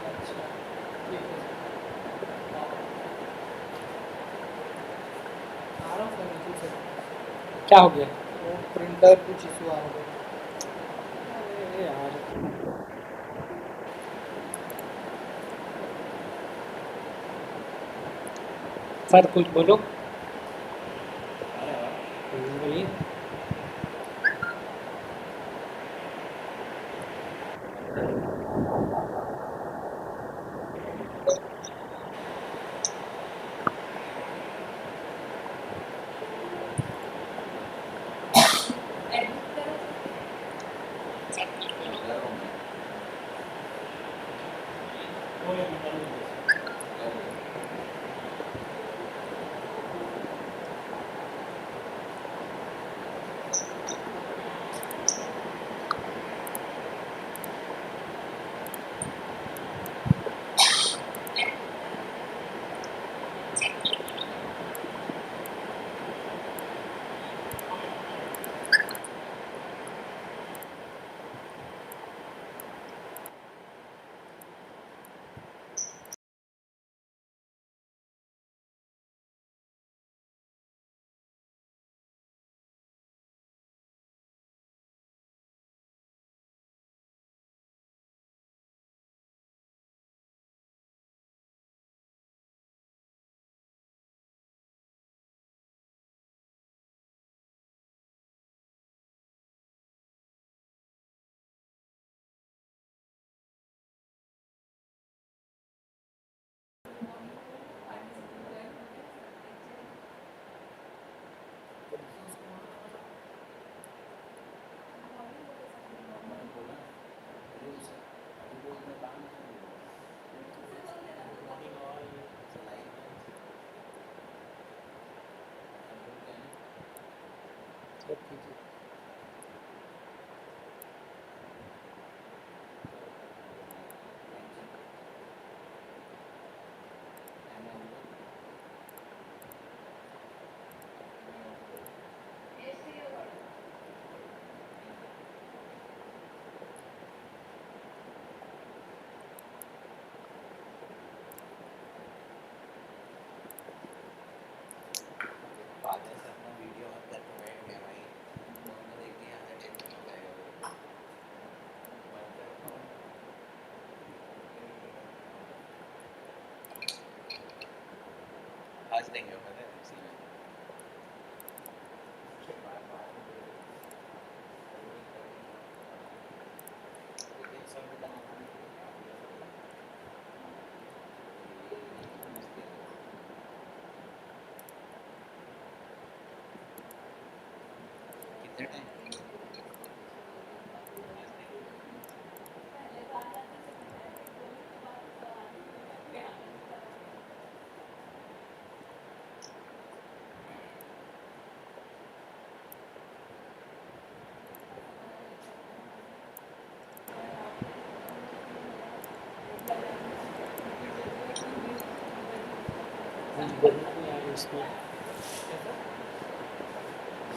अच्छा, ठीक है सर। आ रहा हूँ सर, नीचे से। क्या हो गया? वो प्रिंटर कुछ इशू आ रहा है। अरे यार, सर कुछ बोलो। बोलिए।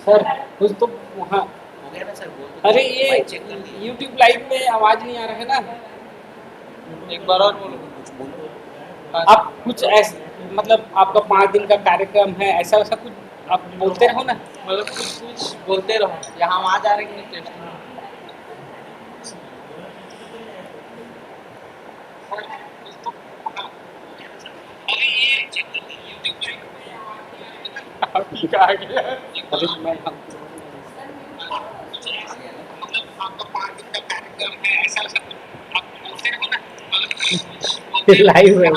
सर कुछ तो वहाँ हो गया ना सर, बोल तो अरे दिया, ये माइक चेक कर दिया। YouTube लाइव में आवाज नहीं आ रहा है ना। एक बार और बोलो। कुछ बोलो। आप कुछ ऐसे मतलब आपका 5 दिन का कार्यक्रम है, ऐसा वैसा कुछ आप बोलते रहो ना। मतलब कुछ बोलते रहो, यहाँ आवाज आ रही है कि नहीं टेस्ट में। आ गया। अभी मैं आ गया ना? लाइव है।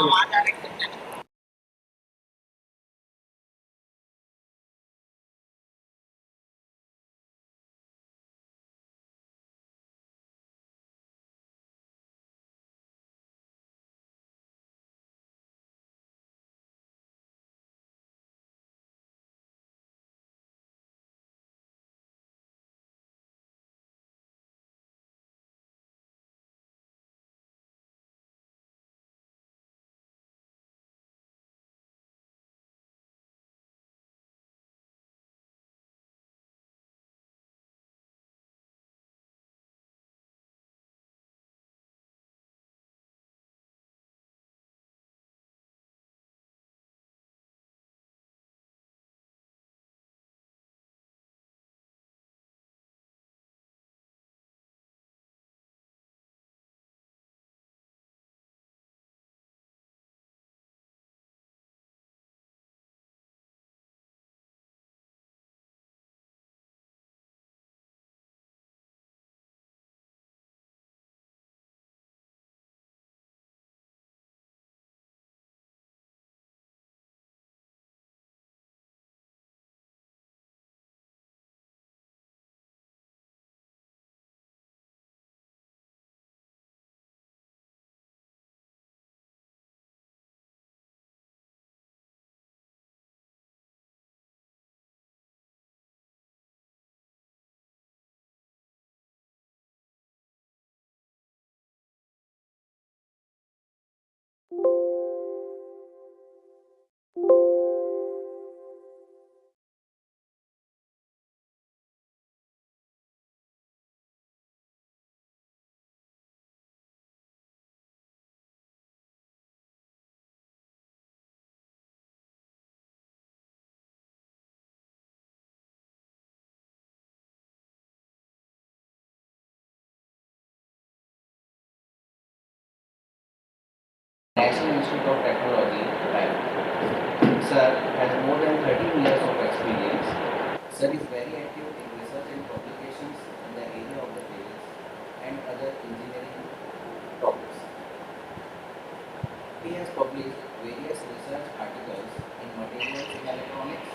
National Institute of Technology, right? Sir has more than 13 years of experience. Sir is very active in research and publications in the area of the physics and other engineering topics. He has published various research articles in materials in electronics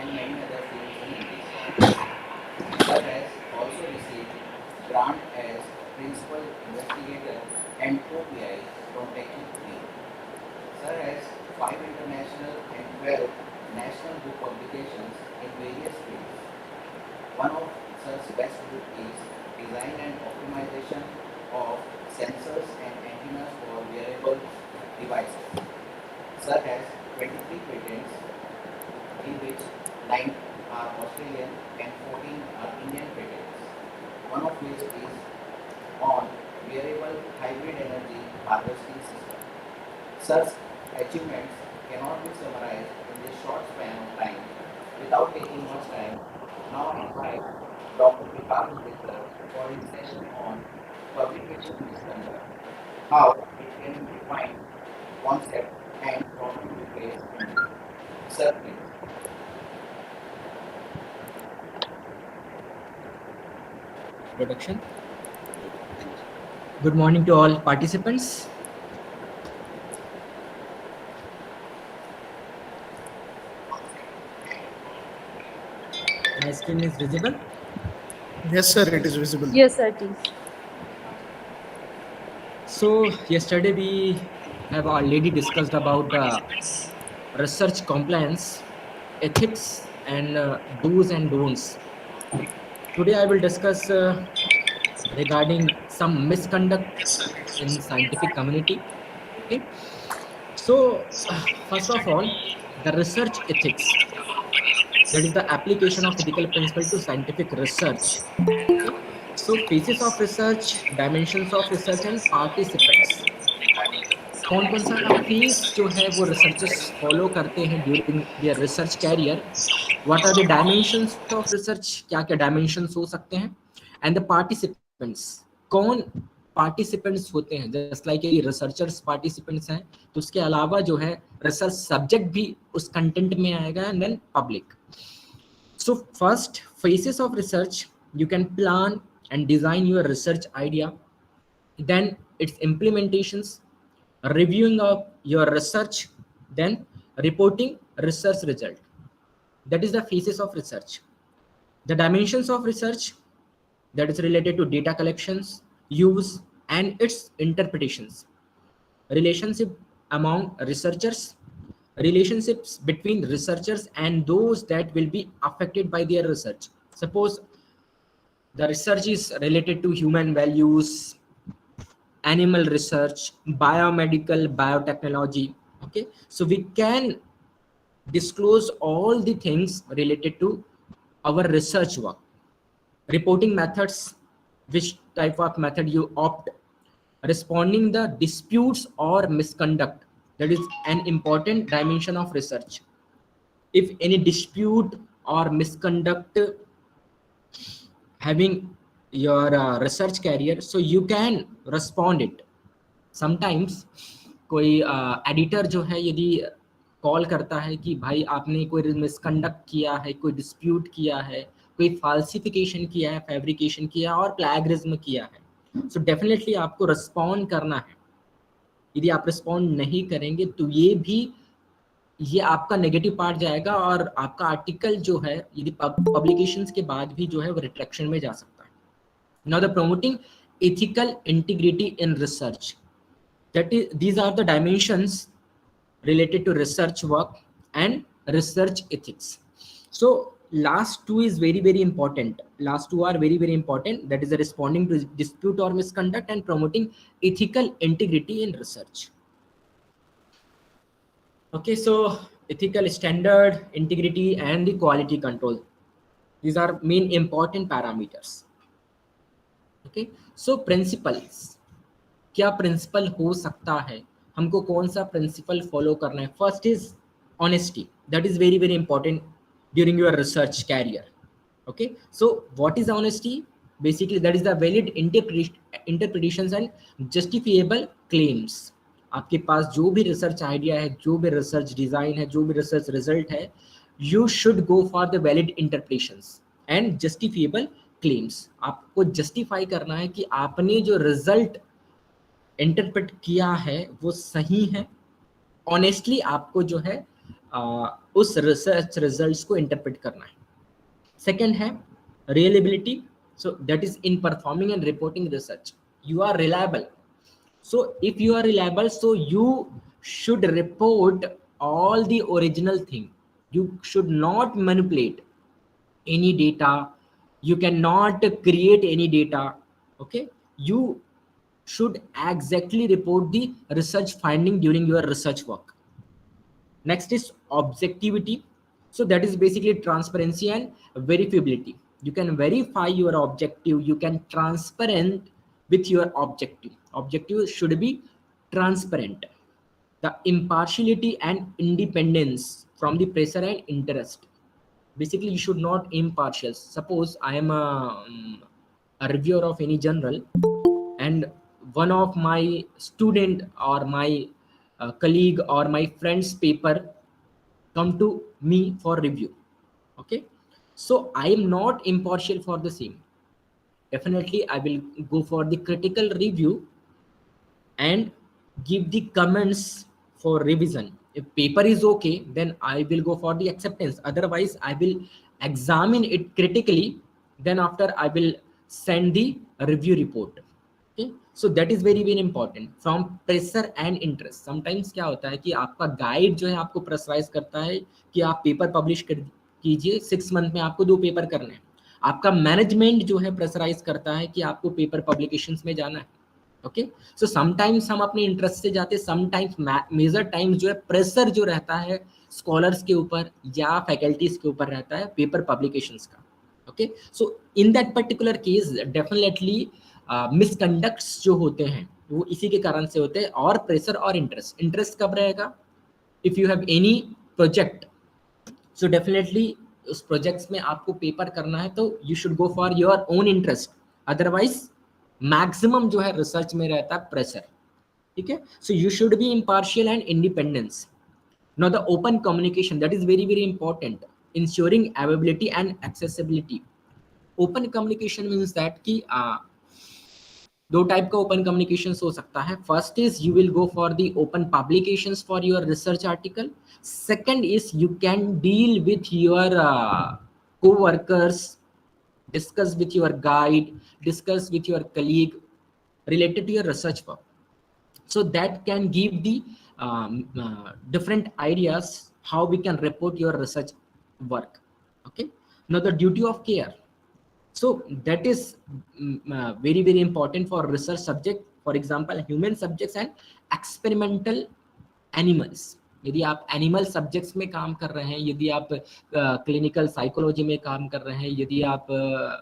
and many other fields in India. Sir has also received grant as principal investigator and co-PI from Technique 3. Sir has 5 international and 12 national book publications in various fields. One of Sir's best book is Design and Optimization of Sensors and Antennas for Wearable Devices. Sir has 23 patents, in which 9 are Australian and 14 are Indian patents, one of which is on wearable hybrid energy harvesting system. Such achievements cannot be summarized in this short span of time without taking much time. Now I invite Dr. Vikas Ambedkar for his session on publication misconduct, how it can be defined, concept, and problem to face. Sir, please. Production. Good morning to all participants. My screen is visible. Yes, sir, it is visible. Yes, sir, it is. So yesterday we have already discussed about the research compliance, ethics, and do's and don'ts. Today I will discuss regarding some misconduct in scientific community. Okay. So first of all, the research ethics. That is the application of ethical principle to scientific research. Okay. So phases of research, dimensions of research, and participants. कौन कौन सा phase जो है वो researchers follow करते हैं during their research career, what are the dimensions of research, क्या क्या डायमेंशंस हो सकते हैं, एंड द पार्टिसिपेंट्स, कौन पार्टिसिपेंट्स होते हैं, जस्ट लाइक ये रिसर्चर्स पार्टिसिपेंट्स हैं तो उसके अलावा जो है रिसर्च सब्जेक्ट भी उस कंटेंट में आएगा, and then public. So first phases of research, you can plan and design your research idea, then its implementations, reviewing of your research, then reporting research result. That is the phases of research. The dimensions of research, that is related to data collections, use, and its interpretations. Relationship among researchers, relationships between researchers and those that will be affected by their research. Suppose the research is related to human values, animal research, biomedical, biotechnology. Okay, so we can disclose all the things related to our research work. Reporting methods, which type of method you opt, responding the disputes or misconduct, that is an important dimension of research. If any dispute or misconduct having your research career, so you can respond it. Sometimes कोई editor जो है यदि call करता है कि भाई आपने कोई मिसकंडक्ट किया है, कोई डिस्प्यूट किया है, कोई फाल्सिफिकेशन किया है, फैब्रिकेशन किया है और प्लैगरिज्म किया है, सो डेफिनेटली आपको रिस्पॉन्ड करना है. यदि आप रिस्पॉन्ड नहीं करेंगे तो ये आपका नेगेटिव पार्ट जाएगा और आपका आर्टिकल जो है यदि पब्लिकेशंस के बाद भी जो है वो रिट्रैक्शन में जा सकता है. Now the promoting ethical integrity in research, that is, these are the dimensions related to research work and research ethics. So last two is very important. Last two are very important. That is the responding to dispute or misconduct and promoting ethical integrity in research. Okay, so ethical standard, integrity, and the quality control. These are main important parameters. Okay, so principles. क्या principal हो सकता है, हमको कौन सा principal follow करना है. First is honesty, that is very important during your research career. Okay, so what is honesty? Basically that is the valid interpretations and justifiable claims. आपके पास जो भी रिसर्च आइडिया है, जो भी रिसर्च डिजाइन है, जो भी रिसर्च रिजल्ट है, you should go for the valid interpretations and justifiable claims. आपको जस्टिफाई करना है कि आपने जो रिजल्ट इंटरप्रेट किया है वो सही है। ऑनेस्टली आपको जो है उस रिसर्च रिजल्ट्स को इंटरप्रेट करना है। सेकेंड है reliability. So that is in performing and reporting research. You are reliable. So if you are reliable, so you should report all the original thing. You should not manipulate any data. You cannot create any data. Okay. You should exactly report the research finding during your research work. Next is objectivity. So that is basically transparency and verifiability. You can verify your objective. You can transparent with your objective. Objective should be transparent. The impartiality and independence from the pressure and interest. Basically, you should not impartial. Suppose I am a reviewer of any journal, and one of my student or my colleague or my friend's paper come to me for review. Okay, so I am not impartial for the same. Definitely I will go for the critical review and give the comments for revision. If paper is okay, then I will go for the acceptance. Otherwise I will examine it critically, then after I will send the review report. Okay, so that is very very important. From pressure and interest, sometimes क्या होता है कि आपका guide जो है आपको pressurise करता है कि आप पेपर पब्लिश कर कीजिए, 6 मंथ में आपको 2 पेपर करने हैं। आपका मैनेजमेंट जो है प्रेशराइज करता है कि आपको पेपर पब्लिकेशंस में जाना है। ओके, सो समटाइम्स हम अपने इंटरेस्ट से जाते हैं, समटाइम्स मेजर टाइम्स जो है प्रेशर जो रहता है स्कॉलर्स के ऊपर या फैकल्टीज के ऊपर रहता है पेपर पब्लिकेशंस का। Okay, so in that particular case definitely misconducts जो होते हैं वो इसी के कारण से होते हैं। और प्रेशर और इंटरेस्ट, इंटरेस्ट कब रहेगा? If you have any project, so definitely उस प्रोजेक्ट्स में आपको पेपर करना है तो you should go for your own interest. Otherwise maximum जो है रिसर्च में रहता है प्रेशर। ठीक है, सो you should be impartial and independence. Now the open communication, that is very very important, ensuring availability and accessibility. Open communication means that कि दो type का ओपन कम्युनिकेशन हो सकता है। First is you will go for the open publications for your research article. Second is you can deal with your co-workers, discuss with your guide, discuss with your colleague related to your research work. So that can give the different ideas how we can report your research work. Okay, now the duty of care. So that is very very important for research subject, for example human subjects and experimental animals. यदि आप animal subjects में काम कर रहे हैं, यदि आप clinical psychology में काम कर रहे हैं, यदि आप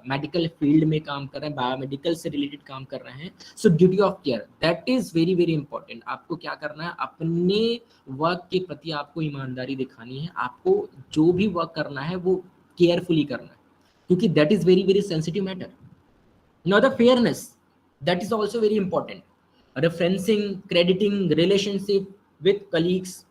मेडिकल फील्ड में काम कर रहे हैं, बायोमेडिकल से रिलेटेड काम कर रहे हैं, सो duty of care that is very very important. आपको क्या करना है, अपने वर्क के प्रति आपको ईमानदारी दिखानी है। आपको जो भी वर्क करना है वो केयरफुली करना है, क्योंकि that is very very sensitive matter. Now the fairness, that is also very important. Referencing, crediting, relationship with colleagues,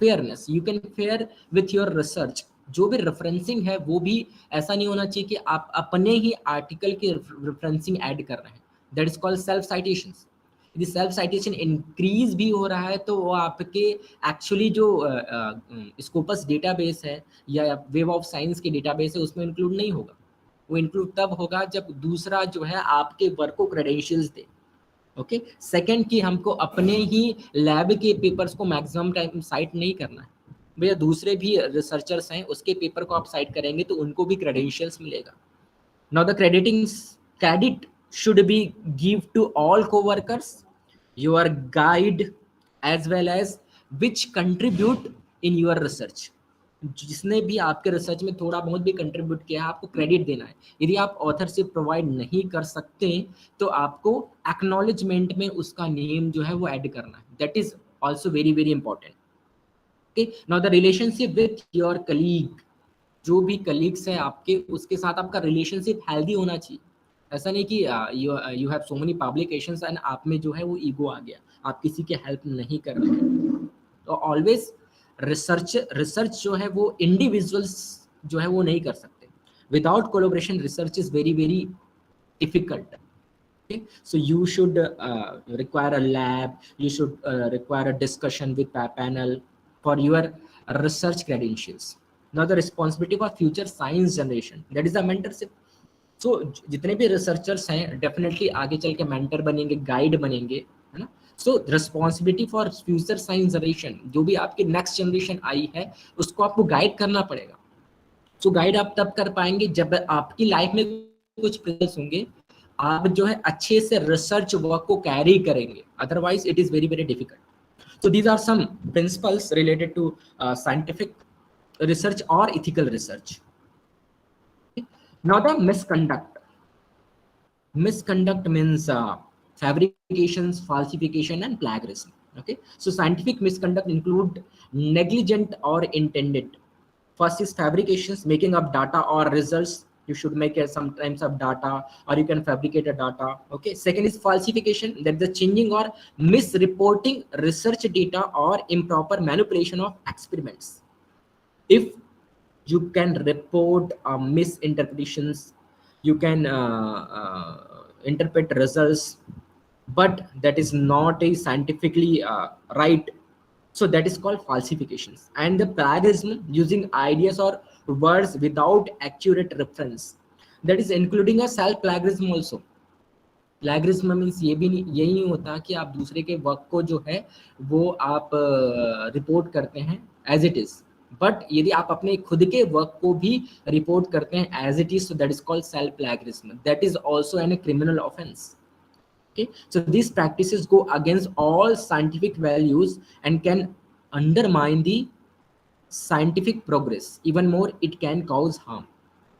fairness, you can fair with your research. जो भी रेफरेंसिंग है वो भी ऐसा नहीं होना चाहिए कि आप अपने ही आर्टिकल के रेफरेंसिंग ऐड कर रहे हैं, that is called self citations. यदि सेल्फ साइटेशन इंक्रीज भी हो रहा है तो वो आपके एक्चुअली जो स्कोपस डेटाबेस है या वेब ऑफ साइंस के डेटाबेस है उसमें इंक्लूड नहीं होगा। वो इंक्लूड तब होगा जब दूसरा जो है आपके वर्क को क्रेडेंशियल्स दे। ओके, सेकंड कि हमको अपने ही लैब के पेपर्स को मैक्सिमम टाइम साइट नहीं करना है, भैया दूसरे भी रिसर्चर्स हैं उसके पेपर को आप साइट करेंगे तो उनको भी क्रेडेंशियल्स मिलेगा। Now the credit should be give to all co-workers, your guide, as well as which contribute in your research। जिसने भी आपके रिसर्च में थोड़ा बहुत भी कंट्रीब्यूट किया है आपको क्रेडिट देना है। यदि आप ऑथरशिप प्रोवाइड नहीं कर सकते तो आपको एक्नॉलेजमेंट में उसका नेम जो है वो ऐड करना है, that is also very very important. Okay, now the relationship with your colleague, जो भी कलीग्स है आपके उसके साथ आपका रिलेशनशिप हेल्दी होना चाहिए। ऐसा नहीं कि you have so many publications and आप में जो है वो ईगो आ गया, आप किसी के हेल्प नहीं कर रहे हैं। तो ऑलवेज रिसर्च जो है वो इंडिविजुअल्स जो है वो नहीं कर सकते। Without collaboration research is very very difficult. Okay, so you should require a lab, you should require a discussion with a panel for your research credentials. Now the responsibility for future science generation, that is the mentorship. So जितने भी researchers हैं definitely आगे चल के mentor बनेंगे, guide बनेंगे, है ना। सो responsibility for future science generation, जो भी आपकी नेक्स्ट जनरेशन आई है उसको आपको गाइड करना पड़ेगा। सो गाइड आप तब कर पाएंगे जब आपकी लाइफ में कुछ प्रोसेस होंगे, आप जो है अच्छे से रिसर्च वर्क को कैरी करेंगे, otherwise it is very very difficult. So these are some principles related to scientific research और ethical research. Now the misconduct means fabrications, falsification and plagiarism. Okay, so scientific misconduct include negligent or intended. First is fabrications, making up data or results. You should make sometimes up data or you can fabricate a data. Okay, second is falsification, that the changing or misreporting research data or improper manipulation of experiments. If you can report misinterpretations, you can interpret results, but that is not a scientifically right, so that is called falsifications. And the plagiarism, using ideas or words without accurate reference, that is including a self plagiarism also. Plagiarism means ये भी नहीं, यही नहीं होता कि आप दूसरे के वर्क को जो है वो आप रिपोर्ट करते हैं एज इट इज, बट यदि आप अपने खुद के वर्क को भी रिपोर्ट करते हैं as it is, so that is called self plagiarism, that is also an criminal offence. Okay, so these practices go against all scientific values and can undermine the scientific progress. Even more, it can cause harm.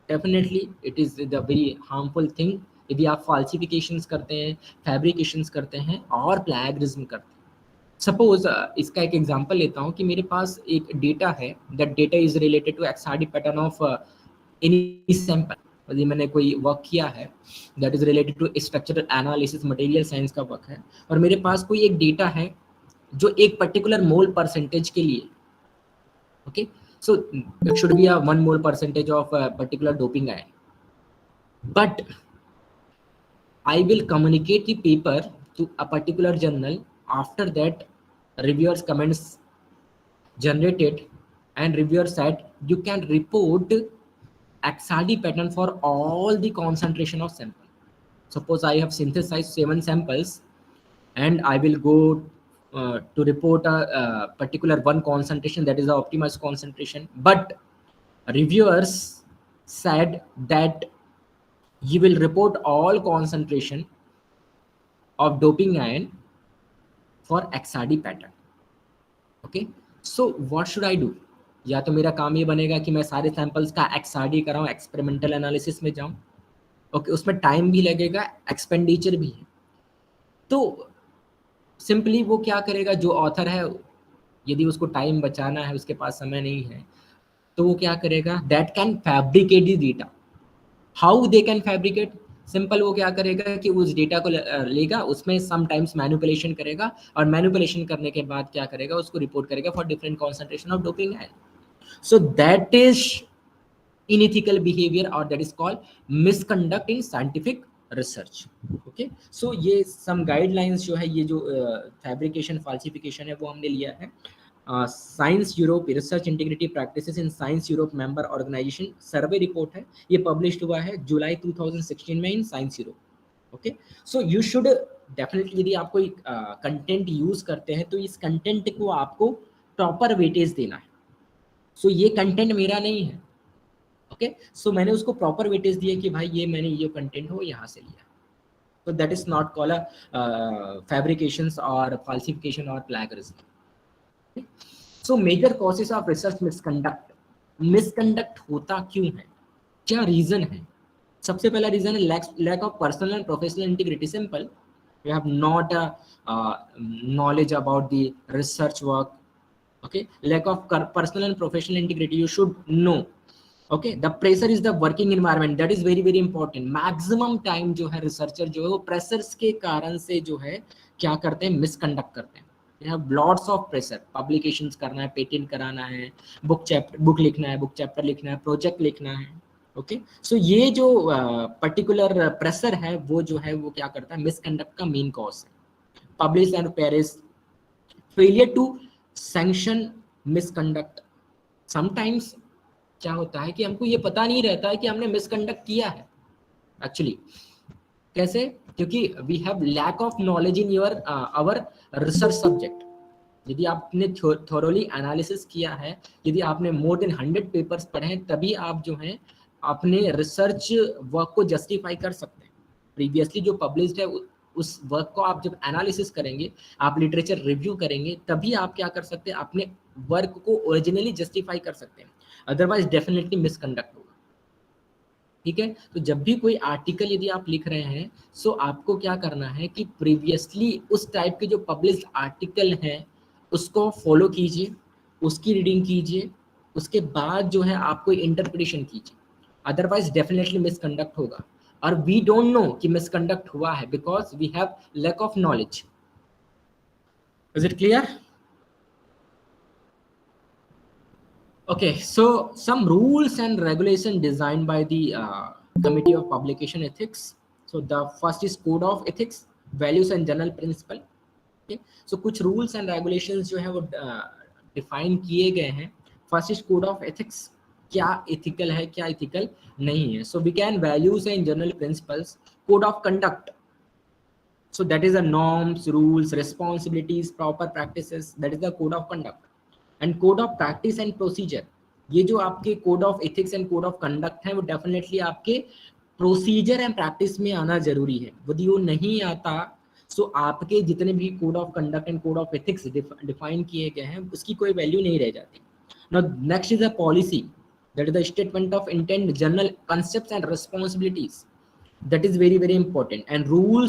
Definitely it is the very harmful thing यदि आप falsifications करते हैं, fabrications करते हैं और plagiarism करते हैं। Suppose इसका एक एग्जांपल लेता हूँ कि मेरे पास एक डेटा है, that data is related to XRD pattern of any sample. यदि मैंने कोई वर्क किया है that is related to structural analysis, material science का वर्क है, और मेरे पास कोई एक डेटा है जो एक पर्टिकुलर मोल परसेंटेज के लिए, okay, so it should be a 1 mole percentage of particular doping ion, but I will communicate the paper to a particular journal. After that, reviewers comments generated and reviewer said you can report XRD pattern for all the concentration of sample. Suppose I have synthesized 7 samples and I will go to report a particular one concentration, that is the optimized concentration, but reviewers said that you will report all concentration of doping ion for XRD pattern. Okay, so what should I do? या तो मेरा काम ये बनेगा कि मैं सारे samples का XRD कराऊं, एक्सपेरिमेंटल एनालिसिस में जाऊं, ओके, उसमें टाइम भी लगेगा, एक्सपेंडिचर भी है। तो सिंपली वो क्या करेगा, जो ऑथर है यदि उसको टाइम बचाना है, उसके पास समय नहीं है, तो वो क्या करेगा, that can fabricate the data. How they can fabricate? Simple, वो क्या करेगा कि उस डेटा को लेगा, उसमें समटाइम्स मैनिपुलेशन करेगा, और मैनिपुलेशन करने के बाद क्या करेगा, उसको रिपोर्ट करेगा for different concentration of doping ion. So that is unethical behaviour और that is called misconduct in scientific research. Okay, so ये सम गाइडलाइंस जो है, ये जो फैब्रिकेशन फाल्सिफिकेशन है वो हमने लिया है science Europe research integrity practices in science Europe member organisation survey report है, ये पब्लिश हुआ है जुलाई 2016 में in science Europe. Okay, so you should definitely, यदि आप कोई कंटेंट यूज करते हैं तो इस कंटेंट को आपको प्रॉपर वेटेज देना है। सो ये कंटेंट मेरा नहीं है, ओके, सो मैंने उसको प्रॉपर वेटेज दिया कि भाई ये मैंने ये कंटेंट हो यहाँ से लिया, so that is not called a fabrications or falsification or plagiarism. Okay? So major causes of research misconduct. Misconduct होता क्यों है, क्या रीजन है? सबसे पहला रीजन है lack of personal and professional integrity. Simple, you have not knowledge about the research work. Okay, lack of personal and professional integrity. You should know okay, the pressure is the working environment, that is very very important. Maximum time जो है researcher जो है वो pressures के कारण से जो है क्या करते हैं, मिसकंडक्ट करते हैं। They have lots of pressure, publications करना है, पेटेंट कराना है, बुक लिखना है, बुक चैप्टर लिखना है, प्रोजेक्ट लिखना है। ओके, सो ये जो पर्टिकुलर प्रेशर है वो जो है वो क्या करता है, मिसकंडक्ट का मेन कॉज है। Publish and perish, failure to sanction misconduct. Sometimes क्या होता है कि हमको ये पता नहीं रहता है कि हमने मिसकंडक्ट किया है एक्चुअली। कैसे? क्योंकि we have lack of knowledge in your our research subject. यदि आपने थोरोली एनालिसिस किया है, यदि आपने मोर देन 100 पेपर्स पढ़े हैं, तभी आप जो है अपने रिसर्च वर्क को जस्टिफाई कर सकते हैं। प्रीवियसली जो पब्लिश्ड है उस वर्क को आप जब एनालिसिस करेंगे, आप लिटरेचर रिव्यू करेंगे, तभी आप क्या कर सकते हैं, अपने वर्क को ओरिजिनली जस्टिफाई कर सकते हैं। अदरवाइज डेफिनेटली मिसकंडक्ट होगा। ठीक है, तो जब भी कोई आर्टिकल यदि आप लिख रहे हैं, सो आपको क्या करना है कि प्रीवियसली उस टाइप के जो पब्लिश आर्टिकल हैं उसको फॉलो कीजिए, उसकी रीडिंग कीजिए, उसके बाद जो है आप कोई इंटरप्रिटेशन कीजिए। अदरवाइज डेफिनेटली मिसकंडक्ट होगा। और वी डोंट नो कि मिसकंडक्ट हुआ है because we have lack of knowledge. Is it clear? Okay, so some rules and regulation designed by the Committee of Publication Ethics. So the first is Code of Ethics, Values and General Principle. Okay, so कुछ rules and regulations जो है वो define किए गए हैं। First is Code of Ethics, क्या ethical है, क्या ethical नहीं है। So we can values and general principles, Code of Conduct. So that is the norms, rules, responsibilities, proper practices. That is the Code of Conduct. And code of practice and procedure, ये जो आपके code of ethics and code of conduct है वो definitely आपके procedure and practice में आना जरूरी है। यदि वो नहीं आता, सो आपके जितने भी code of conduct and code of ethics define किए गए हैं उसकी कोई वैल्यू नहीं रह जाती। Now next is a policy, that is the statement of intent, general concepts and responsibilities, that is very very important. And rule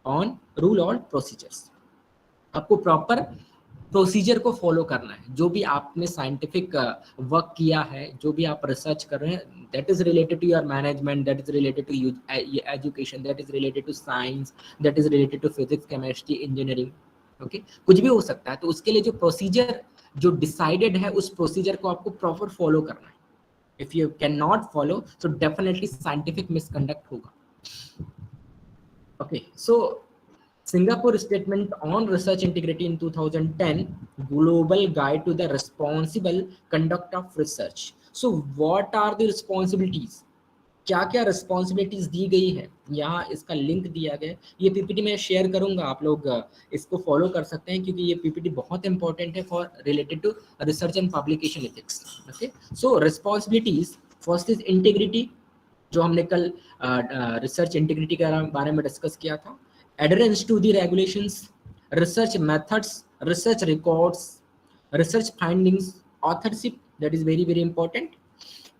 on procedures, आपको proper procedure को फॉलो करना है। जो भी आपने साइंटिफिक वर्क किया है, जो भी आप रिसर्च कर रहे हैं, that is related to your management, that is related to education, that is related to science, that is related to physics, chemistry, engineering. Okay, कुछ भी हो सकता है। तो उसके लिए जो प्रोसीजर जो डिसाइडेड है, उस प्रोसीजर को आपको प्रॉपर फॉलो करना है। If you can not follow, so definitely scientific misconduct होगा। Okay, so Singapore Statement on Research Integrity in 2010, Global Guide to the Responsible Conduct of Research. So what are the responsibilities? क्या क्या responsibilities दी गई है, यहाँ इसका link दिया गया है। ये पीपीटी में शेयर करूंगा, आप लोग इसको फॉलो कर सकते हैं क्योंकि ये पीपीटी बहुत इंपॉर्टेंट है for related to research and publication ethics. Okay, so responsibilities, first is integrity, जो हमने कल रिसर्च इंटीग्रिटी के बारे में डिस्कस किया था। Adherence to the regulations, research methods, research records, research findings, authorship, that is very very important.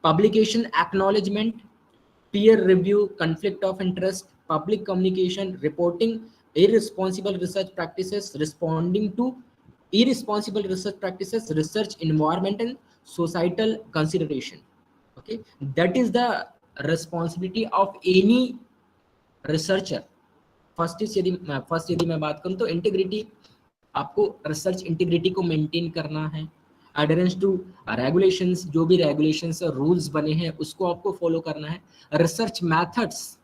Publication acknowledgement, peer review, conflict of interest, public communication, reporting irresponsible research practices, responding to irresponsible research practices, research environment and societal consideration. Okay, that is the responsibility of any researcher. First यदि मैं बात करूं तो integrity, आपको research integrity को maintain करना है। Adherence to regulations, जो भी रेगुलेशंस और रूल्स बने हैं उसको आपको फॉलो करना है। रिसर्च मेथड्स,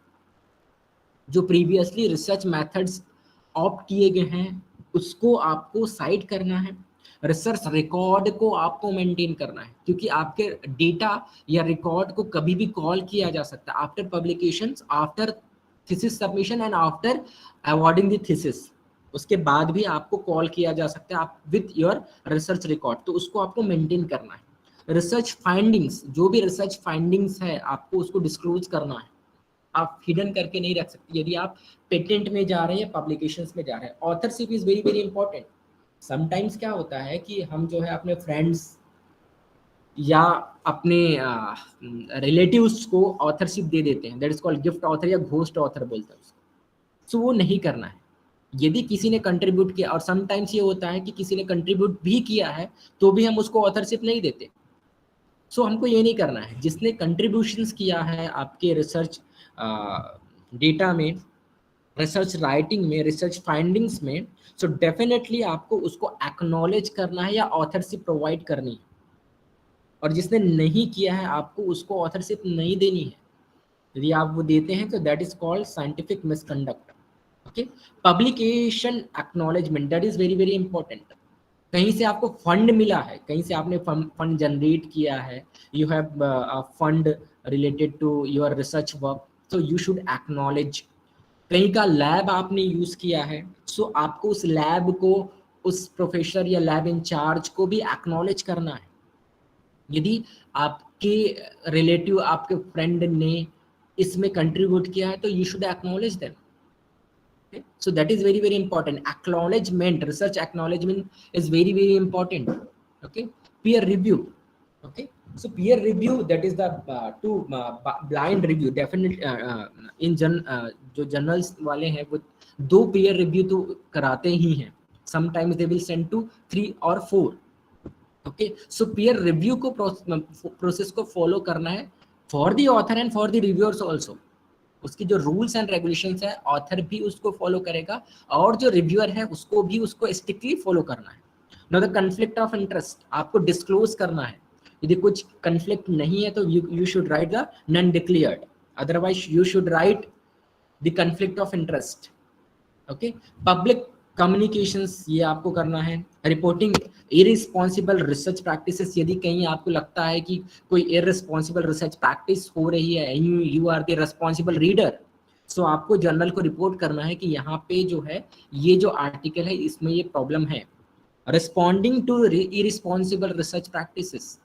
जो प्रीवियसली रिसर्च मेथड्स ऑप्ट किए गए हैं उसको आपको साइट करना है। रिसर्च रिकॉर्ड को आपको मेंटेन करना है, क्योंकि आपके डेटा या रिकॉर्ड को कभी भी कॉल किया जा सकता है after publications, after thesis submission and after awarding the thesis. उसके बाद भी आपको कॉल किया जा सकता है आप विथ योर रिसर्च रिकॉर्ड, तो उसको आपको मेंटेन करना है। रिसर्च फाइंडिंग्स, जो भी रिसर्च फाइंडिंग्स है आपको उसको डिस्क्लोज करना है, आप हिडन करके नहीं रख सकते। यदि आप पेटेंट में जा रहे हैं, पब्लिकेशंस में जा रहे हैं। Authorship is very very important. Sometimes क्या होता है कि हम जो है अपने फ्रेंड्स या अपने रिलेटिव्स को ऑथरशिप दे देते हैं, that is called gift author या घोस्ट ऑथर बोलते हैं उसको। सो वो नहीं करना है। यदि किसी ने कंट्रीब्यूट किया, और समटाइम्स ये होता है कि किसी ने कंट्रीब्यूट भी किया है तो भी हम उसको ऑथरशिप नहीं देते। सो हमको ये नहीं करना है। जिसने कंट्रीब्यूशंस किया है आपके रिसर्च डेटा में, रिसर्च राइटिंग में, रिसर्च फाइंडिंग्स में, सो डेफिनेटली आपको उसको एक्नॉलेज करना है या ऑथरशिप प्रोवाइड करनी है। और जिसने नहीं किया है आपको उसको ऑथरशिप नहीं देनी है। यदि आप वो देते हैं तो that is called scientific misconduct. Okay, publication acknowledgement, that is very very important. कहीं से आपको फंड मिला है, कहीं से आपने फंड जनरेट किया है, you have fund related to your research work, so you should acknowledge। कहीं का लैब आपने यूज किया है, सो आपको उस लैब को, उस प्रोफेसर या लैब इंचार्ज को भी एक्नॉलेज करना है। यदि आपके रिलेटिव, आपके फ्रेंड ने इसमें कंट्रीब्यूट किया है तो you should acknowledge them. Okay? So that is very very important. Acknowledgement, research acknowledgement is very very important. Okay, peer review. Okay, so peer review, that is the two blind review definitely in जो journals वाले हैं वो 2 peer review तो कराते ही हैं। Sometimes they will send to 3 or 4. Okay, so peer review को process को follow करना है for the author and for the reviewers also. उसकी जो रूल्स एंड रेगुलेशंस है ऑथर भी उसको फॉलो करेगा और जो रिव्यूअर है उसको भी उसको स्ट्रिक्टली फॉलो करना है। Know the conflict of interest, आपको डिस्क्लोज करना है। यदि कुछ कन्फ्लिक्ट नहीं है तो you should write the non declared, otherwise you should write the conflict of interest. Okay, public communications ये आपको करना है। रिपोर्टिंग इररिस्पॉन्सिबल रिसर्च प्रैक्टिसेस, यदि कहीं आपको लगता है कि कोई इररिस्पॉन्सिबल रिसर्च प्रैक्टिस हो रही है, you are the responsible reader, so आपको जर्नल को रिपोर्ट करना है कि यहाँ पे जो है ये जो आर्टिकल है इसमें ये प्रॉब्लम है। Responding to irresponsible research practices,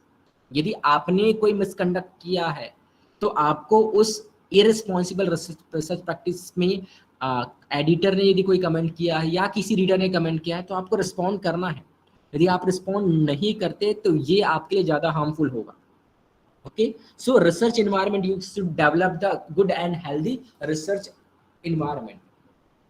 यदि आपने कोई मिसकंडक्ट किया है तो आपको उस इररिस्पॉन्सिबल रिसर्च प्रैक्टिस में एडिटर ने यदि कोई कमेंट किया है या किसी रीडर ने कमेंट किया है तो आपको रिस्पॉन्ड करना है। यदि आप रिस्पॉन्ड नहीं करते तो ये आपके लिए ज़्यादा हार्मफुल होगा। Okay, so research environment, you should develop the good and healthy research environment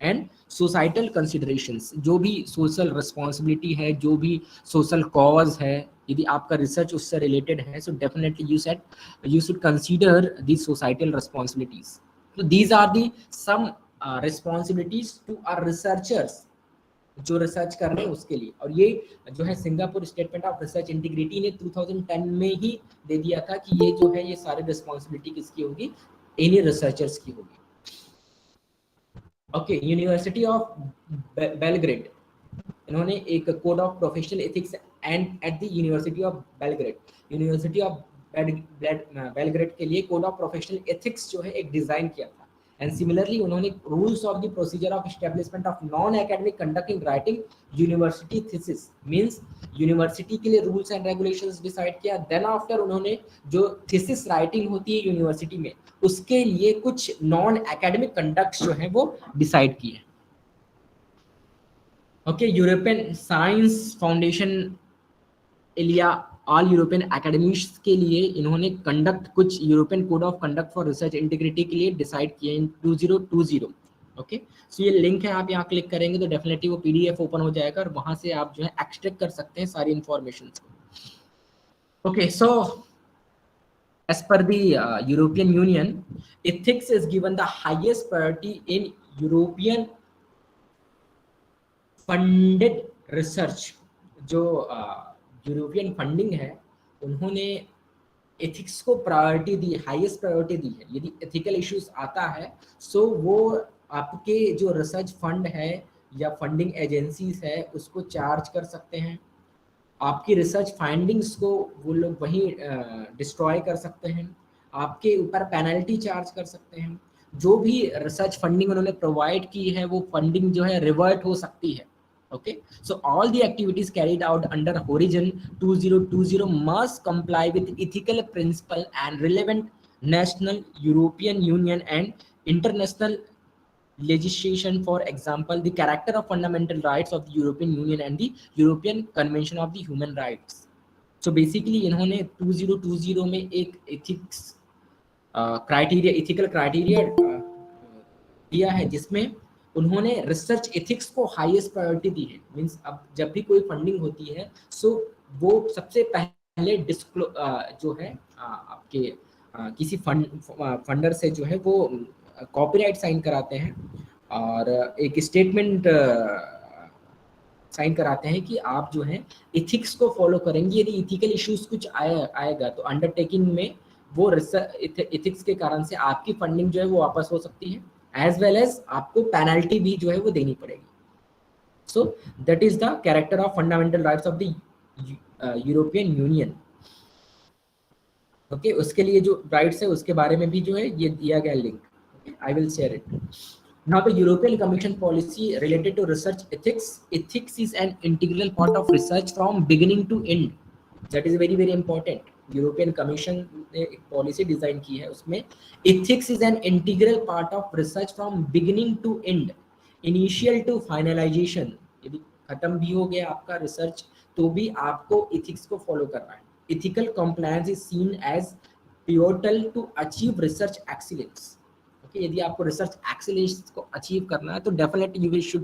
and societal considerations, जो भी सोशल रिस्पॉन्सिबिलिटी है, जो भी सोशल कॉज है, यदि आपका रिसर्च उससे रिलेटेड है so definitely you should consider the societal responsibilities. तो these are the some responsibilities to our researchers जो रिसर्च कर रहे हैं उसके लिए। और ये जो है Singapore statement of research integrity ने 2010 में ही दे दिया था कि ये जो है ये सारी रिस्पॉन्सिबिलिटी किसकी होगी, इन्हीं रिसर्चर्स की होगी। ओके, यूनिवर्सिटी ऑफ बेलग्रेड, इन्होंने एक code of professional ethics and at the university of Belgrade, university of Belgrade के लिए कोड ऑफ प्रोफेशनल एथिक्स जो है एक डिजाइन किया था। एंड सिमिलरली उन्होंने rules of the procedure of establishment of non academic conduct in writing university thesis, means university के लिए रूल्स एंड रेगुलेशंस डिसाइड किया। देन आफ्टर उन्होंने जो थीसिस राइटिंग होती है यूनिवर्सिटी में उसके लिए कुछ नॉन एकेडमिक कंडक्ट्स जो है वो डिसाइड किए। Okay, European science foundation ALLEA all European academies के लिए इन्होंने कंडक्ट कुछ European code of conduct for research integrity के लिए डिसाइड किया इन 2020। ओके, सो ये लिंक है, आप यहाँ क्लिक करेंगे तो डेफिनेटली वो पीडीएफ ओपन हो जाएगा और वहां से आप जो है एक्सट्रैक्ट कर सकते हैं सारी information. Okay, so as per the European Union, ethics is given the highest priority in European funded research। जो यूरोपियन फंडिंग है उन्होंने एथिक्स को प्रायोरिटी दी, हाईएस्ट प्रायोरिटी दी है। यदि एथिकल इश्यूज आता है सो वो आपके जो रिसर्च फंड है या फंडिंग एजेंसीज है उसको चार्ज कर सकते हैं। आपकी रिसर्च फाइंडिंग्स को वो लोग वहीं डिस्ट्रॉय कर सकते हैं, आपके ऊपर पेनल्टी चार्ज कर सकते हैं। जो भी रिसर्च फंडिंग उन्होंने प्रोवाइड की है वो फंडिंग जो है रिवर्ट हो सकती है। Okay, so all the activities carried out under Horizon 2020 must comply with ethical principle and relevant national, European Union and international legislation. For example, the character of fundamental rights of the European Union and the European Convention of the Human Rights. So basically इन्होंने 2020 में एक ethics criteria, ethical criteria दिया है जिसमें उन्होंने research ethics को highest priority दी है। Means अब जब भी कोई फंडिंग होती है सो वो सबसे पहले पहले जो है आपके किसी फंडर से जो है वो कॉपीराइट साइन कराते हैं और एक स्टेटमेंट साइन कराते हैं कि आप जो है इथिक्स को फॉलो करेंगे। यदि इथिकल इश्यूज कुछ आएगा तो अंडरटेकिंग में वो इथिक्स के कारण से आपकी फंडिंग जो है वो वापस हो सकती है, एज वेल एज आपको पेनल्टी भी जो है वो देनी पड़ेगी। सो that is the character of fundamental rights of the European union. Okay, उसके लिए जो राइट्स है उसके बारे में भी जो है ये दिया गया link. I will share it. Now the European Commission policy related to research ethics. Ethics is an integral part of research from beginning to end. That is very very important. European Commission ने एक policy design की है, उसमें ethics is an integral part of research from beginning to end, initial to finalization. यदि खत्म भी हो गया आपका रिसर्च तो भी आपको ethics को फॉलो करना है। Ethical compliance is seen as pivotal to achieve research excellence. यदि आपको रिसर्च एक्सीलेंस को अचीव करना है तो definitely you should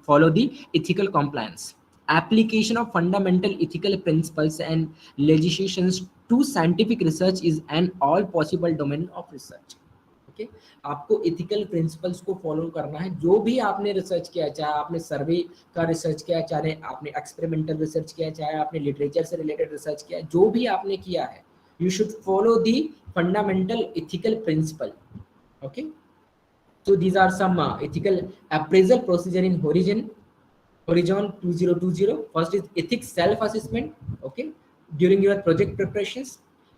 follow the ethical compliance. Application of fundamental ethical principles and legislations to scientific research is an all possible domain of research. Okay, आपको ethical principles को follow करना है। जो भी आपने रिसर्च किया, चाहे आपने सर्वे का रिसर्च किया, चाहे आपने एक्सपेरिमेंटल रिसर्च किया, चाहे आपने लिटरेचर से रिलेटेड रिसर्च किया, जो भी आपने किया है, you should follow the fundamental ethical principle. Okay, so these are some ethical appraisal procedure in horizon 2020. First is ethics self assessment. Okay, during your project preparations,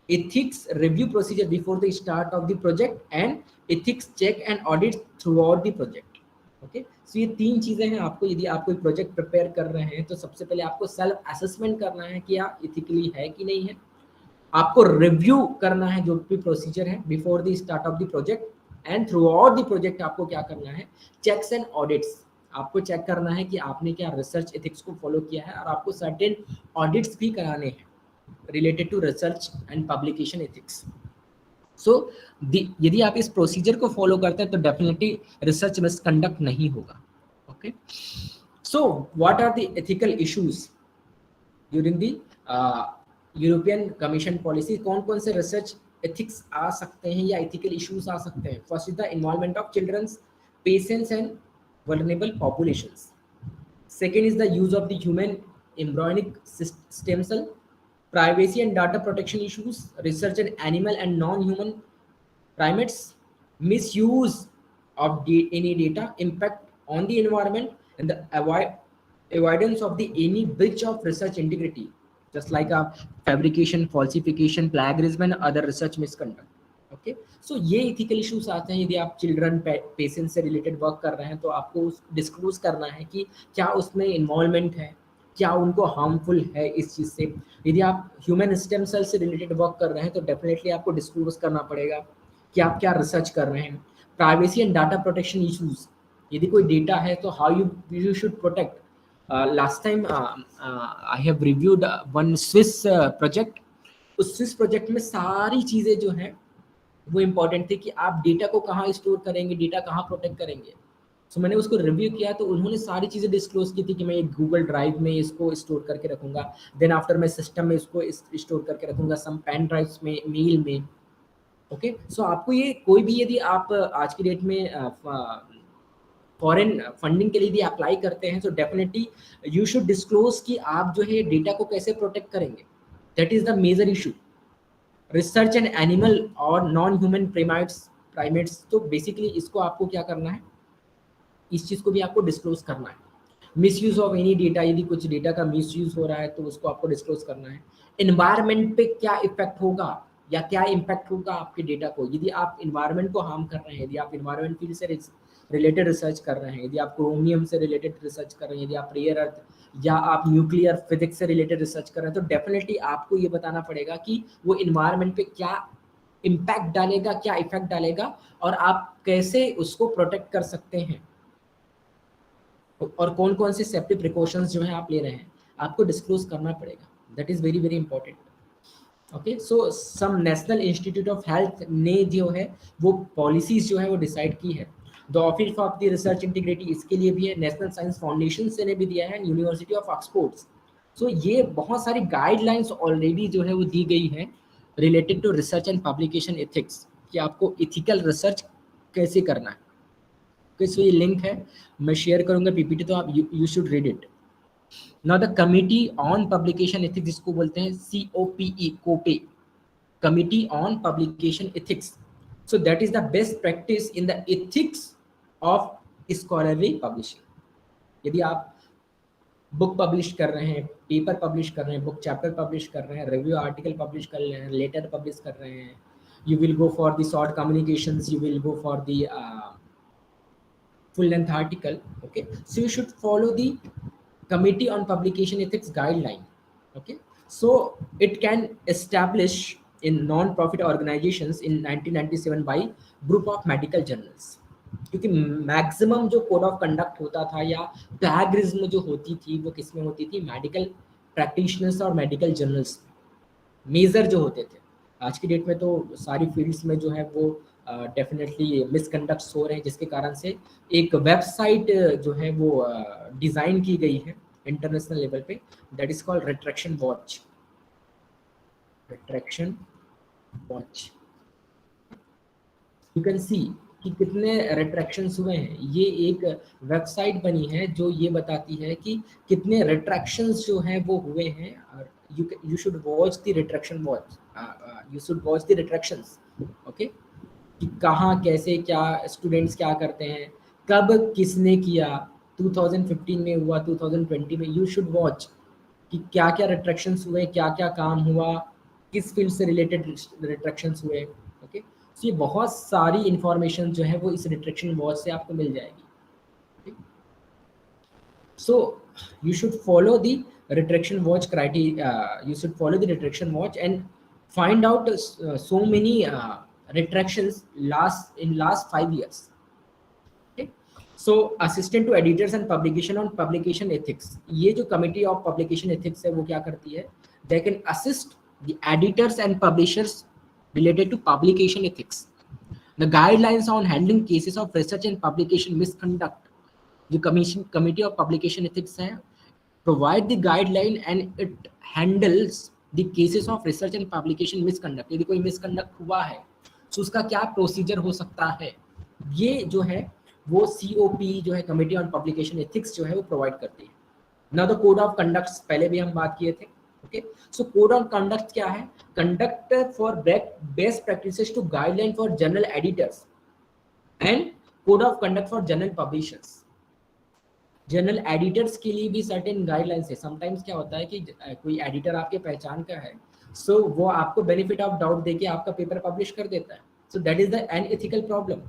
ethics review procedure before the start of the project, and ethics check and audit throughout the project. Okay, so ये तीन चीजें हैं। आपको यदि आप कोई project prepare कर रहे हैं तो सबसे पहले आपको सेल्फ असेसमेंट करना है कि आप इथिकली है कि नहीं है। आपको रिव्यू करना है जो भी प्रोसीजर है before the start of the project, and through out the project आपको क्या करना है, चेक्स एंड ऑडिट्स। आपको चेक करना है कि आपने क्या रिसर्च एथिक्स को फॉलो किया है, और आपको सर्टेन ऑडिट्स भी कराने हैं related to research and publication ethics. So यदि आप इस प्रोसीजर को फॉलो करते हैं तो डेफिनेटली रिसर्च मिसकंडक्ट नहीं होगा। Okay, so what are the ethical issues during the European Commission policy? कौन कौन से रिसर्च एथिक्स आ सकते हैं या एथिकल इश्यूज आ सकते हैं? First is the involvement of childrens, patients and vulnerable populations. Second is the use of the human embryonic stem cell, privacy and data protection issues, research in animal and non human primates, misuse of any data, impact on the environment, and the avoidance of the any breach of research integrity, just like fabrication, falsification, plagiarism and other research misconduct. Okay, so ये ethical issues आते हैं। यदि आप children patient से related work कर रहे हैं तो आपको डिस्क्लोज करना है कि क्या उसमें इन्वॉल्वमेंट है, क्या उनको हार्मफुल है इस चीज़ से। यदि आप ह्यूमन स्टेम सेल से रिलेटेड वर्क कर रहे हैं तो डेफिनेटली आपको डिस्क्लोज करना पड़ेगा कि आप क्या रिसर्च कर रहे हैं। Privacy and data protection issues, यदि कोई डेटा है तो how you should protect. Last time I have reviewed one Swiss project. उस स्विस प्रोजेक्ट में सारी चीज़ें जो हैं वो इम्पोर्टेंट थी कि आप डेटा को कहाँ स्टोर करेंगे, डेटा कहाँ प्रोटेक्ट करेंगे। सो मैंने उसको रिव्यू किया तो उन्होंने सारी चीज़ें डिस्क्लोज की थी कि मैं एक गूगल ड्राइव में इसको स्टोर करके रखूँगा, देन आफ्टर मैं सिस्टम में इसको स्टोर करके रखूँगा, सम पेन ड्राइव्स में, मेल में। ओके, सो आपको ये कोई भी यदि आप आज की डेट में फॉरेन फंडिंग के लिए यदि अप्लाई करते हैं तो डेफिनेटली यू शुड डिस्क्लोज कि आप जो है डेटा को कैसे प्रोटेक्ट करेंगे। That is the major issue. Research and animal और नॉन ह्यूमन प्राइमेट्स, तो बेसिकली इसको आपको क्या करना है, इस चीज़ को भी आपको डिस्क्लोज करना है। मिसयूज ऑफ एनी डेटा, यदि कुछ डेटा का मिसयूज हो रहा है तो उसको आपको डिस्क्लोज करना है। एनवायरनमेंट पे क्या इफेक्ट होगा या क्या इम्पैक्ट होगा आपके डेटा को, यदि आप इन्वायरमेंट को हार्म कर रहे हैं, यदि आप इन्वायरमेंट फील्ड से रिलेटेड रिसर्च कर रहे हैं, यदि आप क्रोमियम से रिलेटेड रिसर्च कर रहे हैं, यदि आप रेयर अर्थ या आप न्यूक्लियर फिजिक्स से रिलेटेड रिसर्च कर रहे हैं, तो डेफिनेटली आपको ये बताना पड़ेगा कि वो इन्वायरमेंट पे क्या इम्पैक्ट डालेगा, क्या इफेक्ट डालेगा, और आप कैसे उसको प्रोटेक्ट कर सकते हैं, और कौन कौन से सेफ्टी प्रिकॉशंस जो है आप ले रहे हैं, आपको डिस्क्लोज करना पड़ेगा। That is very very important. Okay, so some national institute of health ने जो है वो पॉलिसीज जो है वो डिसाइड की है। The office of the research integrity इसके लिए भी है, नेशनल साइंस फाउंडेशन से ने भी दिया है, यूनिवर्सिटी ऑफ ऑक्सफोर्ड सो ये बहुत सारी गाइडलाइंस ऑलरेडी जो है वो दी गई है related to research and publication ethics, कि आपको इथिकल रिसर्च कैसे करना है। सो ये लिंक है, मैं शेयर करूंगा पीपीटी, तो आप you should read it. Now the committee on publication ethics, जिसको बोलते हैं COPE, copay, committee on publication ethics. So that is the best practice in the ethics of scholarly publishing. यदि आप बुक पब्लिश कर रहे हैं, पेपर पब्लिश कर रहे हैं, बुक चैप्टर पब्लिश कर रहे हैं, रिव्यू आर्टिकल पब्लिश कर रहे हैं, लेटर पब्लिश कर रहे हैं, you will go for the short communications, you will go for the full length article. Okay, so you should follow the committee on publication ethics guideline. Okay, so it can establish in non-profit organizations in 1997 by group of medical journals, क्योंकि maximum जो code of conduct होता था या plagiarism जो होती थी वो किस में होती थी, मेडिकल प्रैक्टिशनर्स और मेडिकल जर्नल्स मेजर जो होते थे। आज की डेट में तो सारी फील्ड्स में जो है वो डेफिनेटली मिसकंडक्ट्स हो रहे हैं, जिसके कारण से एक वेबसाइट जो है वो डिज़ाइन की गई है इंटरनेशनल लेवल पे, that is called retraction watch. Retraction watch, you can सी कि कितने रिट्रैक्शंस हुए हैं। ये एक वेबसाइट बनी है जो ये बताती है कि कितने रिट्रैक्शंस जो हैं वो हुए हैं, और you should watch the retraction watch, you should watch the retractions, okay, कि कहाँ कैसे क्या स्टूडेंट्स क्या करते हैं, कब किसने किया, 2015 में हुआ, 2020 में, यू शुड वॉच कि क्या क्या रिट्रैक्शंस हुए, क्या क्या काम हुआ, किस फील्ड से रिलेटेड रिट्रैक्शंस हुए। ओके, सो ये बहुत सारी इंफॉर्मेशन जो है वो इस रिट्रैक्शन वॉच से आपको मिल जाएगी। सो you should follow the retraction watch criteria, you should follow the retraction watch and find out so many retractions last 5 years. Okay, so assistant to editors and publication on publication ethics, ये जो committee of publication ethics है वो क्या करती है, they can assist the editors and publishers related to publication ethics, the guidelines on handling cases of research and publication misconduct। जो committee of publication ethics है, provide the guideline and it handles the cases of research and publication misconduct. यदि कोई misconduct हुआ है तो उसका क्या procedure हो सकता है, ये जो है वो COP जो है कमिटी ऑन पब्लिकेशन एथिक्स जो है वो प्रोवाइड करती है। Now the code of conducts पहले भी हम बात किए थे। Okay, so code of conduct क्या है, conduct for best practices to guideline for journal editors and code of conduct for journal publishers. Journal editors के लिए भी सर्टेन गाइडलाइंस है। समटाइम्स क्या होता है कि कोई एडिटर आपके पहचान का है, सो वो आपको बेनिफिट ऑफ डाउट देके आपका पेपर पब्लिश कर देता है, सो that is the an ethical problem.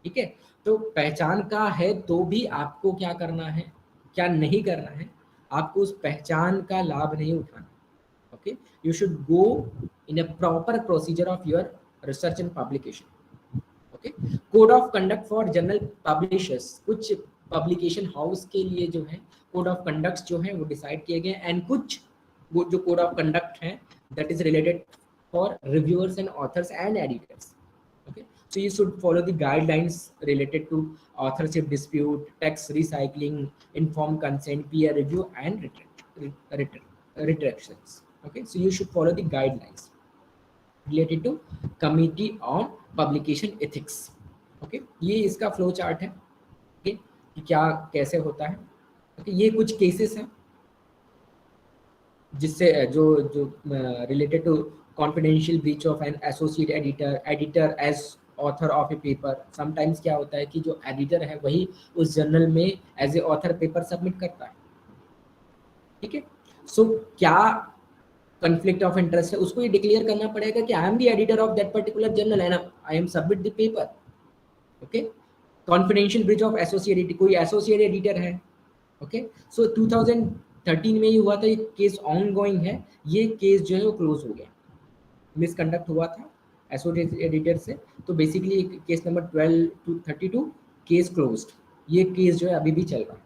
ठीक है, तो पहचान का है तो भी आपको क्या करना है, क्या नहीं करना है, आपको उस पहचान का लाभ नहीं उठाना। Okay, you should go in a proper procedure of your research and publication. Okay, code of conduct for journal publishers, कुछ पब्लिकेशन हाउस के लिए जो है कोड ऑफ कंडक्ट जो है वो डिसाइड किए गए, एंड कुछ वो जो कोड ऑफ कंडक्ट है that is related for reviewers and authors and editors. Okay, so you should follow the guidelines related to authorship dispute, text recycling, informed consent, peer review and retractions. Okay, so you should follow the guidelines related to committee on publication ethics. Okay, ये इसका flow chart है। okay, कि क्या कैसे होता है। okay, ये कुछ केसेस हैं जिससे जो जो related to confidential breach of an associate editor as author of a paper. Sometimes क्या होता है कि जो एडिटर है वही उस जर्नल में as a author paper submit करता है। ठीक है, सो क्या कॉन्फ्लिक्ट ऑफ इंटरेस्ट है, उसको ये डिक्लेयर करना पड़ेगा कि आई am the editor of that particular journal and I M submit the paper. Okay, confidential breach of associate, कोई एसोसिएट एडिटर है। ओके, सो 2013 में ये हुआ था, ये केस ऑन गोइंग है, ये केस जो है वो क्लोज हो गया, मिसकंडक्ट हुआ था एसोसिएट एडिटर से, तो basically case number 12 to 32 case closed, ये केस जो है अभी भी चल रहा है।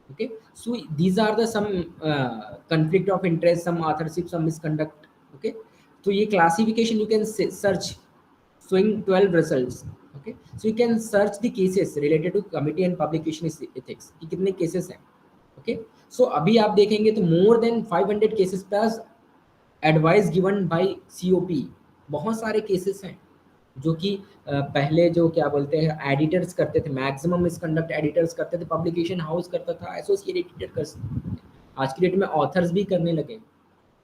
Okay, so these are the some conflict of interest, some authorship, some misconduct. Okay, तो ये classification you can search showing 12 results. Okay, so you can search the cases related to committee and publication ethics कि कितने cases हैं। Okay, सो अभी आप देखेंगे तो more than 500 cases plus advice given by COP. बहुत सारे केसेस हैं जो कि पहले जो क्या बोलते हैं एडिटर्स करते थे, मैक्सिमम मिसकंडक्ट एडिटर्स करते थे, पब्लिकेशन हाउस करता था, एसोसिएट एडिटर कर, आज की डेट में ऑथर्स भी करने लगे।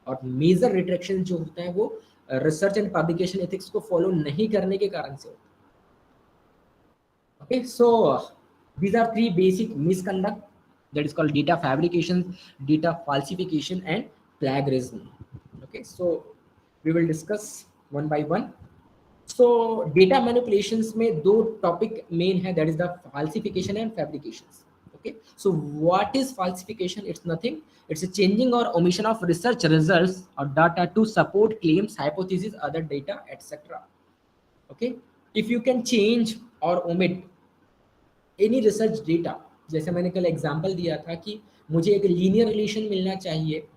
और मेजर रिट्रैक्शन जो होता है वो रिसर्च एंड पब्लिकेशन एथिक्स को फॉलो नहीं करने के कारण से होता है। Okay, so these are three basic misconduct, that is called data fabrication, data falsification, and plagiarism. Okay, so we will discuss one by one. So data manipulations में दो topic main है, that is the falsification and fabrications. Okay, so what is falsification? It's nothing. It's a changing or omission of research results or data to support claims, hypotheses, other data, etc. Okay, if you can change or omit any research data, जैसे मैंने कल example दिया था कि मुझे एक linear relation मिलना चाहिए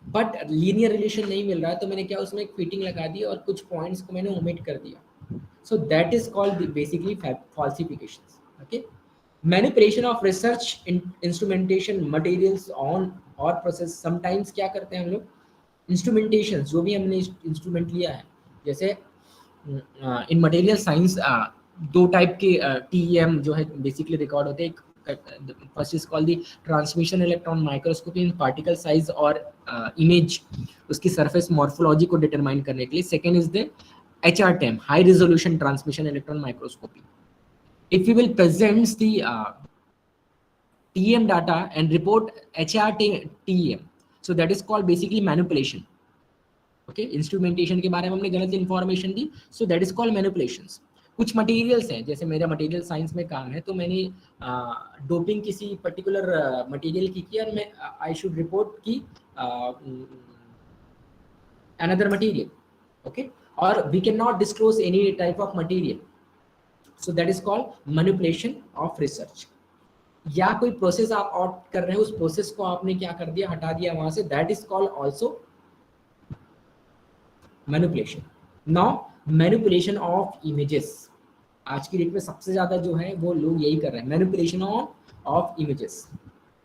बट लीनियर रिलेशन नहीं मिल रहा है, तो मैंने क्या उसमें एक फिटिंग लगा दी और कुछ पॉइंट्स को मैंने ओमिट कर दिया। So that is called basically falsifications. Okay, manipulation of research instrumentation materials on और प्रोसेस। समटाइम्स क्या करते हैं हम लोग, इंस्ट्रूमेंटेशन जो भी हमने इंस्ट्रूमेंट लिया है, जैसे इन मटेरियल साइंस दो टाइप के टीएम जो है बेसिकली रिकॉर्ड होते हैं। First is called the transmission electron microscopy in particle size और इमेज उसकी सरफेस मॉर्फोलॉजी को डिटरमाइन करने के लिए। Second is the HRTM, high resolution transmission electron microscopy. If you will presents the TEM data and report HRTM, so that is called basically manipulation. Okay, instrumentation के बारे में हमने गलत information the, so that is called manipulations. कुछ materials हैं, जैसे मेरा material science में काम है, तो मैंने डोपिंग किसी पर्टिकुलर मटेरियल की और मैं आई शुड रिपोर्ट की अनदर मटेरियल। ओके, और we can not disclose any type of material, so that is called manipulation of research. या कोई प्रोसेस आप आउट कर रहे हैं, उस प्रोसेस को आपने क्या कर दिया, हटा दिया वहां से, that is called also manipulation. Now manipulation of images, आज की डेट में सबसे ज्यादा जो है वो लोग यही कर रहे हैं, मैनिपुलेशन ऑफ इमेजेस।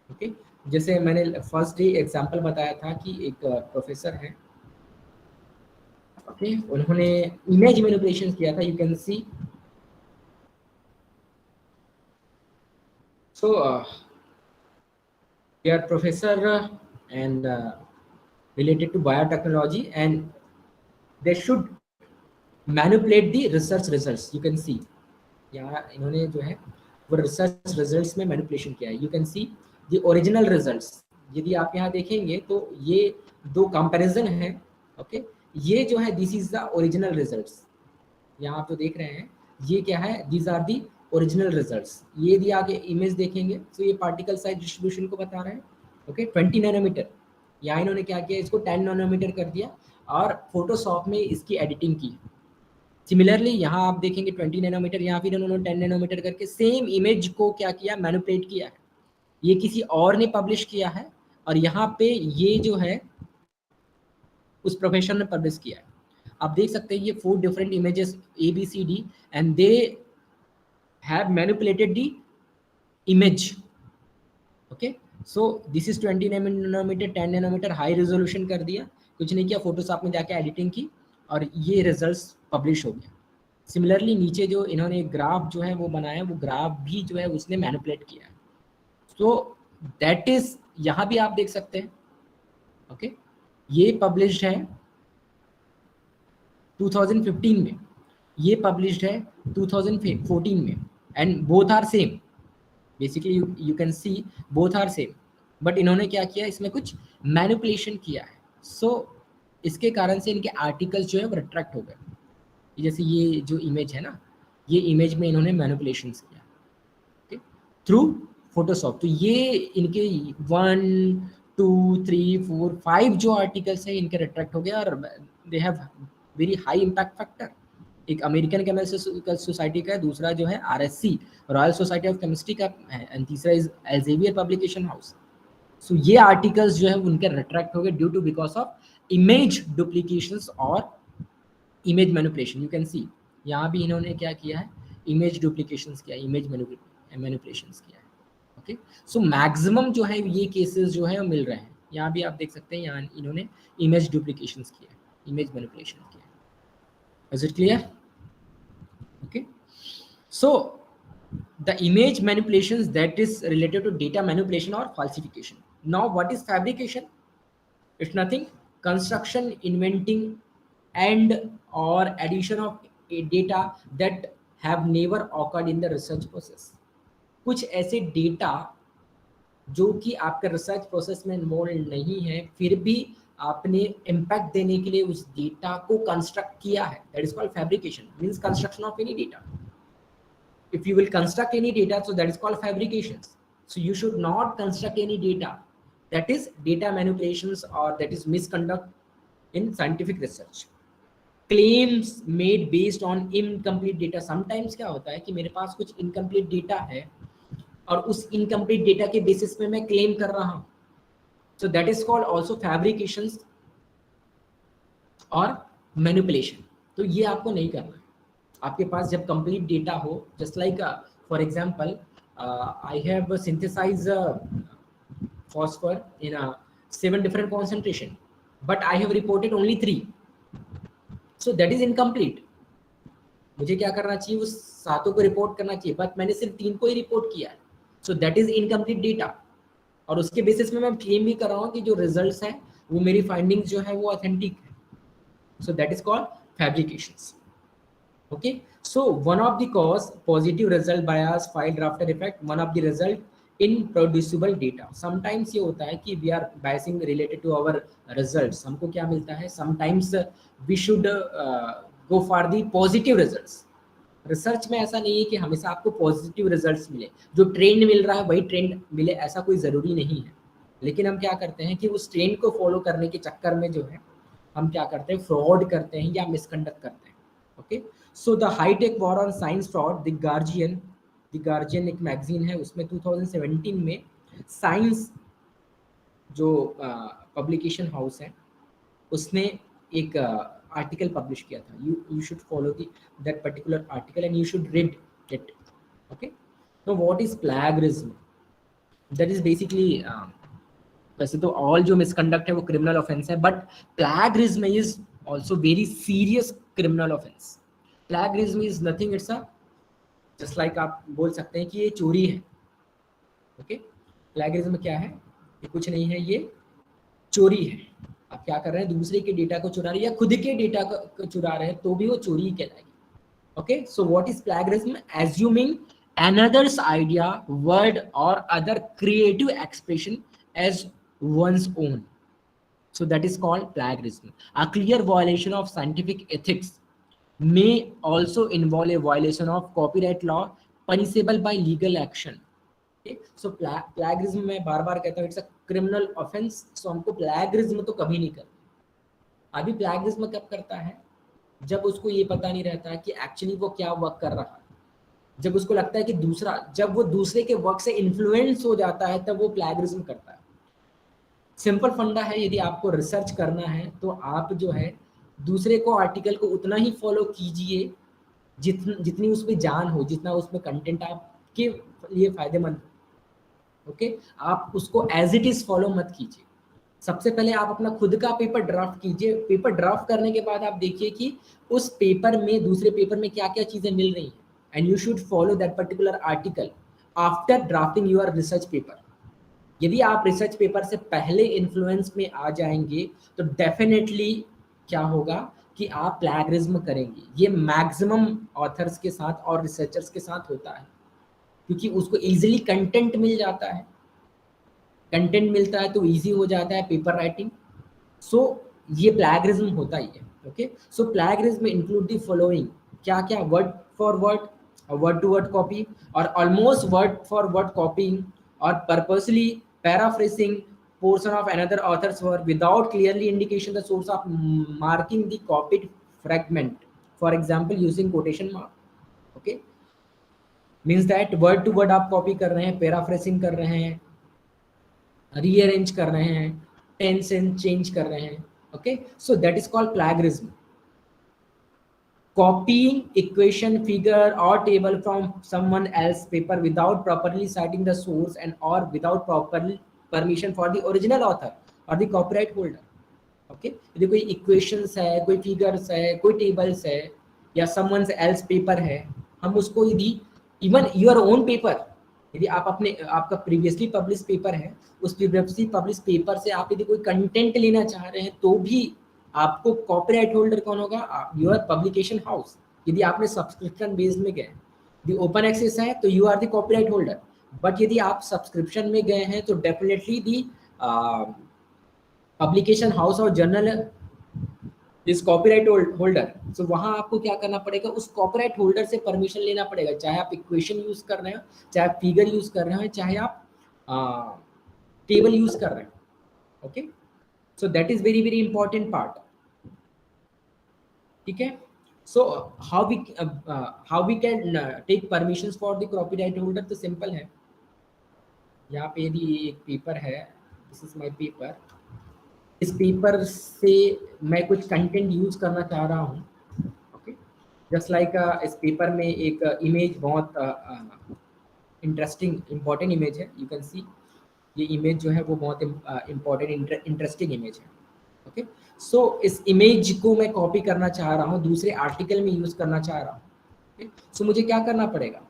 ओके, जैसे मैंने फर्स्ट डे एग्जांपल बताया था कि एक प्रोफेसर है, ओके, उन्होंने इमेज मैनिपुलेशन किया था। You can C, so they are professor and related to biotechnology, and they should manipulate the research results. You can see यहाँ इन्होंने जो है वो रिसर्च रिजल्ट्स में मैनिपुलेशन किया है। You can see the original results, यदि आप यहाँ देखेंगे तो ये दो कंपैरिजन है। ओके, ये जो है this is the original results, यहाँ आप जो देख रहे हैं ये क्या है, these are the original results. ये यदि आगे इमेज देखेंगे तो ये पार्टिकल साइज डिस्ट्रीब्यूशन को बता रहे हैं। ओके, 20 नैनोमीटर, यहाँ इन्होंने क्या किया, इसको 10 नैनोमीटर कर दिया और फोटोशॉप में इसकी एडिटिंग की। सिमिलरली यहाँ आप देखेंगे 20 नैनोमीटर, यहाँ फिर उन्होंने 10 नैनोमीटर करके सेम इमेज को क्या किया, मैनिपुलेट किया है। ये किसी और ने पब्लिश किया है और यहाँ पे ये जो है उस प्रोफेशन ने पब्लिश किया है। आप देख सकते हैं ये 4 different images ABCD and they have manipulated the image. Okay, so this is 20 nanometre, 10 nanometre, high resolution कर दिया, कुछ नहीं किया, फोटोशॉप में जाके एडिटिंग की और ये रिजल्ट्स पब्लिश हो गया। सिमिलरली नीचे जो इन्होंने ग्राफ जो है वो बनाया, वो ग्राफ भी जो है उसने मैनिपुलेट किया है। सो दैट इज, यहाँ भी आप देख सकते हैं। ओके, ये पब्लिश्ड है 2015 में, ये पब्लिश्ड है 2014 में, and both are same. Basically you can see both are same, but इन्होंने क्या किया, इसमें कुछ मैनिपुलेशन किया है। सो इसके कारण से इनके आर्टिकल्स जो है वो रिट्रैक्ट हो गए। जैसे ये जो इमेज है ना, ये इमेज में इन्होंने मैनिपुलेशन किया, ओके, थ्रू फोटोशॉप। तो ये इनके 1 2 3 4 5 जो आर्टिकल्स हैं इनके रिट्रैक्ट हो गया और they have very high impact factor. एक अमेरिकन केमिकल सोसाइटी का है, दूसरा जो है RSC royal society of chemistry का है, एंड तीसरा is Elsevier publication house. So ये आर्टिकल्स जो है उनके रिट्रैक्ट हो गए due to because of image duplications और image manipulation. You can see यहाँ भी इन्होंने क्या किया है, इमेज डुप्लीकेशंस किया, इमेज मैनिपुलेशंस किया है। ओके, सो मैक्सिमम जो है ये केसेस जो है वो मिल रहे हैं। यहाँ भी आप देख सकते हैं, यहाँ इन्होंने इमेज डुप्लीकेशन किया है, इमेज मैनिपुलेशन किया है। Is it clear? Okay, so the image manipulations that is related to data manipulation or falsification. Now what is fabrication? It's nothing, construction, inventing and or addition of a data that have never occurred in the research process. कुछ ऐसे data जो कि आपके research process में involve नहीं है, फिर भी आपने इम्पैक्ट देने के लिए उस डेटा को कंस्ट्रक्ट किया है, that is called fabrication, means construction of any data. If you will construct any data, so that is called fabrications. So you should not construct any data, that is data manipulations or that is misconduct in scientific research. Claims made based on incomplete data. Sometimes क्या होता है कि मेरे पास कुछ incomplete data है और उस incomplete data के basis पे मैं claim कर रहा हूँ, so that is called also fabrications और manipulation. तो ये आपको नहीं करना है. आपके पास जब कंप्लीट डेटा हो, just like for example I have synthesise phosphor in a 7 different concentration, but I have reported only 3, so that is incomplete. मुझे क्या करना चाहिए, उस सातों को रिपोर्ट करना चाहिए, बट मैंने सिर्फ 3 को ही रिपोर्ट किया है, so that is incomplete data. और उसके बेसिस में मैं क्लेम भी कर रहा हूँ कि जो रिजल्ट्स हैं वो मेरी फाइंडिंग्स जो है वो ऑथेंटिक है, so that is called fabrications. Okay, so one of the cause positive result bias, file drafter effect, one of the result in producible data. Sometimes ये होता है कि we are biasing related to our results. हमको क्या मिलता है, sometimes we should go for the positive results. Research में ऐसा नहीं है कि हमेशा आपको पॉजिटिव रिजल्ट्स मिले, जो ट्रेंड मिल रहा है वही ट्रेंड मिले, ऐसा कोई ज़रूरी नहीं है. लेकिन हम क्या करते हैं कि उस ट्रेंड को फॉलो करने के चक्कर में जो है हम क्या करते हैं, फ्रॉड करते हैं या मिसकंडक्ट करते हैं. Okay, so the high tech war on science fraud, the Guardian एक मैगजीन है, उसमें 2017 में साइंस जो पब्लिकेशन हाउस है उसने एक आर्टिकल पब्लिश किया था. You should follow that particular article and you should read it. Okay, तो what is plagiarism? That is basically, वैसे तो ऑल जो मिसकंडक्ट है वो क्रिमिनल ऑफेंस है, but plagiarism is also very serious criminal offence. Plagiarism is nothing, it's a just like आप बोल सकते हैं कि ये चोरी है. ओके, प्लैगरिज्म क्या है, ये कुछ नहीं है, ये चोरी है. आप क्या कर रहे हैं, दूसरे के डेटा को चुरा रहे हैं या खुद के डेटा को चुरा रहे हैं, तो भी वो चोरी ही कहलाएगी. Okay, so what is plagiarism? Assuming another's idea, word or other creative expression as one's own. So that is called plagiarism. A clear violation of scientific ethics may also involve a violation of copyright law punishable by legal action. Okay? So plagiarism मैं बार बार कहता हूँ, it's a criminal offense. So हमको plagiarism तो कभी नहीं करना. अभी plagiarism कब करता है, जब उसको ये पता नहीं रहता कि एक्चुअली वो क्या वर्क कर रहा है, जब उसको लगता है कि जब वो दूसरे के वर्क से इन्फ्लुएंस हो जाता है तब वो प्लैगरिज्म करता है. सिंपल फंडा है, यदि आपको रिसर्च करना है तो आप जो है दूसरे को आर्टिकल को उतना ही फॉलो कीजिए जितनी उसमें जान हो, जितना उसमें कंटेंट आपके लिए फायदेमंद हो. ओके, आप उसको एज इट इज फॉलो मत कीजिए. सबसे पहले आप अपना खुद का पेपर ड्राफ्ट कीजिए. पेपर ड्राफ्ट करने के बाद आप देखिए कि उस पेपर में, दूसरे पेपर में क्या क्या चीजें मिल रही हैं, and you should follow that particular article after drafting your research paper. यदि आप रिसर्च पेपर से पहले इन्फ्लुएंस में आ जाएंगे तो डेफिनेटली क्या होगा कि आप प्लैगरिज्म करेंगे. ये मैक्सिमम ऑथर्स के साथ और रिसर्चर्स के साथ होता है, क्योंकि उसको इजीली कंटेंट मिल जाता है. कंटेंट मिलता है तो इजी हो जाता है पेपर राइटिंग. सो ये प्लैगरिज्म होता ही है. Okay, so plagiarism include the following. क्या क्या? Word for word, word to word copy or almost word for word copying or purposely paraphrasing portion of another author's work without clearly indication the source of marking the copied fragment, for example using quotation mark. Okay, means that word to word आप copy कर रहे हैं, paraphrasing कर रहे हैं, rearrange कर रहे हैं, tense and change कर रहे हैं. Okay, so that is called plagiarism. copying equation, figure or table from someone else's paper without properly citing the source and or without proper permission for the original author or the copyright holder. Okay यदि कोई equations है, कोई figures है, कोई tables है या someone else paper है, हम उसको यदि इवन योर ओन पेपर, यदि आप अपने आपका प्रीवियसली पब्लिश पेपर है, उस प्रीवियसली पब्लिश पेपर से आप यदि कोई कंटेंट लेना चाह रहे हैं तो भी आपको कॉपीराइट होल्डर कौन होगा? Your publication house. यदि आपने सब्सक्रिप्शन बेस्ड में गए, यदि ओपन एक्सेस है तो you are the copyright holder, but यदि आप सब्सक्रिप्शन में गए हैं तो डेफिनेटली दी पब्लिकेशन हाउस और journal is copyright holder. So वहां आपको क्या करना पड़ेगा? उस कॉपीराइट होल्डर से परमिशन लेना पड़ेगा, चाहे आप इक्वेशन यूज कर रहे हो, चाहे आप फिगर यूज कर रहे हो, चाहे आप टेबल यूज कर रहे हो। Okay, so that is very very important part. ठीक है, so how we can take permissions for the copyright holder? तो सिंपल है, यहाँ पे यदि एक पेपर है, दिस इज माय पेपर, इस पेपर से मैं कुछ कंटेंट यूज करना चाह रहा हूँ। ओके, जस्ट लाइक इस पेपर में एक इमेज बहुत इंटरेस्टिंग इंपॉर्टेंट इमेज है, यू कैन सी ये इमेज जो है वो बहुत इंपॉर्टेंट इंटरेस्टिंग इमेज है। ओके, सो इस इमेज को मैं कॉपी करना चाह रहा हूँ, दूसरे आर्टिकल में यूज करना चाह रहा हूँ। सो मुझे क्या करना पड़ेगा?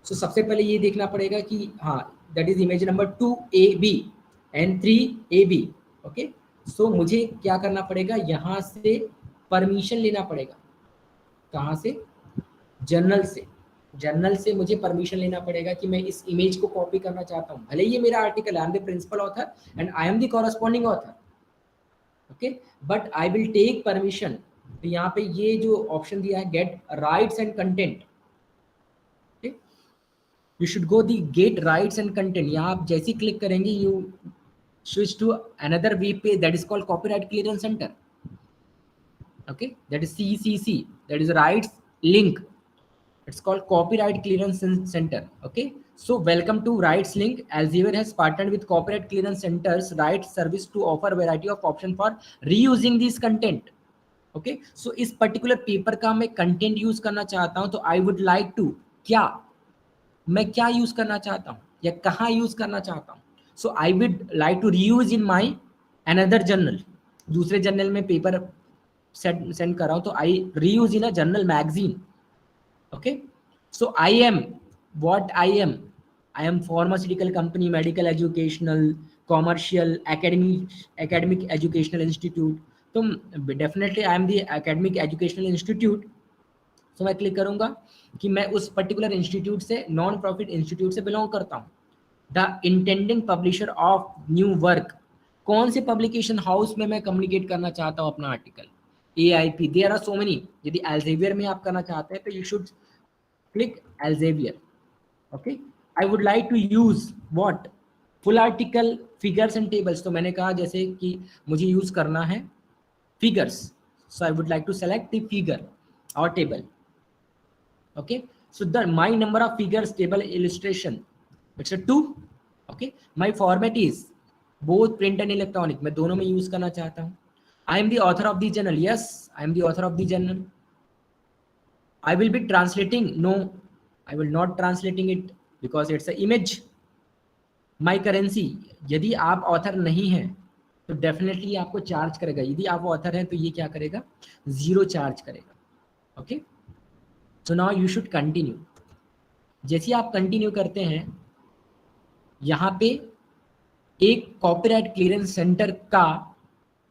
सो सबसे पहले ये देखना पड़ेगा कि हाँ, that is image number 2AB and 3AB। Okay, so मुझे क्या करना पड़ेगा? यहाँ से परमिशन लेना पड़ेगा। कहाँ से? जर्नल से। जर्नल से मुझे परमिशन लेना पड़ेगा कि मैं इस इमेज को कॉपी करना चाहता हूँ, भले ये मेरा article, I am the principal author and I am the corresponding author. Okay, but I will take permission. तो यहाँ पे ये जो ऑप्शन दिया है, get rights and content, you should go the get rights and content. यहाँ आप जैसे ही क्लिक करेंगे, you switch to another web page that is called copyright clearance center. Okay, that is CCC, that is rights link, it's called copyright clearance center. Okay, so welcome to rights link. Elsevier has partnered with copyright clearance centers rights service to offer variety of option for reusing this content. Okay, so इस particular paper का मैं content use करना चाहता हूँ, तो I would like to, क्या मैं क्या यूज करना चाहता हूँ या कहाँ यूज करना चाहता हूँ? So I would like to reuse in my another journal, दूसरे जर्नल में पेपर सेंड कर रहा हूँ, तो I reuse in a journal magazine. Okay, so I am what I am pharmaceutical company, medical educational, commercial, academic educational institute. तो definitely I am the academic educational institute. So मैं click करूंगा कि मैं उस पर्टिकुलर इंस्टीट्यूट से, non profit institute से belong करता हूँ। The intending publisher of new work, कौन से पब्लिकेशन हाउस में मैं कम्युनिकेट करना चाहता हूँ अपना article? AIP, there are so many. यदि एल्सेवियर में आप करना चाहते हैं तो you should click Elsevier. Okay, I would like to use what? Full article, figures and tables. तो मैंने कहा जैसे कि मुझे यूज करना है figures, so I would like to select the figure और table. Okay, so my number of figures, table, illustration, it's a 2. Okay, my format is both print and electronic, मैं दोनों में यूज करना चाहता हूँ। I am the author of the journal, yes, I am the author of the journal. I will be translating, no, I will not translating it because it's an image. My currency, यदि आप author नहीं हैं तो definitely आपको charge करेगा, यदि आप author हैं तो ये क्या करेगा? 0 चार्ज करेगा। Okay, so now you should continue. जैसे आप कंटिन्यू करते हैं, यहाँ पे एक कॉपीराइट क्लियरेंस सेंटर का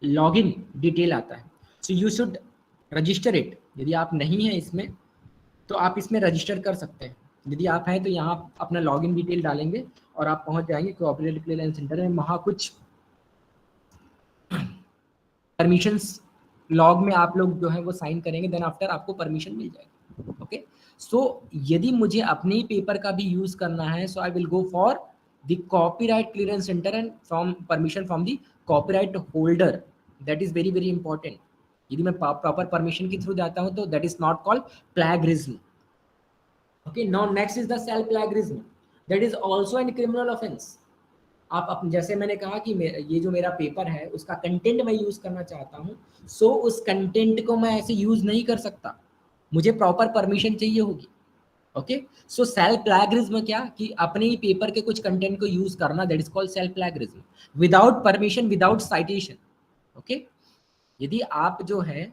लॉगिन डिटेल आता है, सो यू शुड रजिस्टर इट। यदि आप नहीं हैं इसमें तो आप इसमें रजिस्टर कर सकते हैं। यदि आप हैं तो यहाँ अपना लॉगिन डिटेल डालेंगे और आप पहुँच जाएंगे कॉपीराइट क्लियरेंस सेंटर में। वहाँ कुछ परमिशंस लॉग में आप लोग जो है वो साइन करेंगे, देन आफ्टर आपको परमिशन मिल जाएगी। ओके, सो यदि मुझे अपने पेपर का भी यूज करना है, so I will go for the copyright clearance centre and from permission from the copyright holder. That is very very important. यदि मैं प्रॉपर परमिशन के थ्रू जाता हूं तो that is not called plagiarism. Okay, now next is the self plagiarism, that is also an criminal offence. आप जैसे मैंने कहा कि ये जो मेरा पेपर है उसका कंटेंट मैं यूज करना चाहता हूँ, सो उस कंटेंट को मैं ऐसे यूज नहीं कर सकता। मुझे प्रॉपर परमिशन चाहिए होगी। ओके, सो सेल्फ प्लैगरिज्म क्या, कि अपने ही पेपर के कुछ कंटेंट को यूज करना, that is called self plagiarism without permission, without citation. Okay, यदि आप जो है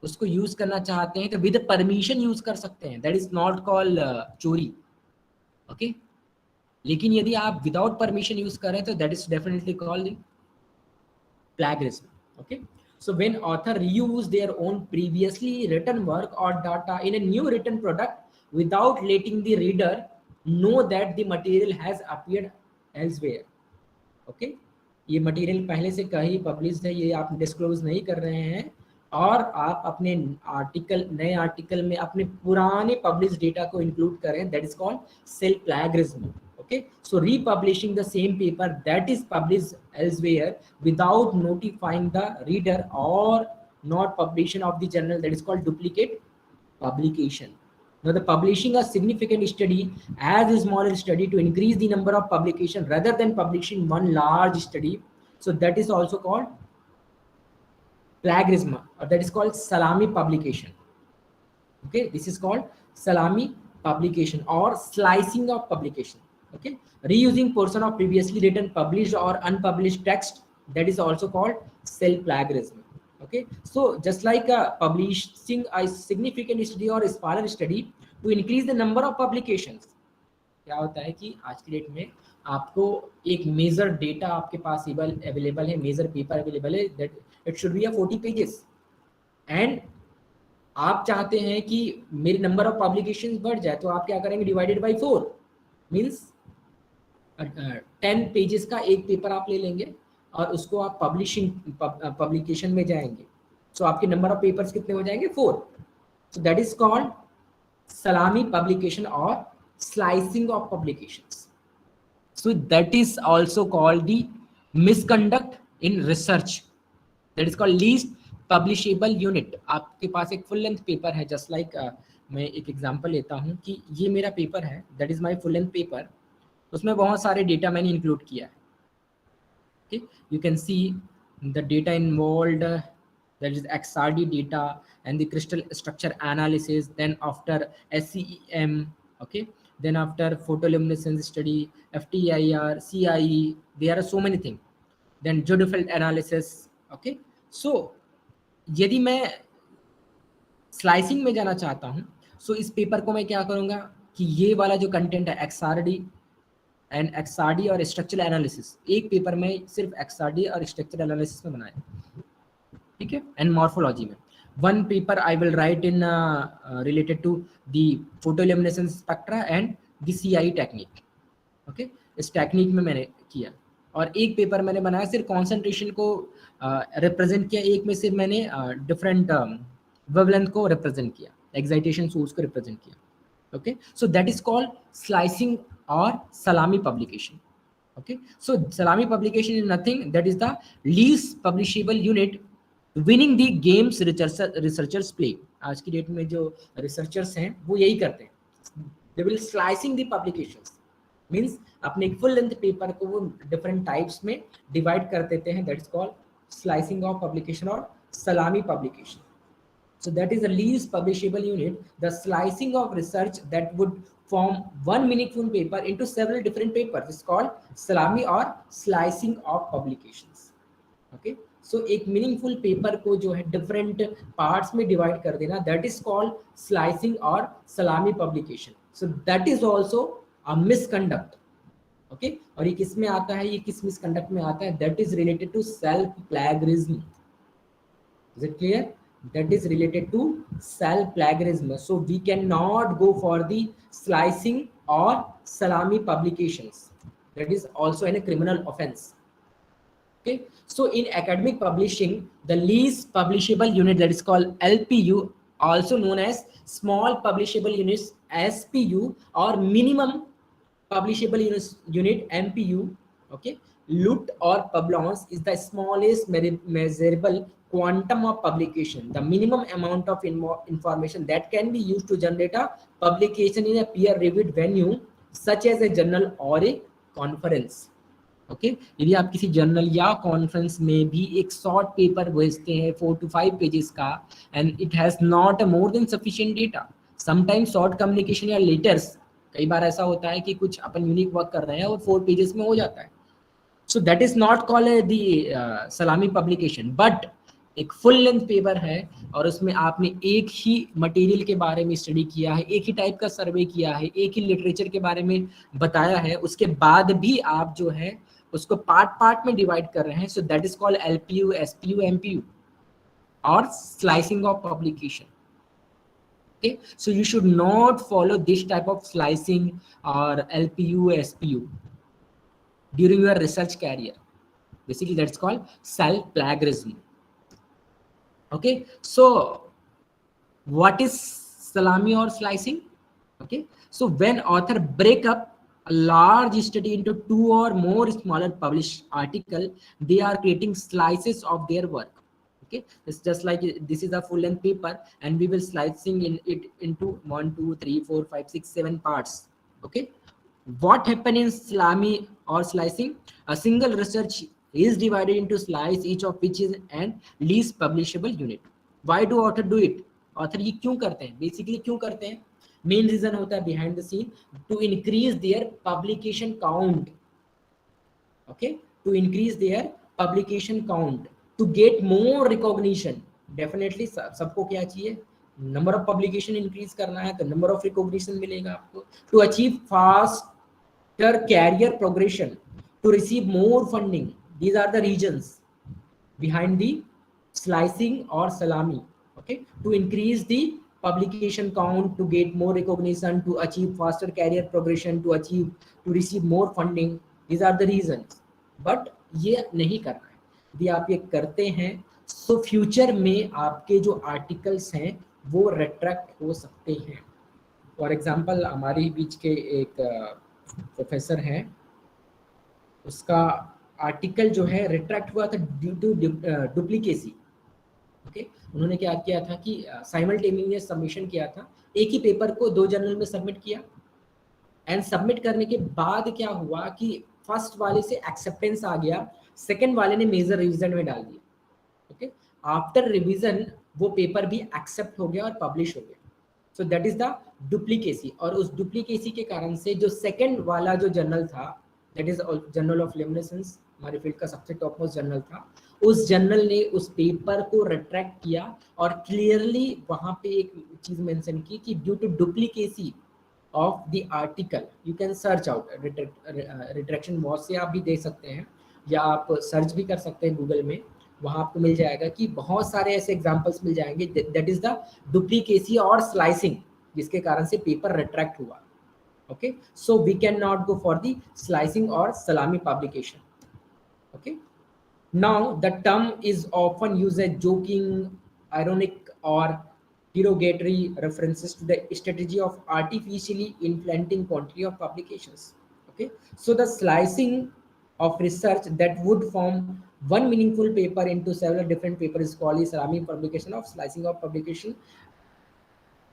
उसको यूज करना चाहते हैं तो विद परमिशन यूज कर सकते हैं, दैट इज नॉट कॉल्ड चोरी। ओके, लेकिन यदि आप विदाउट परमिशन यूज कर रहे हैं तो that is definitely called plagiarism. Okay, so when author reuse their own previously written work or data in a new written product without letting the reader know that the material has appeared elsewhere. Okay, ये material पहले से कहीं publish है, ये आप disclose नहीं कर रहे हैं, और आप अपने आर्टिकल, नए आर्टिकल में अपने पुराने पब्लिश डेटा को इंक्लूड करें, that is called self plagiarism. okay, so republishing the same paper that is published elsewhere without notifying the reader or not publication of the journal, that is called duplicate publication. Now, the publishing a significant study as a small study to increase the number of publication rather than publishing one large study, so that is also called plagiarism, or that is called salami publication. Okay, this is called salami publication or slicing of publication. Okay, reusing portion of previously written, published or unpublished text, that is also called self plagiarism. Okay, so just like publishing a significant study or scholar study to increase the number of publications, क्या होता है कि आज की date में आपको एक major data आपके पास अवेलेबल है, मेजर पेपर अवेलेबल है, that it should be 40 pages, and आप चाहते हैं कि मेरे नंबर ऑफ पब्लिकेशंस बढ़ जाए, तो आप क्या करेंगे, डिवाइडेड बाय 4 मींस 10 पेजेस का एक पेपर आप ले लेंगे और उसको आप पब्लिकेशन में जाएंगे, सो आपके नंबर ऑफ पेपर्स कितने हो जाएंगे, 4. सो that is called salami publication or slicing of publications. So that is also called the misconduct in research, that is called least publishable unit. आपके पास एक फुल लेंथ पेपर है, just like मैं एक example लेता हूं कि ये मेरा पेपर है, that is my full length paper, उसमें बहुत सारे डेटा मैंने इंक्लूड किया है. Okay, you can see the data involved, that is XRD data and the crystal structure analysis, then after SCEM, okay, then after photoluminescence study, FTIR, CIE, there are so many things, then Jodefeld analysis. Okay, so यदि मैं slicing में जाना चाहता हूं, सो इस paper को मैं क्या करूंगा कि ये वाला जो कंटेंट है XRD एंड XRD और स्ट्रक्चरल एनालिसिस, एक पेपर में सिर्फ XRD और स्ट्रक्चरल एनालिसिस में बनाया, ठीक है, एंड मॉर्फोलॉजी में. One paper I will write in related to the photoluminescence spectra and the CIE technique. Okay, इस टेक्निक में मैंने किया, और एक पेपर मैंने बनाया सिर्फ कॉन्सेंट्रेशन को रिप्रेजेंट किया, एक में सिर्फ मैंने डिफरेंट वेवलेंथ को रिप्रेजेंट किया, एक्साइटेशन सोर्स को रिप्रेजेंट किया. Okay, so that is called slicing or salami publication. Okay, so salami publication is nothing, that is the least publishable unit, winning the games researchers play. आज की date में जो researchers हैं वो यही करते हैं, they will slicing the publications, means अपने एक फुल लेंथ पेपर को वो डिफरेंट टाइप्स में डिवाइड कर देते हैं, that is called slicing of publication or salami publication. So that is the least publishable unit, the slicing of research that would form one meaningful paper into several different papers is called salami or slicing of publications. Okay, so एक meaningful paper को जो है different parts में divide कर देना, that is called slicing or salami publication. So that is also a misconduct. Okay, और ये किस में आता है, ये किस misconduct में आता है, that is related to self plagiarism. Is it clear? That is related to self plagiarism. So we cannot go for the slicing or salami publications, that is also a criminal offense. Okay, so in academic publishing, the least publishable unit, that is called LPU, also known as small publishable units, SPU, or minimum publishable unit, MPU. Okay, LUT or publiance is the smallest measurable quantum of publication, the minimum amount of information that can be used to generate a publication in a peer reviewed venue such as a journal or a conference. Okay यदि आप किसी journal या conference में भी एक short paper भेजते हैं 4 to 5 pages का and it has not more than sufficient data, sometimes short communication या लेटर्स, कई बार ऐसा होता है कि कुछ अपन यूनिक वर्क कर रहे हैं और 4 पेजेस में हो जाता है, सो that is not called the सलामी पब्लिकेशन। बट एक फुल लेंथ पेपर है और उसमें आपने एक ही मटेरियल के बारे में स्टडी किया है, एक ही टाइप का सर्वे किया है, एक ही लिटरेचर के बारे में बताया है, उसके बाद भी आप जो है उसको पार्ट पार्ट में डिवाइड कर रहे हैं, so that is called LPU, SPU, MPU और slicing of publication. Okay, so you should not follow this type of slicing or LPU, SPU during your research career. Basically, that's called self plagiarism. Okay, so what is salami or slicing? Okay, so when author break up a large study into 2 or more smaller published article, they are creating slices of their work. Okay, it's just like this is a full length paper and we will slicing in it into 1, 2, 3, 4, 5, 6, 7 parts. Okay, what happen in salami or slicing? A single research is divided into slice, each of which is an least publishable unit. Why do author do it? Author ये क्यों करते हैं? Basically क्यों करते हैं? Main reason होता है behind the scene to increase their publication count. Okay, to increase their publication count, to get more recognition. Definitely सबको क्या चाहिए? Number of publication increase करना है तो number of recognition मिलेगा आपको. To achieve faster career progression, to receive more funding. These are the reasons behind the slicing or salami. Okay, to increase the publication count, to get more recognition, to achieve faster career progression, to receive more funding. These are the reasons. But ये नहीं करना है. यदि आप ये करते हैं तो फ्यूचर में आपके जो आर्टिकल्स हैं वो रिट्रैक्ट हो सकते हैं. फॉर एग्जांपल हमारे बीच के एक प्रोफेसर हैं, उसका आर्टिकल जो है रिट्रैक्ट हुआ था ड्यू टू डुप्लीकेसी. ओके, उन्होंने क्या किया था कि साइमल्टेनियस सबमिशन किया था, एक ही पेपर को 2 जर्नल में सबमिट किया एंड सबमिट करने के बाद क्या हुआ कि फर्स्ट वाले से एक्सेप्टेंस आ गया, सेकंड वाले ने मेजर रिवीजन में डाल दिया. ओके, आफ्टर रिवीजन वो पेपर भी एक्सेप्ट हो गया और पब्लिश हो गया. सो दैट इज द डुप्लीकेसी. और उस डुप्लीकेसी के कारण से जो सेकंड वाला जो जर्नल था, दैट इज जर्नल ऑफ लेमिनेसेंस, हमारे फील्ड का सबसे टॉप मोस्ट जर्नल था, उस जर्नल ने उस पेपर को रिट्रैक्ट किया और क्लियरली वहां पे एक चीज मेंशन की कि due to duplicacy of the article, you can search out retraction watch से आप भी देख सकते हैं या आप सर्च भी कर सकते हैं गूगल में, वहां आपको मिल जाएगा कि बहुत सारे ऐसे एग्जांपल्स मिल जाएंगे. दैट इज द डुप्लीकेसी और स्लाइसिंग, जिसके कारण से पेपर रिट्रैक्ट हुआ. Okay, so we can not go for the slicing और salami publication. Okay, now the term is often used as joking, ironic or derogatory references to the strategy of artificially inflating quantity of publications. Okay, so the slicing of research that would form one meaningful paper into several different papers is called salami publication of slicing of publication.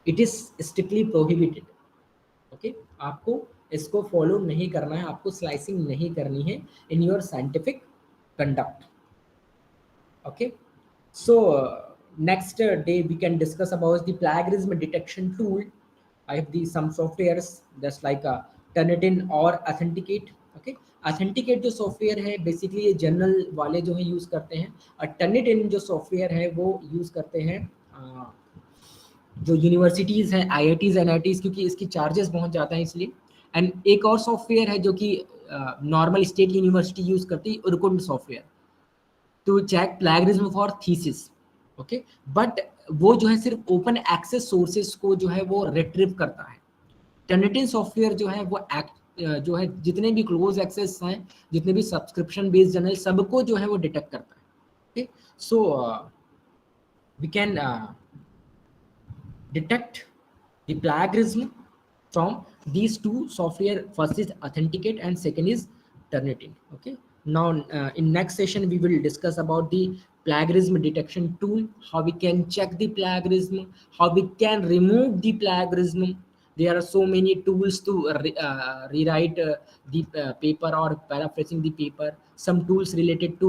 It is strictly prohibited. Okay, आपको इसको follow नहीं करना है, आपको slicing नहीं करनी है in your scientific conduct. Okay, so next day we can discuss about the plagiarism detection tool. I have some softwares just like Turnitin or Authenticate. Okay, Authenticate जो सॉफ्टवेयर है बेसिकली ये जर्नल वाले जो है use करते हैं, और Turnitin जो सॉफ्टवेयर है वो यूज करते हैं जो यूनिवर्सिटीज हैं, IITs, NITs, क्योंकि इसकी चार्जेस बहुत ज़्यादा हैं इसलिए. एंड एक और सॉफ्टवेयर है जो कि नॉर्मल स्टेट यूनिवर्सिटी यूज करती है, Urkund software, to check plagiarism for thesis. Okay, but वो जो है सिर्फ ओपन एक्सेस सोर्सेज को जो है वो रिट्रीव करता है. टर्निटिन सॉफ्टवेयर जो है वो जो है जितने भी क्लोज एक्सेस हैं, जितने भी सब्सक्रिप्शन बेस्ड जर्नल, सबको जो है वो डिटेक्ट करता है. Okay, so we can detect the plagiarism from these two software. First is Authenticate and second is Turnitin. Okay, now in next session we will discuss about the plagiarism detection tool, how we can check the plagiarism, how we can remove the plagiarism. there are so many tools to rewrite the paper or paraphrasing the paper. Some tools related to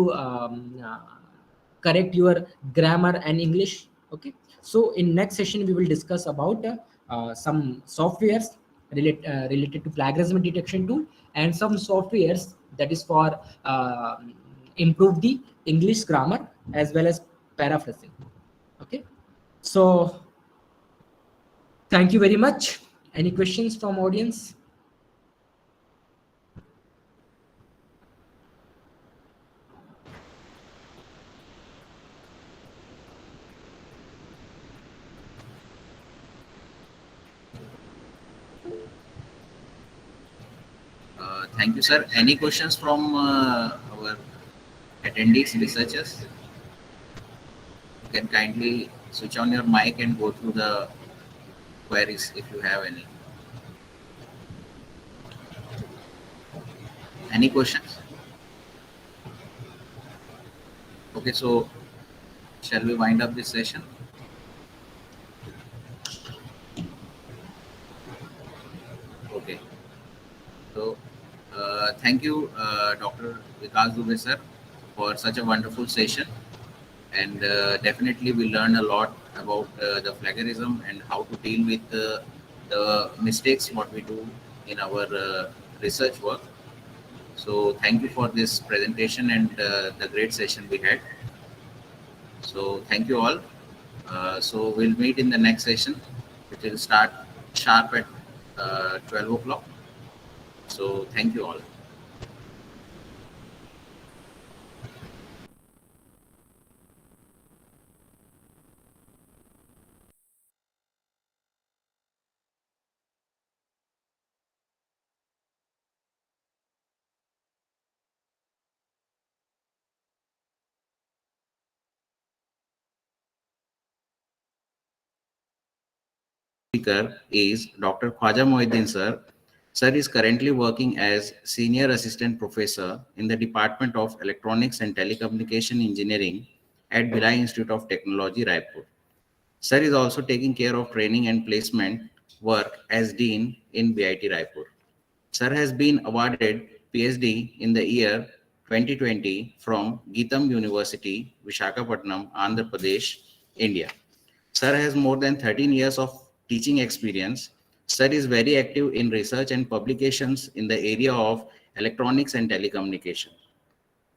correct your grammar and English. Okay, so in next session we will discuss about some softwares related to plagiarism detection tool, and some softwares that is for improve the English grammar as well as paraphrasing. Okay, so thank you very much. Any questions from audience? Thank you, sir. Any questions from our attendees, researchers? You can kindly switch on your mic and go through the queries if you have any. Any questions? Okay, so shall we wind up this session? Okay. So, thank you, Dr. Vikas Dubey, sir, for such a wonderful session. And definitely we learned a lot about the plagiarism and how to deal with the mistakes what we do in our research work. So thank you for this presentation and the great session we had. So thank you all. So we'll meet in the next session, which will start sharp at 12 o'clock. So thank you all. Speaker is Dr. Khwaja Mohiddin sir. Sir is currently working as Senior Assistant Professor in the Department of Electronics and Telecommunication Engineering at Bhilai Institute of Technology, Raipur. Sir is also taking care of training and placement work as Dean in BIT Raipur. Sir has been awarded PhD in the year 2020 from Geetam University, Vishakhapatnam, Andhra Pradesh, India. Sir has more than 13 years of teaching experience. Sir is very active in research and publications in the area of electronics and telecommunication.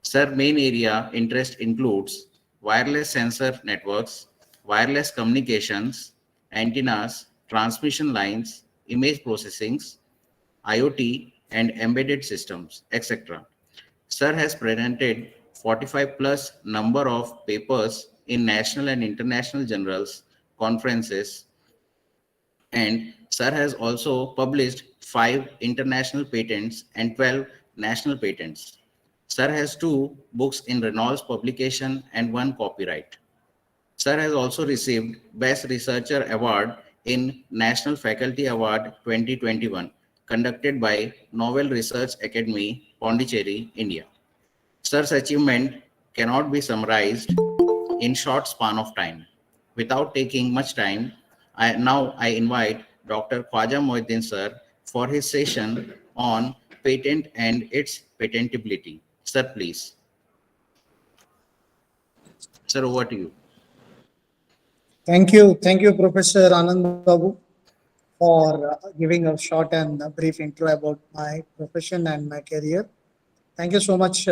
Sir main area interest includes wireless sensor networks, wireless communications, antennas, transmission lines, image processing, IoT and embedded systems, etc. Sir has presented 45 plus number of papers in national and international journals, conferences, and Sir has also published 5 international patents and 12 national patents. Sir has 2 books in Reynolds publication and 1 copyright. Sir has also received Best Researcher Award in National Faculty Award 2021, conducted by Novel Research Academy, Pondicherry, India. Sir's achievement cannot be summarized in short span of time. Without taking much time, I invite Dr. Khwaja Mohiddin sir for his session on patent and its patentability. Sir, please. Sir, over to you. Thank you, Professor Anand Babu, for giving a short and a brief intro about my profession and my career. Thank you so much,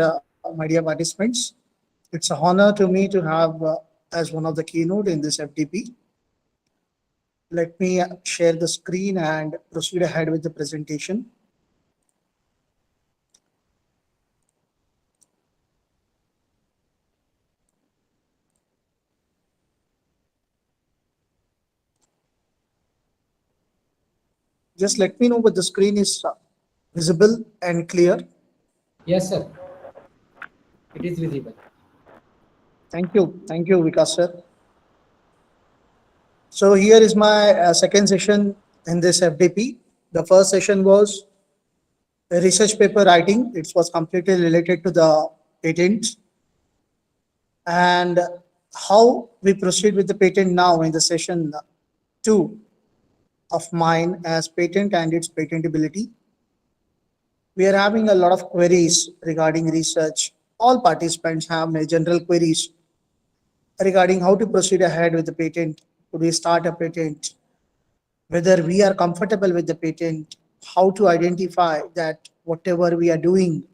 my dear participants. It's an honor to me to have as one of the keynote in this FDP. Let me share the screen and proceed ahead with the presentation. Just let me know whether the screen is visible and clear. Yes, sir. It is visible. Thank you, Vikas sir. So here is my second session in this FDP. The first session was a research paper writing. It was completely related to the patents and how we proceed with the patent now in the session 2. of mine as patent and its patentability. We are having a lot of queries regarding research. All participants have general queries regarding how to proceed ahead with the patent. Could we start a patent? Whether we are comfortable with the patent, how to identify that whatever we are doing,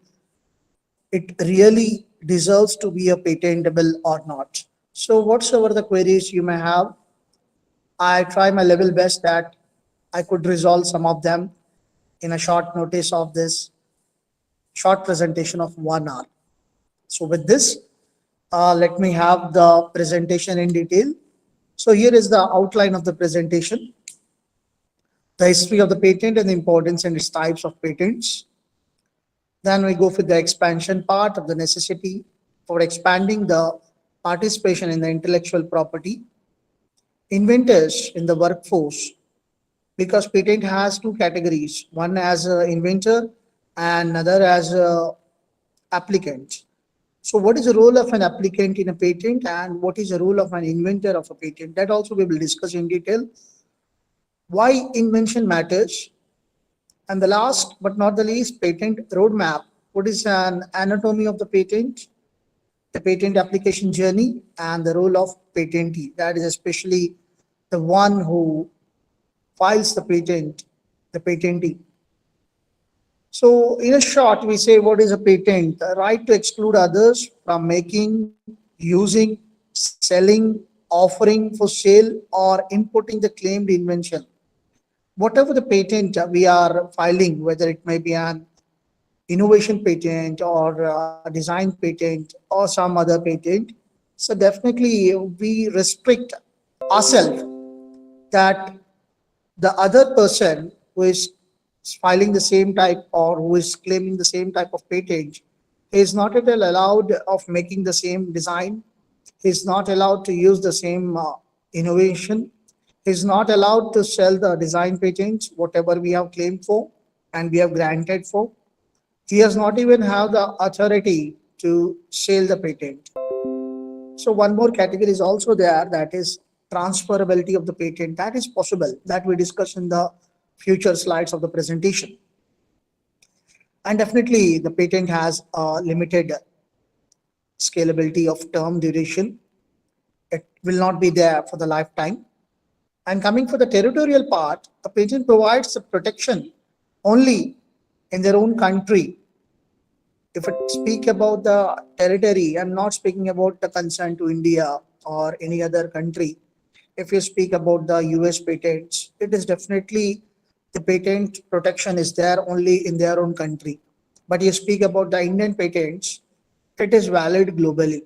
it really deserves to be a patentable or not. So whatsoever the queries you may have, I try my level best that I could resolve some of them in a short notice of this short presentation of 1 hour. So with this, let me have the presentation in detail. So here is the outline of the presentation: the history of the patent and the importance and its types of patents. Then we go for the expansion part of the necessity for expanding the participation in the intellectual property, inventors in the workforce, because patent has two categories: one as an inventor and another as a applicant. So what is the role of an applicant in a patent and what is the role of an inventor of a patent? That also we will discuss in detail. Why invention matters. And the last but not the least, patent roadmap. What is an anatomy of the patent application journey, and the role of patentee. That is especially the one who files the patent, the patentee. So in a short, we say what is a patent? The right to exclude others from making, using, selling, offering for sale, or importing the claimed invention. Whatever the patent we are filing, whether it may be an innovation patent or a design patent or some other patent, so definitely we restrict ourselves that the other person who is filing the same type or who is claiming the same type of patent is not at all allowed of making the same design. He is not allowed to use the same innovation. He is not allowed to sell the design patents, whatever we have claimed for and we have granted for. He does not even have the authority to sell the patent. So one more category is also there, that is transferability of the patent. That is possible, that we discuss in the future slides of the presentation. And definitely the patent has a limited scalability of term duration. It will not be there for the lifetime. And coming for the territorial part, a patent provides the protection only in their own country. If I speak about the territory, I'm not speaking about the concern to India or any other country. If you speak about the US patents, it is definitely the patent protection is there only in their own country. But you speak about the Indian patents, it is valid globally.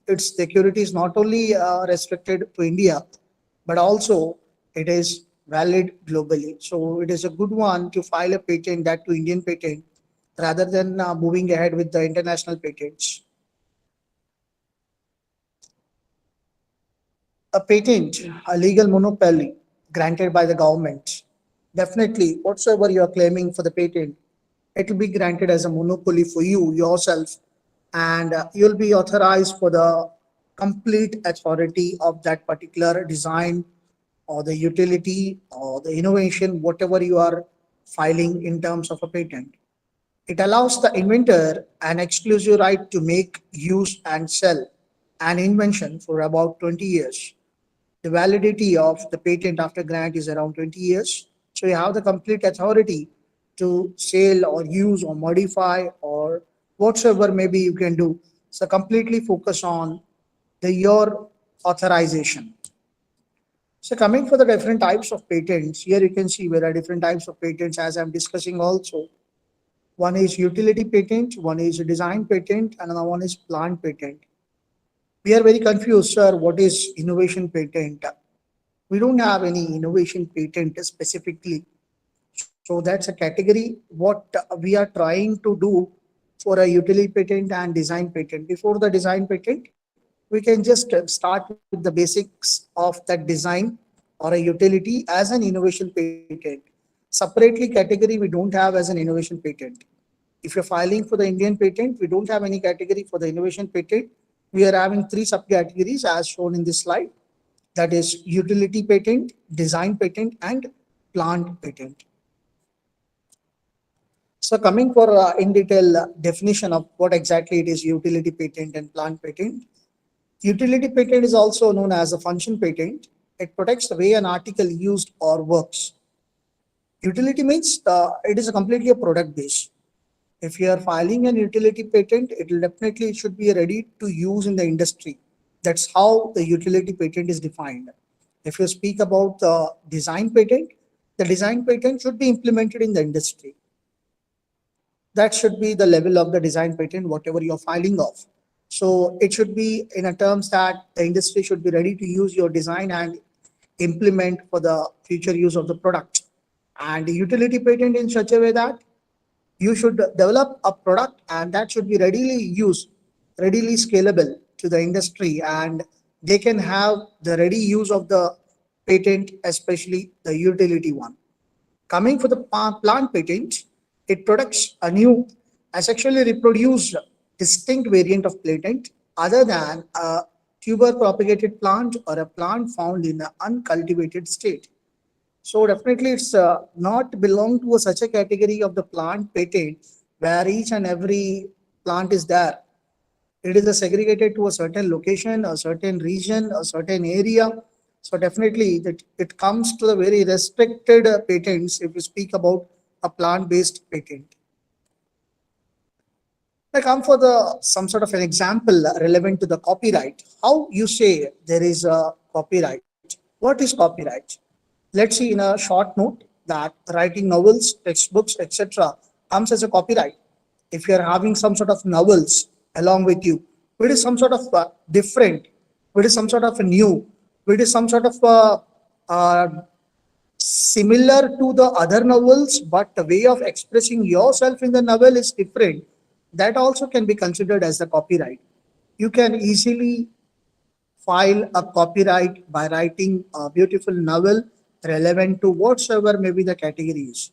Its security is not only restricted to India, but also it is valid globally. So it is a good one to file a patent, that to Indian patent, rather than moving ahead with the international patents. A patent, a legal monopoly granted by the government. Definitely, whatsoever you are claiming for the patent, it will be granted as a monopoly for you yourself, and you'll be authorized for the complete authority of that particular design or the utility or the innovation, whatever you are filing in terms of a patent. It allows the inventor an exclusive right to make, use, and sell an invention for about 20 years. The validity of the patent after grant is around 20 years. So you have the complete authority to sell or use or modify or whatsoever maybe you can do. So completely focus on your authorization. So coming for the different types of patents, here you can see there are different types of patents as I'm discussing also. One is utility patent, one is design patent, another one is plant patent. We are very confused, sir. What is innovation patent? We don't have any innovation patent specifically. So that's a category what we are trying to do for a utility patent and design patent. Before the design patent, we can just start with the basics of that design or a utility as an innovation patent. Separately category we don't have as an innovation patent. If you're filing for the Indian patent, we don't have any category for the innovation patent. We are having three subcategories as shown in this slide. That is utility patent, design patent, and plant patent. So coming for in detail definition of what exactly it is utility patent and plant patent. Utility patent is also known as a function patent. It protects the way an article used or works. Utility means it is a completely a product base. If you are filing an utility patent, it will definitely it should be ready to use in the industry. That's how the utility patent is defined. If you speak about the design patent should be implemented in the industry. That should be the level of the design patent, whatever you're filing of. So it should be in a terms that the industry should be ready to use your design and implement for the future use of the product. And the utility patent in such a way that you should develop a product and that should be readily used, readily scalable to the industry, and they can have the ready use of the patent, especially the utility one. Coming for the plant patent, it protects a new asexually reproduced distinct variant of patent other than a tuber propagated plant or a plant found in an uncultivated state. So definitely it's not belong to such a category of the plant patent where each and every plant is there. It is segregated to a certain location, a certain region, a certain area. So definitely that it comes to the very restricted patents if we speak about a plant-based patent. I come for the some sort of an example relevant to the copyright. How you say there is a copyright? What is copyright? Let's see in a short note that writing novels, textbooks, etc. comes as a copyright. If you are having some sort of novels along with you, it is some sort of different, it is some sort of new, it is some sort of similar to the other novels, but the way of expressing yourself in the novel is different. That also can be considered as the copyright. You can easily file a copyright by writing a beautiful novel relevant to whatsoever may be the categories.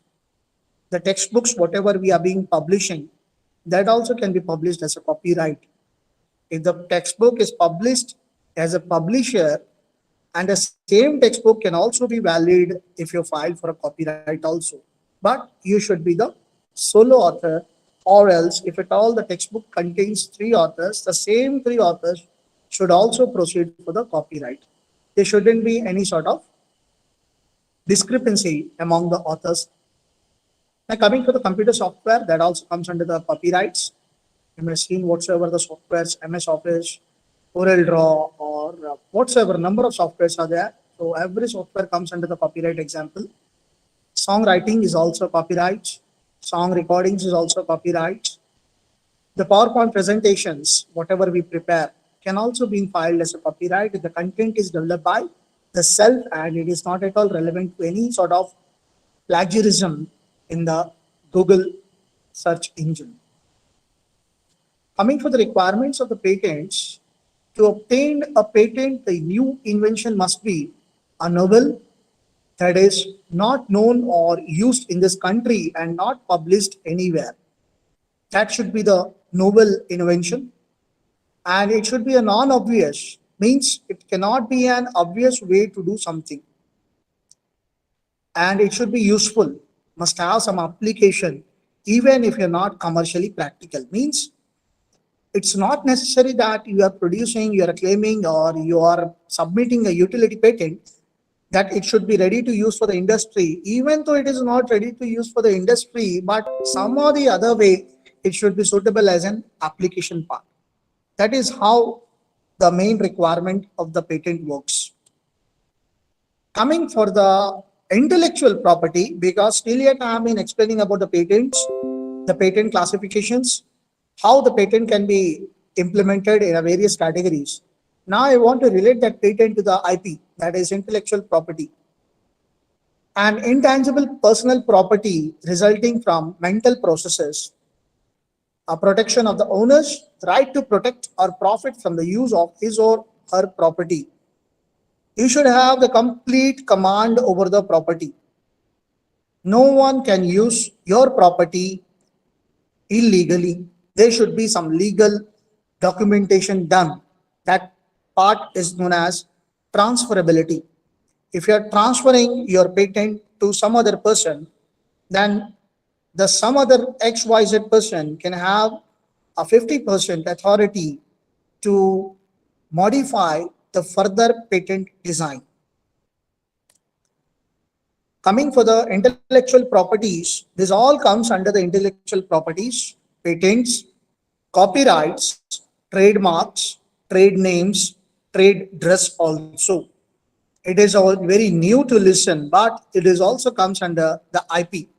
The textbooks, whatever we are being publishing, that also can be published as a copyright. If the textbook is published as a publisher, and the same textbook can also be valid if you file for a copyright also. But you should be the solo author, or else if at all the textbook contains 3 authors, the same 3 authors should also proceed for the copyright. There shouldn't be any sort of discrepancy among the authors. Now coming to the computer software, that also comes under the copyrights. You may have seen whatsoever the softwares, MS Office, Corel Draw, or whatsoever number of softwares are there. So every software comes under the copyright example. Songwriting is also copyright. Song recordings is also copyright. The PowerPoint presentations, whatever we prepare, can also be filed as a copyright if the content is developed by the self and it is not at all relevant to any sort of plagiarism in the Google search engine. Coming for the requirements of the patents, to obtain a patent, the new invention must be a novel that is not known or used in this country and not published anywhere. That should be the novel invention. And it should be a non-obvious, means it cannot be an obvious way to do something. And it should be useful, must have some application, even if you're not commercially practical. Means it's not necessary that you are producing, you are claiming, or you are submitting a utility patent that it should be ready to use for the industry, even though it is not ready to use for the industry, but some or the other way, it should be suitable as an application part. That is how the main requirement of the patent works. Coming for the intellectual property, because still yet I have been explaining about the patents, the patent classifications, how the patent can be implemented in various categories. Now I want to relate that patent to the IP, that is intellectual property. An intangible personal property resulting from mental processes, a protection of the owner's right to protect or profit from the use of his or her property. You should have the complete command over the property. No one can use your property illegally. There should be some legal documentation done. That part is known as transferability. If you are transferring your patent to some other person, then the some other XYZ person can have a 50% authority to modify the further patent design. Coming for the intellectual properties, this all comes under the intellectual properties, patents, copyrights, trademarks, trade names, trade dress also. It is all very new to listen, but it is also comes under the IP,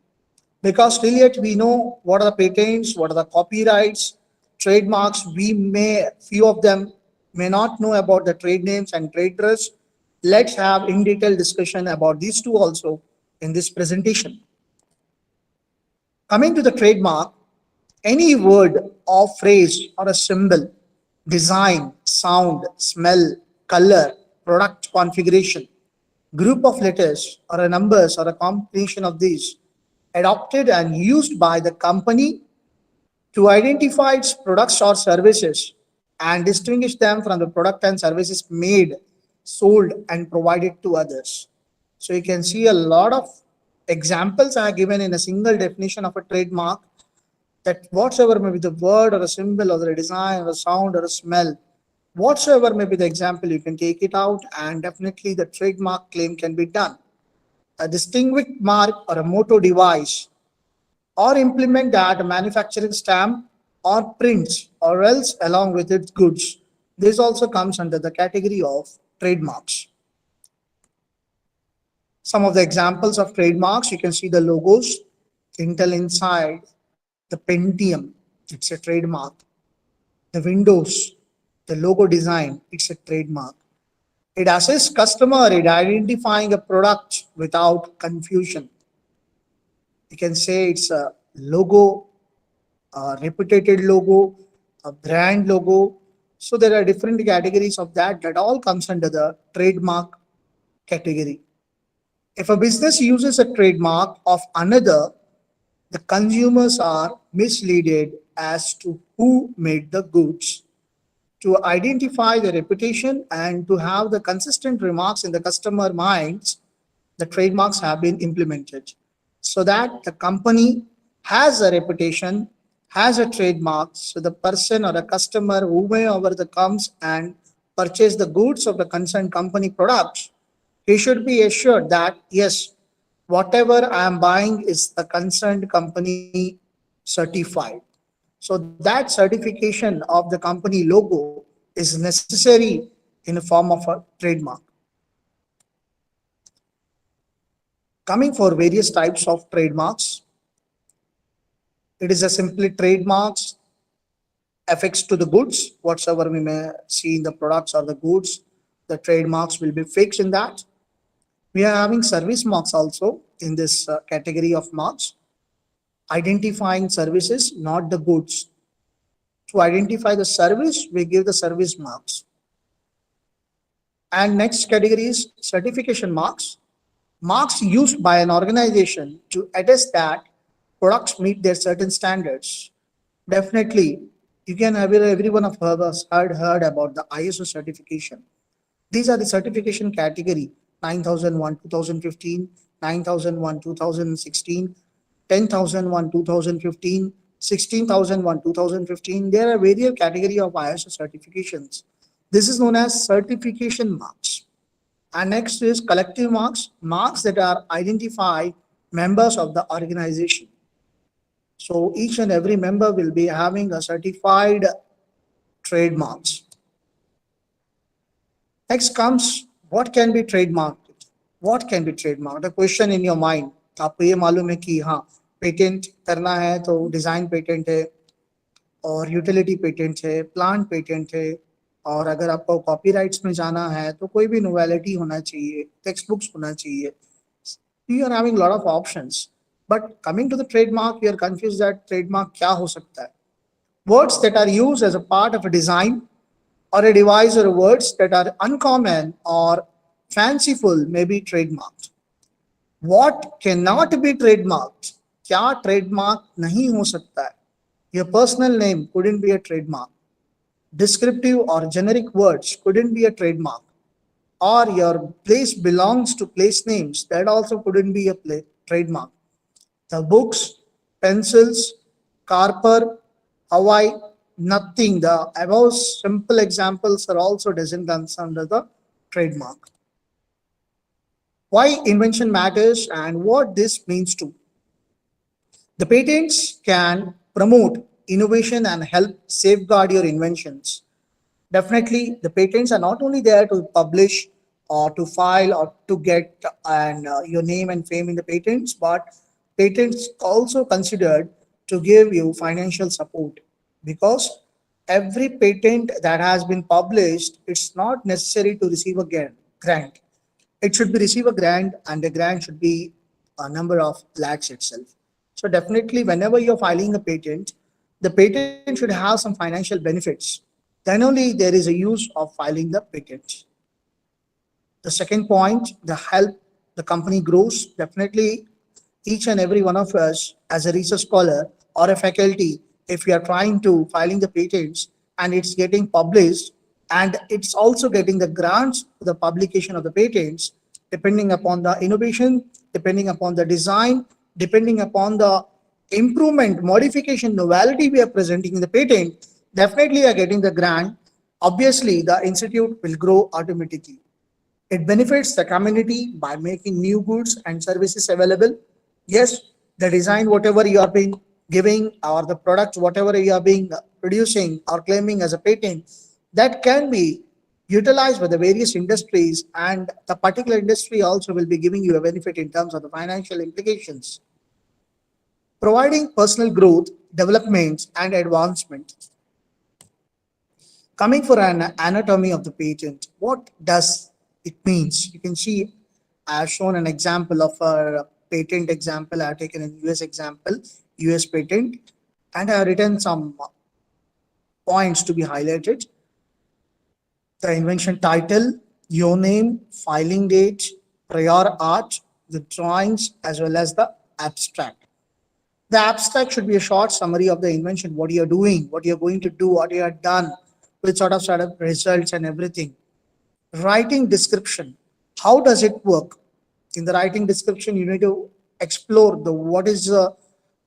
because still yet we know what are the patents, what are the copyrights, trademarks. We may, few of them may not know about the trade names and trade dress. Let's have in detail discussion about these two also in this presentation. Coming to the trademark, any word or phrase or a symbol, design, sound, smell, color, product configuration, group of letters or a numbers or a combination of these adopted and used by the company to identify its products or services and distinguish them from the product and services made, sold, and provided to others. So you can see a lot of examples are given in a single definition of a trademark, that whatsoever may be the word or a symbol or the design or a sound or a smell, whatsoever may be the example, you can take it out and definitely the trademark claim can be done. A distinguished mark or a motto device or implement that manufacturing stamp or prints or else along with its goods. This also comes under the category of trademarks. Some of the examples of trademarks, you can see the logos, Intel Inside, the Pentium, it's a trademark. The Windows, the logo design, it's a trademark. It assists customer in identifying a product without confusion. You can say it's a logo, a reputed logo, a brand logo. So there are different categories of that all comes under the trademark category. If a business uses a trademark of another, the consumers are misled as to who made the goods. To identify the reputation and to have the consistent remarks in the customer minds, the trademarks have been implemented so that the company has a reputation, has a trademark. So the person or a customer whomever that comes and purchase the goods of the concerned company products, he should be assured that yes, whatever I am buying is the concerned company certified. So that certification of the company logo is necessary in a form of a trademark. Coming for various types of trademarks, it is a simply trademarks affixed to the goods, whatsoever we may see in the products or the goods, the trademarks will be fixed in that. We are having service marks also in this category of marks, identifying services, not the goods. To identify the service, we give the service marks. And next category is certification marks. Marks used by an organization to attest that products meet their certain standards. Definitely, you can have every one of us heard about the ISO certification. These are the certification category: 9001 2015, 9001 2016, 10001 2015, 16001 2015. There are various category of ISO certifications. This is known as certification marks. And next is collective marks, marks that are identify members of the organization. So each and every member will be having a certified trademarks. Next comes what can be trademarked. What can be trademarked? The question in your mind, आपको ये मालूम है कि हाँ patent करना है तो design patent है और यूटिलिटी पेटेंट है, प्लांट पेटेंट है, और अगर आपको कॉपीराइट्स में जाना है तो कोई भी नोवेलिटी होना चाहिए, टेक्स्ट बुक्स होना चाहिए. You are having a lot of options, but coming to the trademark, you are confused that trademark क्या हो सकता है. Words that are used as a part of a design or a device, or words that are uncommon or fanciful may be trademarked. What cannot be trademarked? क्या trademark नहीं हो सकता है? Your personal name couldn't be a trademark. Descriptive or generic words couldn't be a trademark. or your place belongs to place names, that also couldn't be a trademark. The books, pencils, Carper, Hawaii, nothing. The above simple examples are also doesn't come under the trademark. Why invention matters and what this means to. The patents can promote innovation and help safeguard your inventions. Definitely, the patents are not only there to publish or to file or to get your name and fame in the patents, but patents also considered to give you financial support, because every patent that has been published, it's not necessary to receive a grant. It should be receive a grant, and the grant should be a number of lakhs itself. So definitely, whenever you're filing a patent, the patent should have some financial benefits. Then only there is a use of filing the patent. The second point, the help the company grows. Definitely, each and every one of us, as a research scholar or a faculty, if we are trying to filing the patents and it's getting published, and it's also getting the grants for the publication of the patents, depending upon the innovation, depending upon the design, depending upon the improvement, modification, novelty we are presenting in the patent, definitely are getting the grant. Obviously, the institute will grow automatically. It benefits the community by making new goods and services available. Yes, the design, whatever you are being giving, or the product, whatever you are being producing or claiming as a patent, that can be utilized by the various industries, and the particular industry also will be giving you a benefit in terms of the financial implications. Providing personal growth, development, and advancement. Coming for an anatomy of the patent, what does it means? You can see I have shown an example of a patent example. I have taken a US example, US patent, and I have written some points to be highlighted. The invention title, your name, filing date, prior art, the drawings, as well as the abstract. The abstract should be a short summary of the invention, what you're doing, what you're going to do, what you have done, with sort of results and everything. Writing description, how does it work? In the writing description, you need to explore the what is the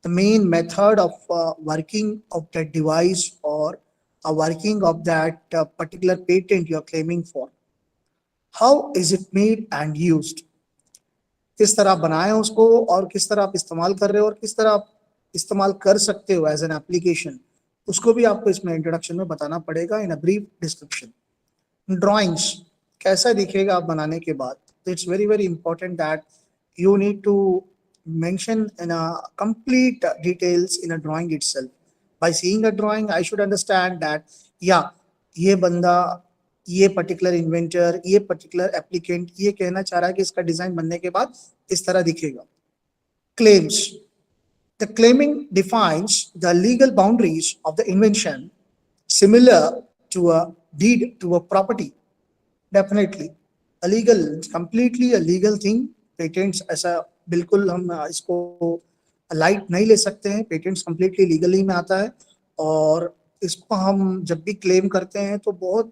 main method of working of that device, or a working of that particular patent you're claiming for. How is it made and used? किस तरह आप बनाए उसको, और किस तरह आप इस्तेमाल कर रहे हो, और किस तरह आप इस्तेमाल कर सकते हो एज एन एप्लीकेशन, उसको भी आपको इसमें इंट्रोडक्शन में बताना पड़ेगा इन अ ब्रीफ डिस्क्रिप्शन. ड्राइंग्स कैसा दिखेगा आप बनाने के बाद, तो it's very very important that you need to mention in a complete details in a drawing itself. By seeing a drawing, I should understand that yeah, ये बंदा, ये पर्टिकुलर इन्वेंटर, ये पर्टिकुलर एप्लीकेंट ये कहना चाह रहा है कि इसका डिजाइन बनने के बाद इस तरह दिखेगा. Claims, the claiming defines the legal boundaries of the invention, similar to a deed to a property. Definitely a legal, completely a legal thing. Patents ऐसा बिल्कुल हम इसको लाइट नहीं ले सकते हैं. पेटेंट्स कंप्लीटली लीगली में आता है, और इसको हम जब भी क्लेम करते हैं तो बहुत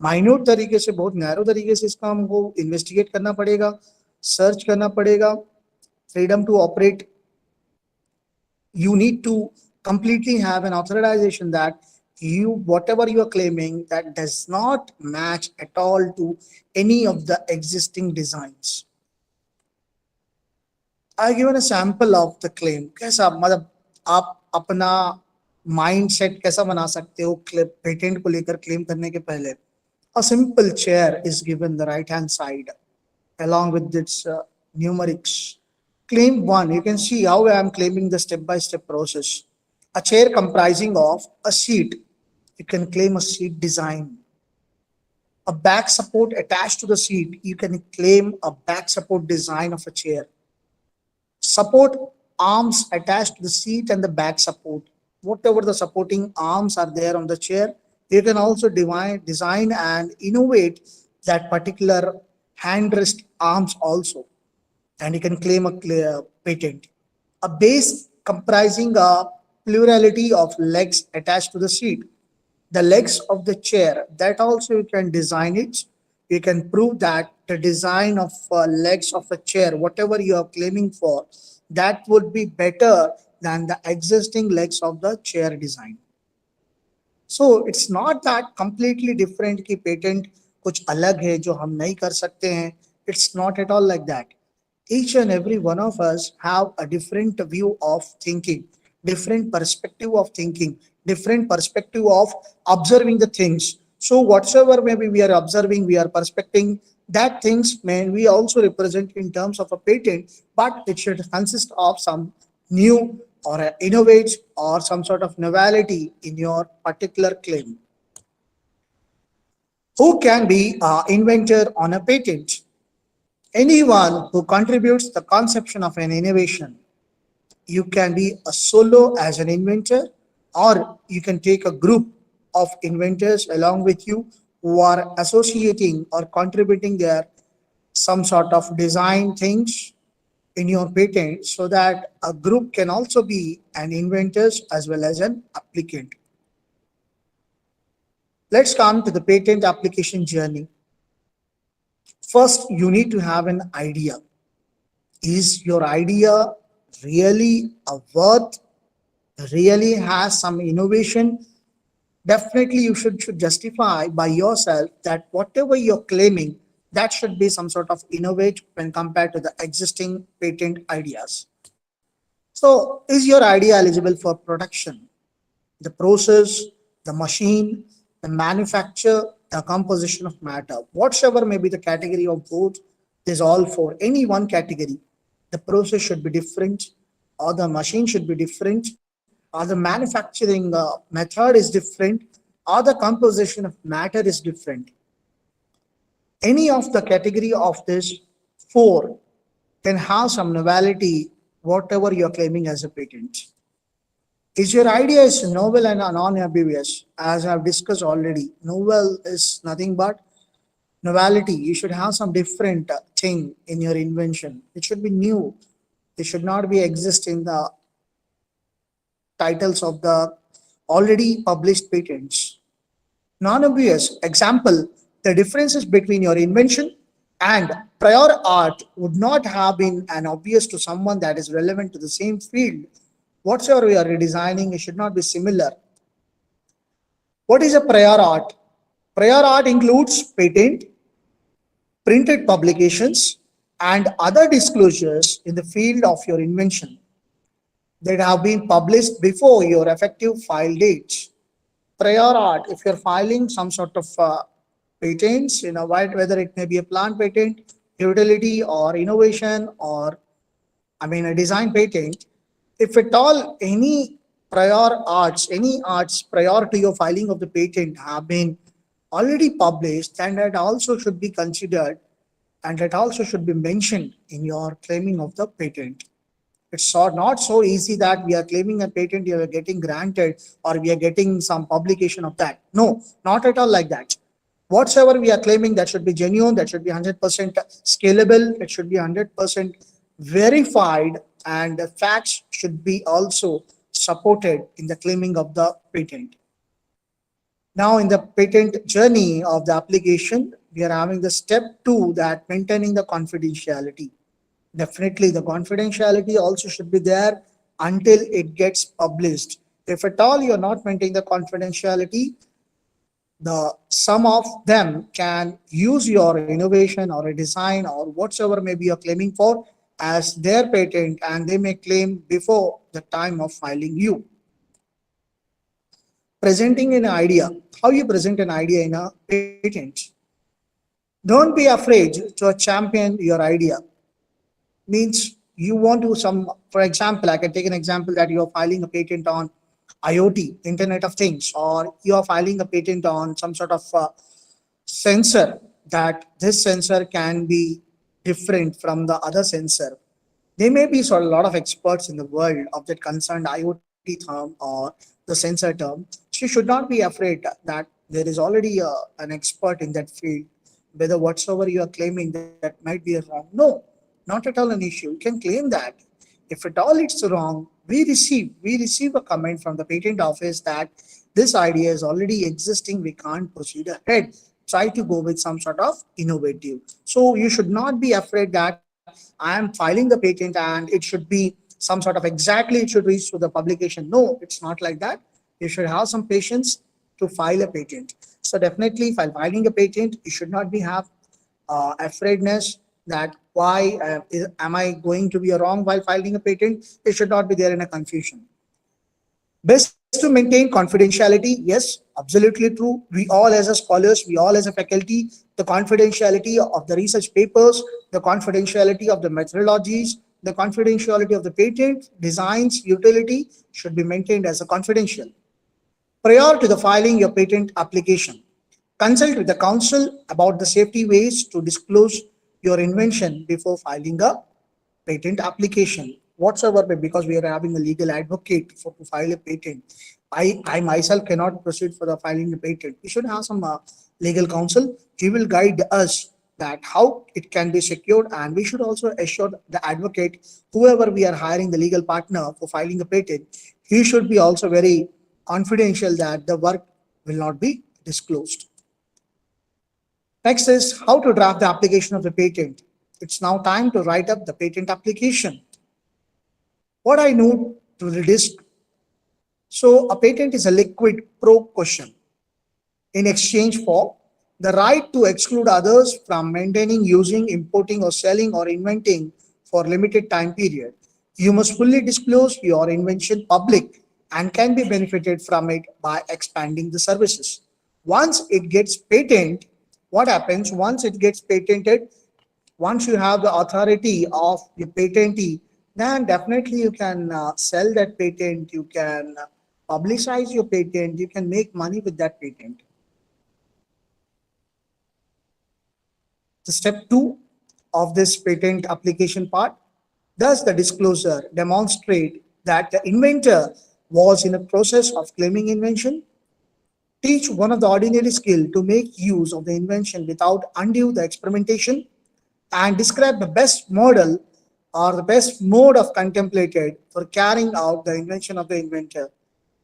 माइन्यूट तरीके से, बहुत नैरो तरीके से इसका हमको इन्वेस्टिगेट करना पड़ेगा, सर्च करना पड़ेगा. Freedom to operate, you need to completely have an authorization that you, whatever you are claiming, that does not match at all to any of the existing designs. I given a sample of the claim. कैसा मतलब आप अपना mind set कैसा बना सकते हो patent को लेकर क्लेम करने के पहले. A simple chair is given the right hand side along with its numerics. Claim 1, you can see how I am claiming the step-by-step process. A chair comprising of a seat. You can claim a seat design. A back support attached to the seat. You can claim a back support design of a chair. Support arms attached to the seat and the back support. Whatever the supporting arms are there on the chair, you can also design and innovate that particular handrest arms also, and you can claim a clear patent. A base comprising a plurality of legs attached to the seat. The legs of the chair, that also you can design it, you can prove that the design of legs of a chair, whatever you are claiming for, that would be better than the existing legs of the chair design. So it's not that completely different कि patent कुछ अलग है जो हम नहीं कर सकते हैं. It's not at all like that. Each and every one of us have a different view of thinking, different perspective of thinking, different perspective of observing the things. So whatsoever maybe we are observing, we are perspecting, that things may we also represent in terms of a patent, but it should consist of some new or a innovate or some sort of novelty in your particular claim. Who can be an inventor on a patent? Anyone who contributes the conception of an innovation. You can be a solo as an inventor, or you can take a group of inventors along with you who are associating or contributing their some sort of design things in your patent, so that a group can also be an inventor as well as an applicant. Let's come to the patent application journey. First, you need to have an idea. Is your idea really a worth, really has some innovation? Definitely you should justify by yourself that whatever you're claiming, that should be some sort of innovate when compared to the existing patent ideas. So is your idea eligible for production? The process, the machine, the manufacture, the composition of matter, whatsoever may be the category of both, is all for any one category. The process should be different, or the machine should be different, or the manufacturing method is different, or the composition of matter is different. Any of the category of this four can have some novelty, whatever you are claiming as a patent. Is your idea is novel and non-ambiguous? As I've discussed already, novel is nothing but novelty. You should have some different thing in your invention. It should be new. It should not be exist in the titles of the already published patents. Non-obvious example, the differences between your invention and prior art would not have been an obvious to someone that is relevant to the same field. Whatsoever we are redesigning, it should not be similar. What is a prior art? Prior art includes patent, printed publications, and other disclosures in the field of your invention that have been published before your effective file date. Prior art, if you're filing some sort of patents, whether it may be a plant patent, utility, or innovation, or a design patent, if at all any prior arts, any arts prior to your filing of the patent have been already published, then that also should be considered and that also should be mentioned in your claiming of the patent. It's not so easy that we are claiming a patent, you are getting granted, or we are getting some publication of that. No, not at all like that. Whatsoever we are claiming, that should be genuine, that should be 100% scalable, it should be 100% verified, and the facts should be also supported in the claiming of the patent. Now, in the patent journey of the application, we are having the step 2, that maintaining the confidentiality. Definitely, the confidentiality also should be there until it gets published. If at all you're not maintaining the confidentiality, some of them can use your innovation or a design or whatsoever maybe you're claiming for as their patent, and they may claim before the time of filing you. Presenting an idea. How you present an idea in a patent? Don't be afraid to champion your idea. Means you want to for example, I can take an example that you are filing a patent on IoT, Internet of Things, or you are filing a patent on some sort of sensor, that this sensor can be different from the other sensor. There may be a lot of experts in the world of that concerned IoT term or the sensor term. So you should not be afraid that there is already an expert in that field, whether whatsoever you are claiming that might be wrong. No, not at all an issue. You can claim that. If at all it's wrong, we receive a comment from the patent office that this idea is already existing, we can't proceed ahead. try to go with some sort of innovative. So you should not be afraid that I am filing the patent and it should be some sort of exactly it should reach to the publication. No, it's not like that. You should have some patience to file a patent. So definitely, while filing a patent, you should not be have afraidness that why am I going to be wrong while filing a patent. It should not be there in a confusion. Best to maintain confidentiality. Yes, absolutely true. We all as a scholars, we all as a faculty, the confidentiality of the research papers, the confidentiality of the methodologies, the confidentiality of the patent, designs, utility should be maintained as a confidential. Prior to the filing your patent application, consult with the counsel about the safety ways to disclose your invention before filing a patent application whatsoever, because we are having a legal advocate for to file a patent. I myself cannot proceed for the filing a patent. We should have some legal counsel. He will guide us that how it can be secured, and we should also assure the advocate, whoever we are hiring the legal partner for filing a patent, he should be also very confidential that the work will not be disclosed. Next is how to draft the application of the patent. It's now time to write up the patent application. What I know to the disk. So a patent is a liquid pro question in exchange for the right to exclude others from maintaining, using, importing or selling or inventing for limited time period. You must fully disclose your invention public and can be benefited from it by expanding the services. Once it gets patent, what happens once it gets patented? Once you have the authority of the patentee, then definitely you can sell that patent, you can publicize your patent, you can make money with that patent. The step 2 of this patent application part, does the disclosure demonstrate that the inventor was in a process of claiming invention? Teach one of the ordinary skill to make use of the invention without undue the experimentation, and describe the best model or the best mode of contemplated for carrying out the invention of the inventor.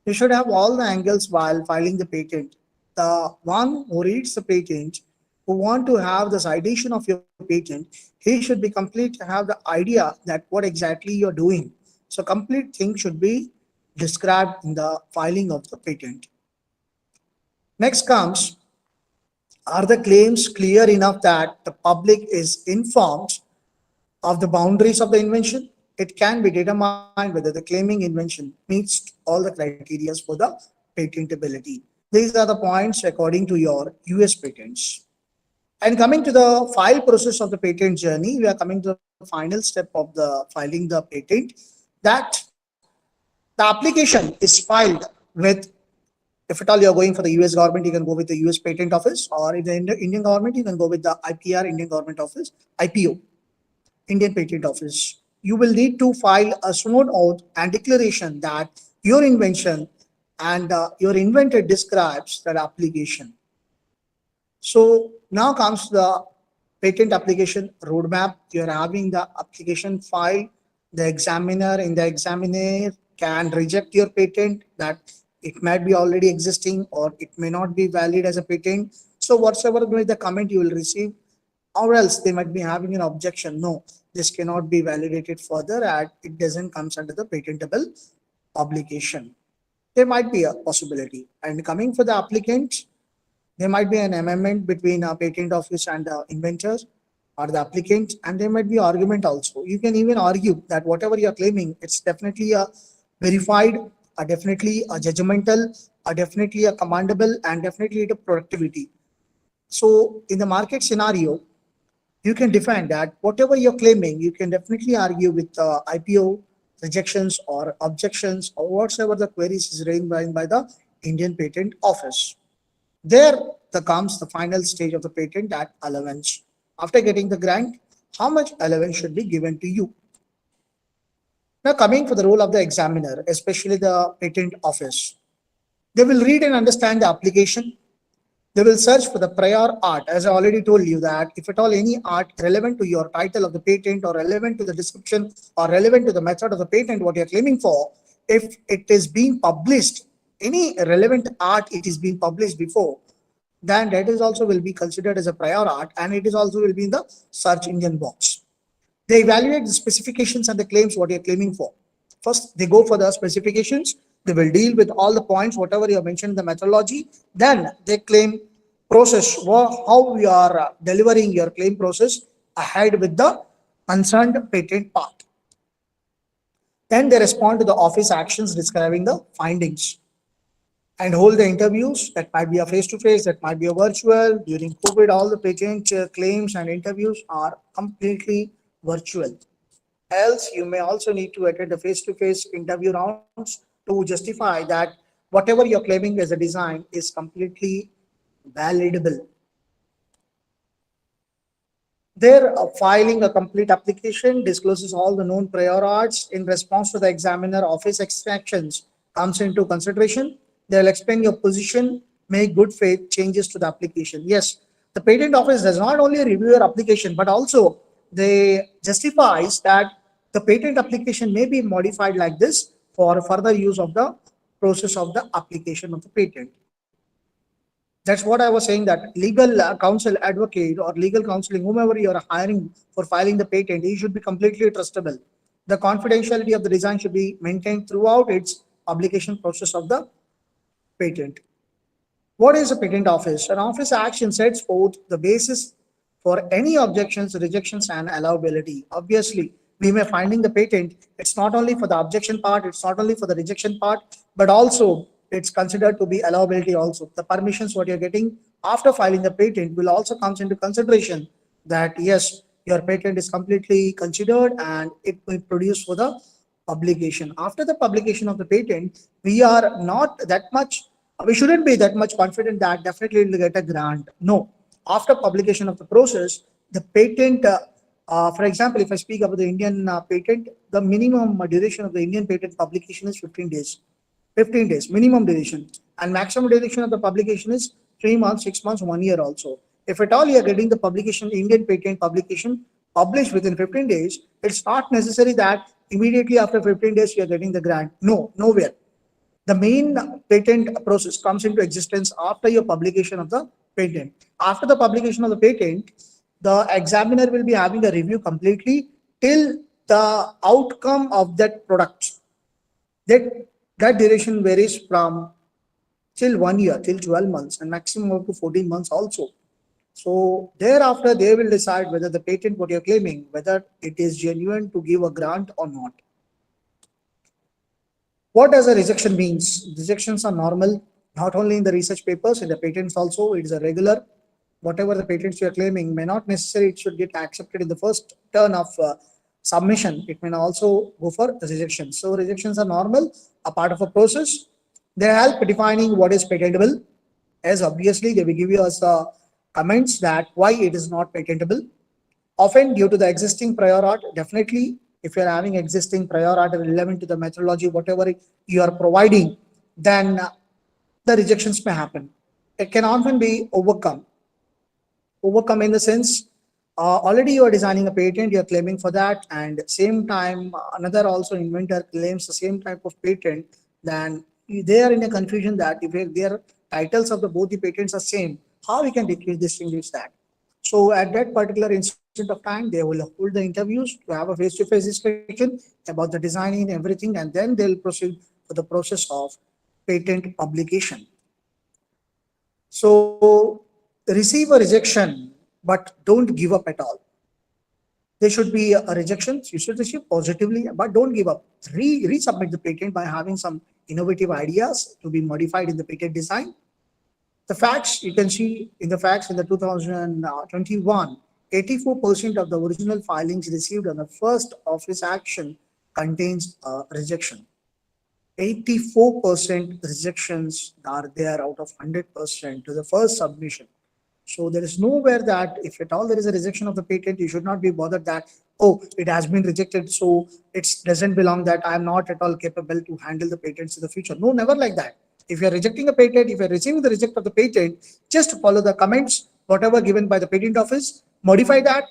You should have all the angles while filing the patent. The one who reads the patent, who want to have the citation of your patent, he should be complete to have the idea that what exactly you're doing. So complete thing should be described in the filing of the patent. Next comes, are the claims clear enough that the public is informed of the boundaries of the invention? It can be determined whether the claiming invention meets all the criteria for the patentability. These are the points according to your US patents. And coming to the file process of the patent journey, we are coming to the final step of the filing the patent, that the application is filed with, if at all you're going for the US government, you can go with the US Patent Office, or if the Indian government, you can go with the IPR, Indian Government Office, IPO, Indian Patent Office. You will need to file a sworn oath and declaration that your invention and your inventor describes that application. So now comes the patent application roadmap. You're having the application file. The examiner in the examiner can reject your patent, that it might be already existing or it may not be valid as a patent. So whatsoever be the comment you will receive, or else they might be having an objection. No, this cannot be validated further and it doesn't comes under the patentable publication. There might be a possibility. And coming for the applicant, there might be an amendment between a patent office and the inventor or the applicant, and there might be argument also. You can even argue that whatever you are claiming, it's definitely a verified, a definitely a judgmental, a definitely a commendable, and definitely a productivity. So in the market scenario, you can define that whatever you're claiming, you can definitely argue with IPO rejections or objections or whatsoever the queries is raised by the Indian Patent Office. There comes the final stage of the patent at allowance. After getting the grant, how much allowance should be given to you? Now coming for the role of the examiner, especially the patent office. They will read and understand the application. They will search for the prior art. As I already told you that if at all any art relevant to your title of the patent or relevant to the description or relevant to the method of the patent, what you're claiming for, if it is being published, any relevant art, it is being published before, then that is also will be considered as a prior art, and it is also will be in the search engine box. They evaluate the specifications and the claims what you're claiming for. First, they go for the specifications. They will deal with all the points, whatever you have mentioned in the methodology. Then they claim process, how we are delivering your claim process ahead with the concerned patent part. Then they respond to the office actions describing the findings and hold the interviews. That might be a face-to-face, that might be a virtual. During COVID, all the patent claims and interviews are completely virtual. Else, you may also need to attend the face-to-face interview rounds to justify that whatever you're claiming as a design is completely validable. There, filing a complete application discloses all the known prior arts in response to the examiner office extractions comes into consideration. They'll explain your position, make good faith changes to the application. Yes, the patent office does not only review your application, but also they justifies that the patent application may be modified like this for further use of the process of the application of the patent. That's what I was saying, that legal counsel advocate or legal counseling, whomever you are hiring for filing the patent, he should be completely trustable. The confidentiality of the design should be maintained throughout its publication process of the patent. What is a patent office? An office action sets forth the basis for any objections, rejections, and allowability. Obviously, we may finding the patent, it's not only for the objection part, it's not only for the rejection part, but also it's considered to be allowability also. The permissions what you're getting after filing the patent will also comes into consideration that yes, your patent is completely considered and it will produce for the publication. After the publication of the patent, we are not that much, we shouldn't be that much confident that definitely will get a grant. No, after publication of the process, the patent, for example, if I speak about the Indian patent, the minimum duration of the Indian patent publication is 15 days. 15 days minimum duration, and maximum duration of the publication is 3 months, 6 months, 1 year also. If at all you are getting the publication, Indian patent publication published within 15 days, it's not necessary that immediately after 15 days you are getting the grant. No, nowhere. The main patent process comes into existence after your publication of the patent. After the publication of the patent, the examiner will be having a review completely till the outcome of that product. That duration varies from till 1 year, till 12 months, and maximum up to 14 months also. So thereafter, they will decide whether the patent what you're claiming, whether it is genuine to give a grant or not. What does a rejection means? Rejections are normal, not only in the research papers, in the patents also, it is a regular. Whatever the patents you are claiming may not necessarily it should get accepted in the first turn of submission. It may also go for rejection. So rejections are normal, a part of a process. They help defining what is patentable, as obviously they will give you us comments that why it is not patentable. Often due to the existing prior art, definitely if you are having existing prior art relevant to the methodology, whatever you are providing, then the rejections may happen. It can often be overcome. Overcome in the sense, already you are designing a patent, you are claiming for that, and same time another also inventor claims the same type of patent, then they are in a confusion that if their titles of the both the patents are same, how we can distinguish that. So at that particular instant of time, they will hold the interviews to have a face-to-face discussion about the designing and everything, and then they'll proceed for the process of patent publication. So receive a rejection, but don't give up at all. There should be a rejection. You should receive positively, but don't give up. Resubmit the patent by having some innovative ideas to be modified in the patent design. The facts, you can see in the facts in the 2021, 84% of the original filings received on the first office action contains a rejection. 84% rejections are there out of 100% to the first submission. So there is nowhere that if at all there is a rejection of the patent, you should not be bothered that, oh, it has been rejected, so it doesn't belong that I am not at all capable to handle the patents in the future. No, never like that. If you are rejecting a patent, if you are receiving the reject of the patent, just follow the comments, whatever given by the patent office, modify that,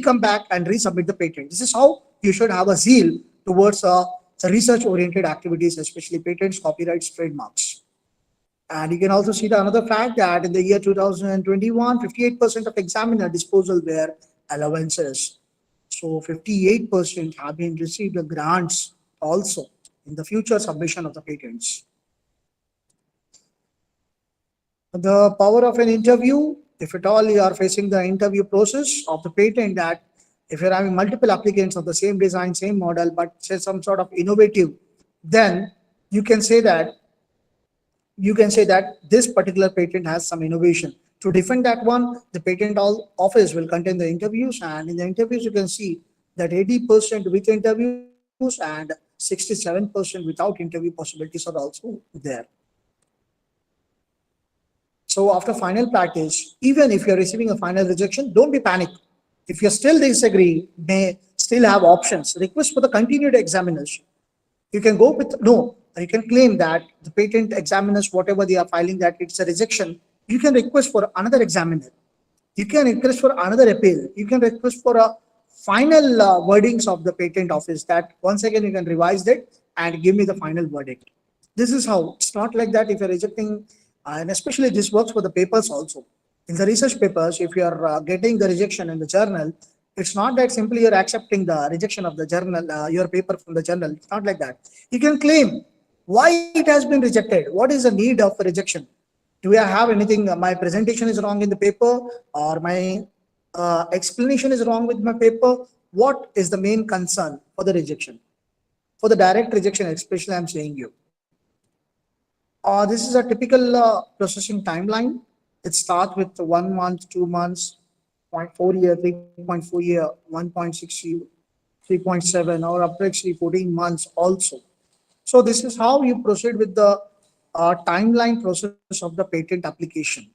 come back and resubmit the patent. This is how you should have a zeal towards research-oriented activities, especially patents, copyrights, trademarks. And you can also see the another fact that in the year 2021, 58% of examiner disposal were allowances. So 58% have been received the grants also in the future submission of the patents. The power of an interview, if at all you are facing the interview process of the patent, that if you're having multiple applicants of the same design, same model, but say some sort of innovative, then you can say that you can say that this particular patent has some innovation. To defend that one, the patent office will contain the interviews, and in the interviews you can see that 80% with interviews and 67% without interview possibilities are also there. So after final practice, even if you're receiving a final rejection, don't be panic. If you still disagree, may still have options. Request for the continued examination. You can go with no. You can claim that the patent examiners, whatever they are filing, that it's a rejection. You can request for another examiner. You can request for another appeal. You can request for a final wordings of the patent office that once again you can revise it and give me the final verdict. This is how. It's not like that if you're rejecting, and especially this works for the papers also. In the research papers, if you are getting the rejection in the journal, it's not that simply you're accepting the rejection of the journal, your paper from the journal. It's not like that. You can claim why it has been rejected. What is the need of rejection? Do I have anything? My presentation is wrong in the paper, or my explanation is wrong with my paper. What is the main concern for the rejection? For the direct rejection, especially, I'm saying you. This is a typical processing timeline. It starts with 1 month, 2 months, 0.4 year, 3.4 year, 1.6 year, 3.7, or approximately 14 months also. So this is how you proceed with the timeline process of the patent application.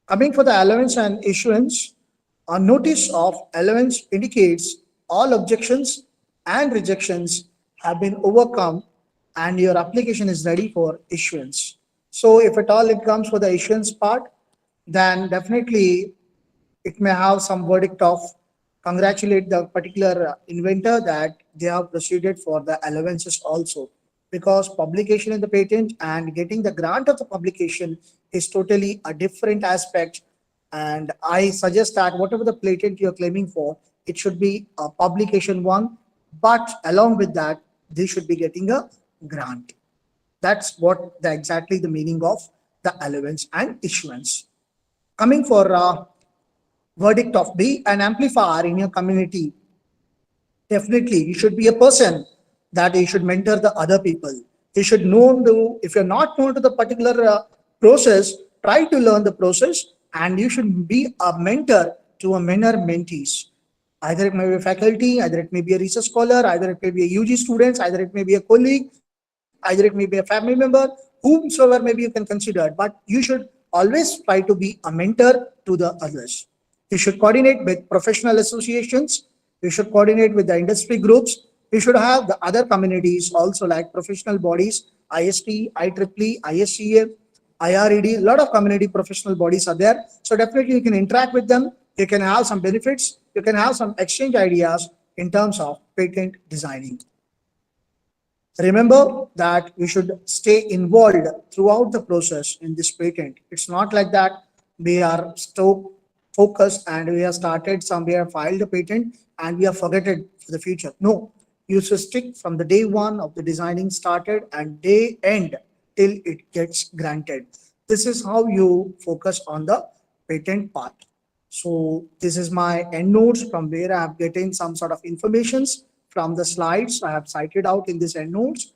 Coming for the allowance and issuance, a notice of allowance indicates all objections and rejections have been overcome and your application is ready for issuance. So if at all it comes for the issuance part, then definitely it may have some verdict of congratulate the particular inventor that they have proceeded for the allowances also, because publication in the patent and getting the grant of the publication is totally a different aspect. And I suggest that whatever the patent you're claiming for, it should be a publication one, but along with that they should be getting a grant. That's what exactly the meaning of the allowance and issuance. Coming for verdict of be an amplifier in your community. Definitely, you should be a person that you should mentor the other people. You should know the, if you're not known to the particular process, try to learn the process, and you should be a mentor to a mentor mentees. Either it may be a faculty, either it may be a research scholar, either it may be a UG students, either it may be a colleague, either it may be a family member, whomsoever maybe you can consider. But you should always try to be a mentor to the others. You should coordinate with professional associations. You should coordinate with the industry groups. You should have the other communities also like professional bodies, IST, IEEE, ISCA, IRED. A lot of community professional bodies are there. So definitely you can interact with them. You can have some benefits. You can have some exchange ideas in terms of patent designing. Remember that you should stay involved throughout the process in this patent. It's not like that we are so focused and we have started some, we have filed a patent and we are forgotten for the future. No, you should stick from the day one of the designing started and day end till it gets granted. This is how you focus on the patent part. So this is my end notes from where I have getting some sort of informations from the slides I have cited out in this end notes.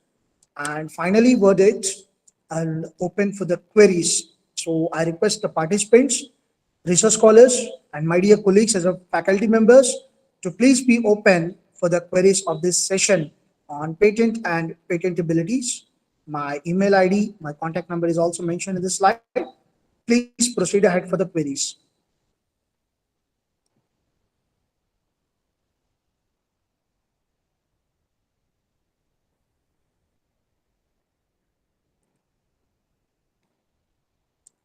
And finally, verdict, I'll open for the queries. So I request the participants, research scholars, and my dear colleagues as a faculty members to please be open for the queries of this session on patent and patentabilities. My email ID, my contact number is also mentioned in the slide. Please proceed ahead for the queries.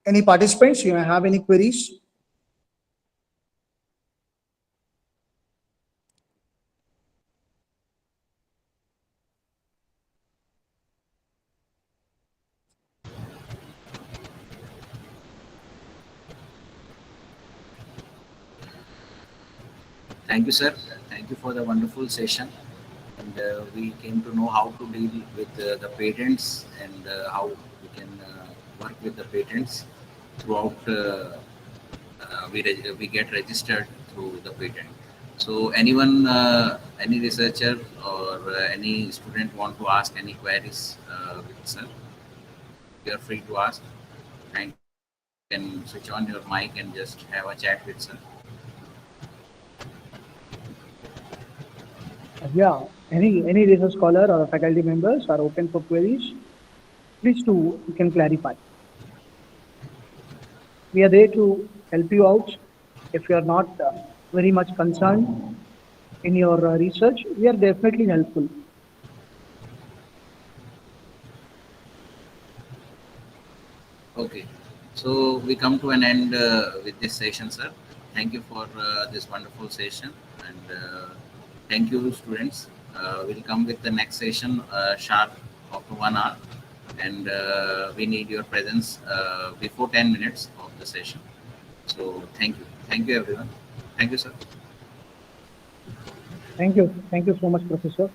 Any participants, you may have any queries? Thank you, sir. Thank you for the wonderful session. And we came to know how to deal with the patents and how we can work with the patents throughout. We get registered through the patent. So anyone, any researcher or any student want to ask any queries with sir, you are free to ask. And you can switch on your mic and just have a chat with sir. Yeah, any research scholar or faculty members are open for queries. Please do, you can clarify. We are there to help you out. If you are not very much concerned in your research, we are definitely helpful. Okay. So we come to an end with this session, sir. Thank you for this wonderful session, and thank you, students. We'll come with the next session sharp after 1 hour, and we need your presence before 10 minutes of the session. So thank you, everyone. Thank you, sir. Thank you. Thank you so much, Professor.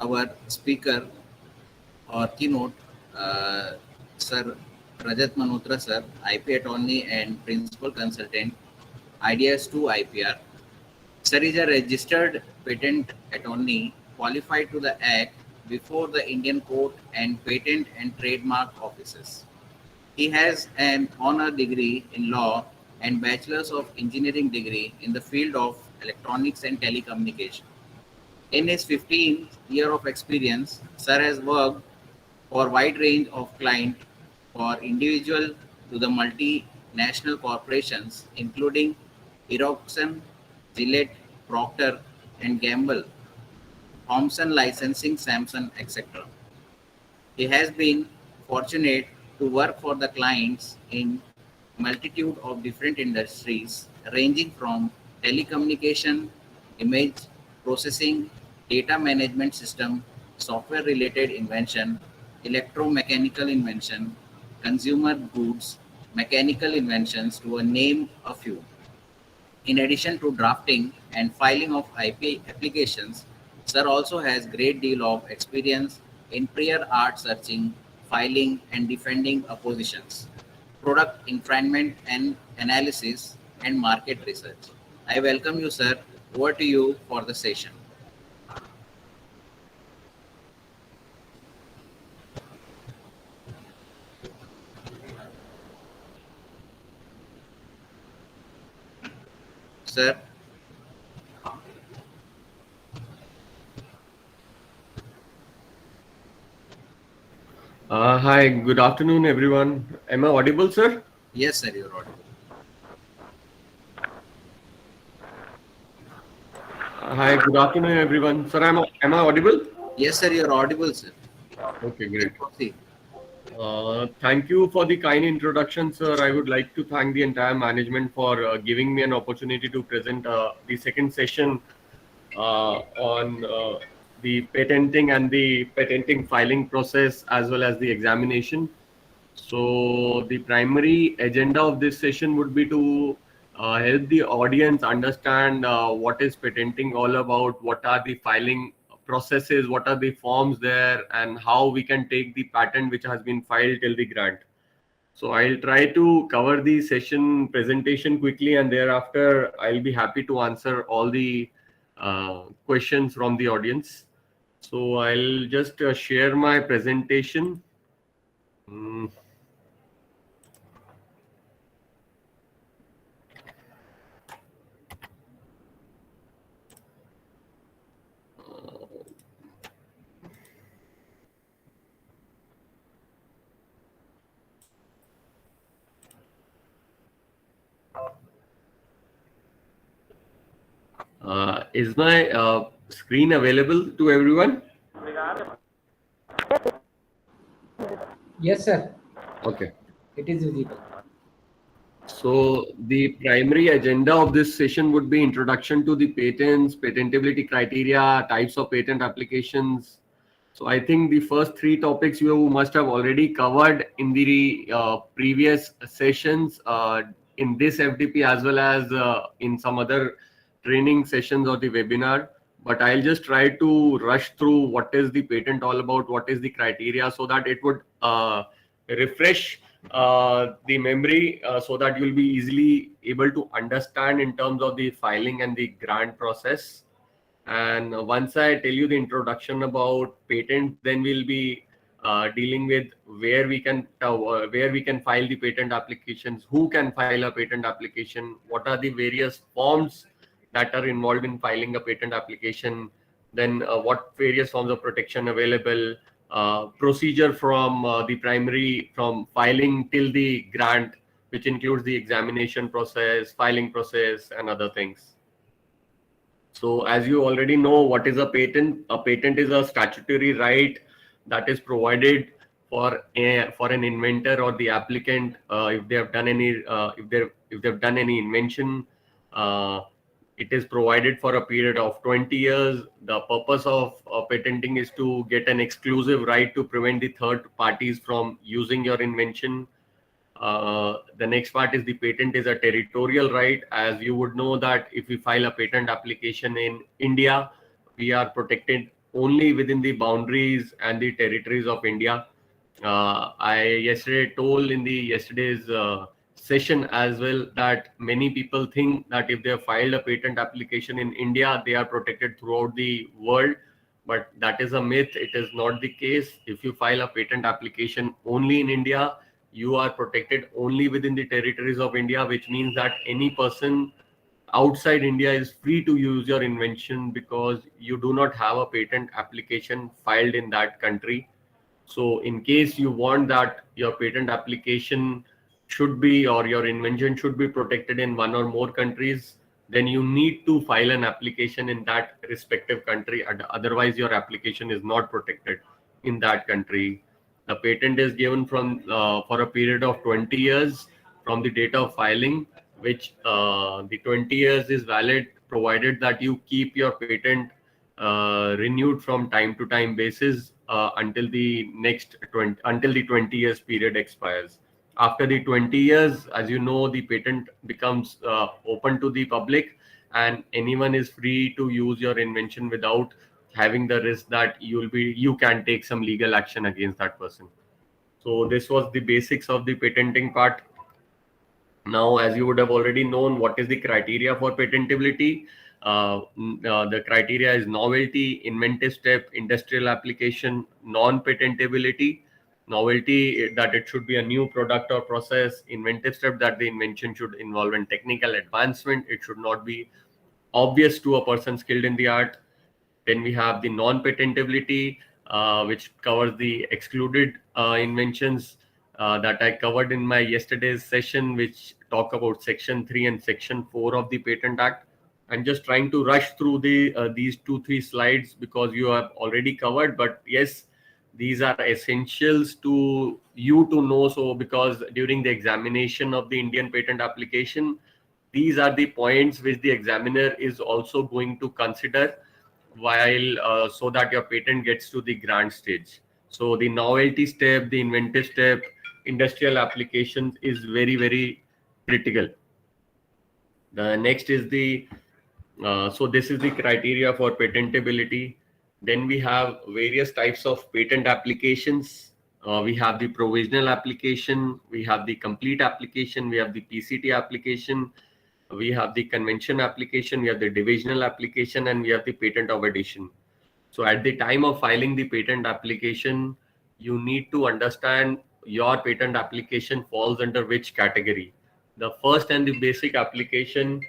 our speaker or keynote, Sir Rajat Manotra, sir, IP attorney and principal consultant, Ideas to IPR. Sir is a registered patent attorney qualified to the Act before the Indian Court and Patent and Trademark Offices. He has an honor degree in law and bachelor's of engineering degree in the field of electronics and telecommunication. In his 15th year of experience, Sir has worked for wide range of clients for individual to the multinational corporations including Ethicsand, Gillette, Procter and Gamble, Thomson Licensing, Samsung, etc. He has been fortunate to work for the clients in multitude of different industries ranging from telecommunication, image processing, data management system, software related invention, electromechanical invention, consumer goods, mechanical inventions to name a few. In addition to drafting and filing of IP applications, Sir also has great deal of experience in prior art searching, filing and defending oppositions, product infringement and analysis and market research. I welcome you, sir. Over to you for the session. Sir, Hi, good afternoon, everyone. Am I audible, sir? yes, sir, you're audible. Hi, good afternoon, everyone. Sir, am I audible? Yes, sir, you're audible, sir. Okay, You can great. proceed. Thank you for the kind introduction, sir. I would like to thank the entire management for giving me an opportunity to present the second session on the patenting and the patenting filing process as well as the examination. So the primary agenda of this session would be to help the audience understand what is patenting all about, what are the filing processes, what are the forms there, and how we can take the patent which has been filed till the grant. So I'll try to cover the session presentation quickly, and thereafter I'll be happy to answer all the questions from the audience. So I'll just share my presentation. Mm. Is my screen available to everyone? Yes, sir. Okay. It is visible. So the primary agenda of this session would be introduction to the patents, patentability criteria, types of patent applications. So I think the first three topics you must have already covered in the previous sessions in this FDP as well as in some other training sessions or the webinar. But I'll just try to rush through what is the patent all about, what is the criteria, so that it would refresh the memory so that you'll be easily able to understand in terms of the filing and the grant process. And once I tell you the introduction about patent, then we'll be dealing with where we can file the patent applications, who can file a patent application, what are the various forms that are involved in filing a patent application, then what various forms of protection available, procedure from the primary from filing till the grant, which includes the examination process, filing process, and other things. So as you already know, what is a patent? A patent is a statutory right that is provided for an inventor or the applicant if they have done any if they've done any invention. Uh, it is provided for a period of 20 years. The purpose of patenting is to get an exclusive right to prevent the third parties from using your invention. The next part is the patent is a territorial right. As you would know that if we file a patent application in India, we are protected only within the boundaries and the territories of India. I yesterday told in the yesterday's session as well that many people think that if they have filed a patent application in India, they are protected throughout the world. But that is a myth. It is not the case. If you file a patent application only in India, you are protected only within the territories of India, which means that any person outside India is free to use your invention because you do not have a patent application filed in that country. So in case you want that your patent application should be or your invention should be protected in one or more countries, then you need to file an application in that respective country. Otherwise, your application is not protected in that country. The patent is given from for a period of 20 years from the date of filing, which the 20 years is valid provided that you keep your patent renewed from time to time basis until the next 20 years period expires. After the 20 years, as you know, the patent becomes open to the public, and anyone is free to use your invention without having the risk that you can take some legal action against that person. So this was the basics of the patenting part. Now, as you would have already known, what is the criteria for patentability? The criteria is novelty, inventive step, industrial application, non-patentability. Novelty, that it should be a new product or process. Inventive step, that the invention should involve in technical advancement. It should not be obvious to a person skilled in the art. Then we have the non-patentability, which covers the excluded inventions that I covered in my yesterday's session, which talk about Section 3 and Section 4 of the Patent Act. I'm just trying to rush through these 2-3 slides because you have already covered. But yes, these are essentials to you to know. So because during the examination of the Indian patent application, these are the points which the examiner is also going to consider while so that your patent gets to the grant stage. So the novelty step, the inventive step, industrial applications is very, very critical. The next is the so this is the criteria for patentability. Then we have various types of patent applications. We have the provisional application, we have the complete application, we have the PCT application, we have the convention application, we have the divisional application, and we have the patent of addition. So at the time of filing the patent application, you need to understand your patent application falls under which category. The first and the basic application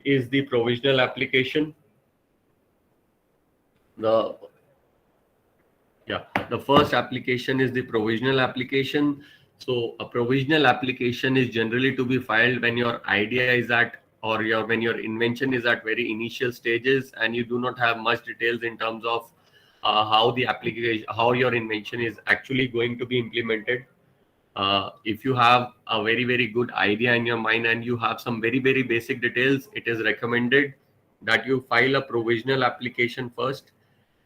is the provisional application. The first application is the provisional application. So a provisional application is generally to be filed when your idea is at when your invention is at very initial stages and you do not have much details in terms of how your invention is actually going to be implemented. If you have a very, very good idea in your mind and you have some very, very basic details, it is recommended that you file a provisional application first.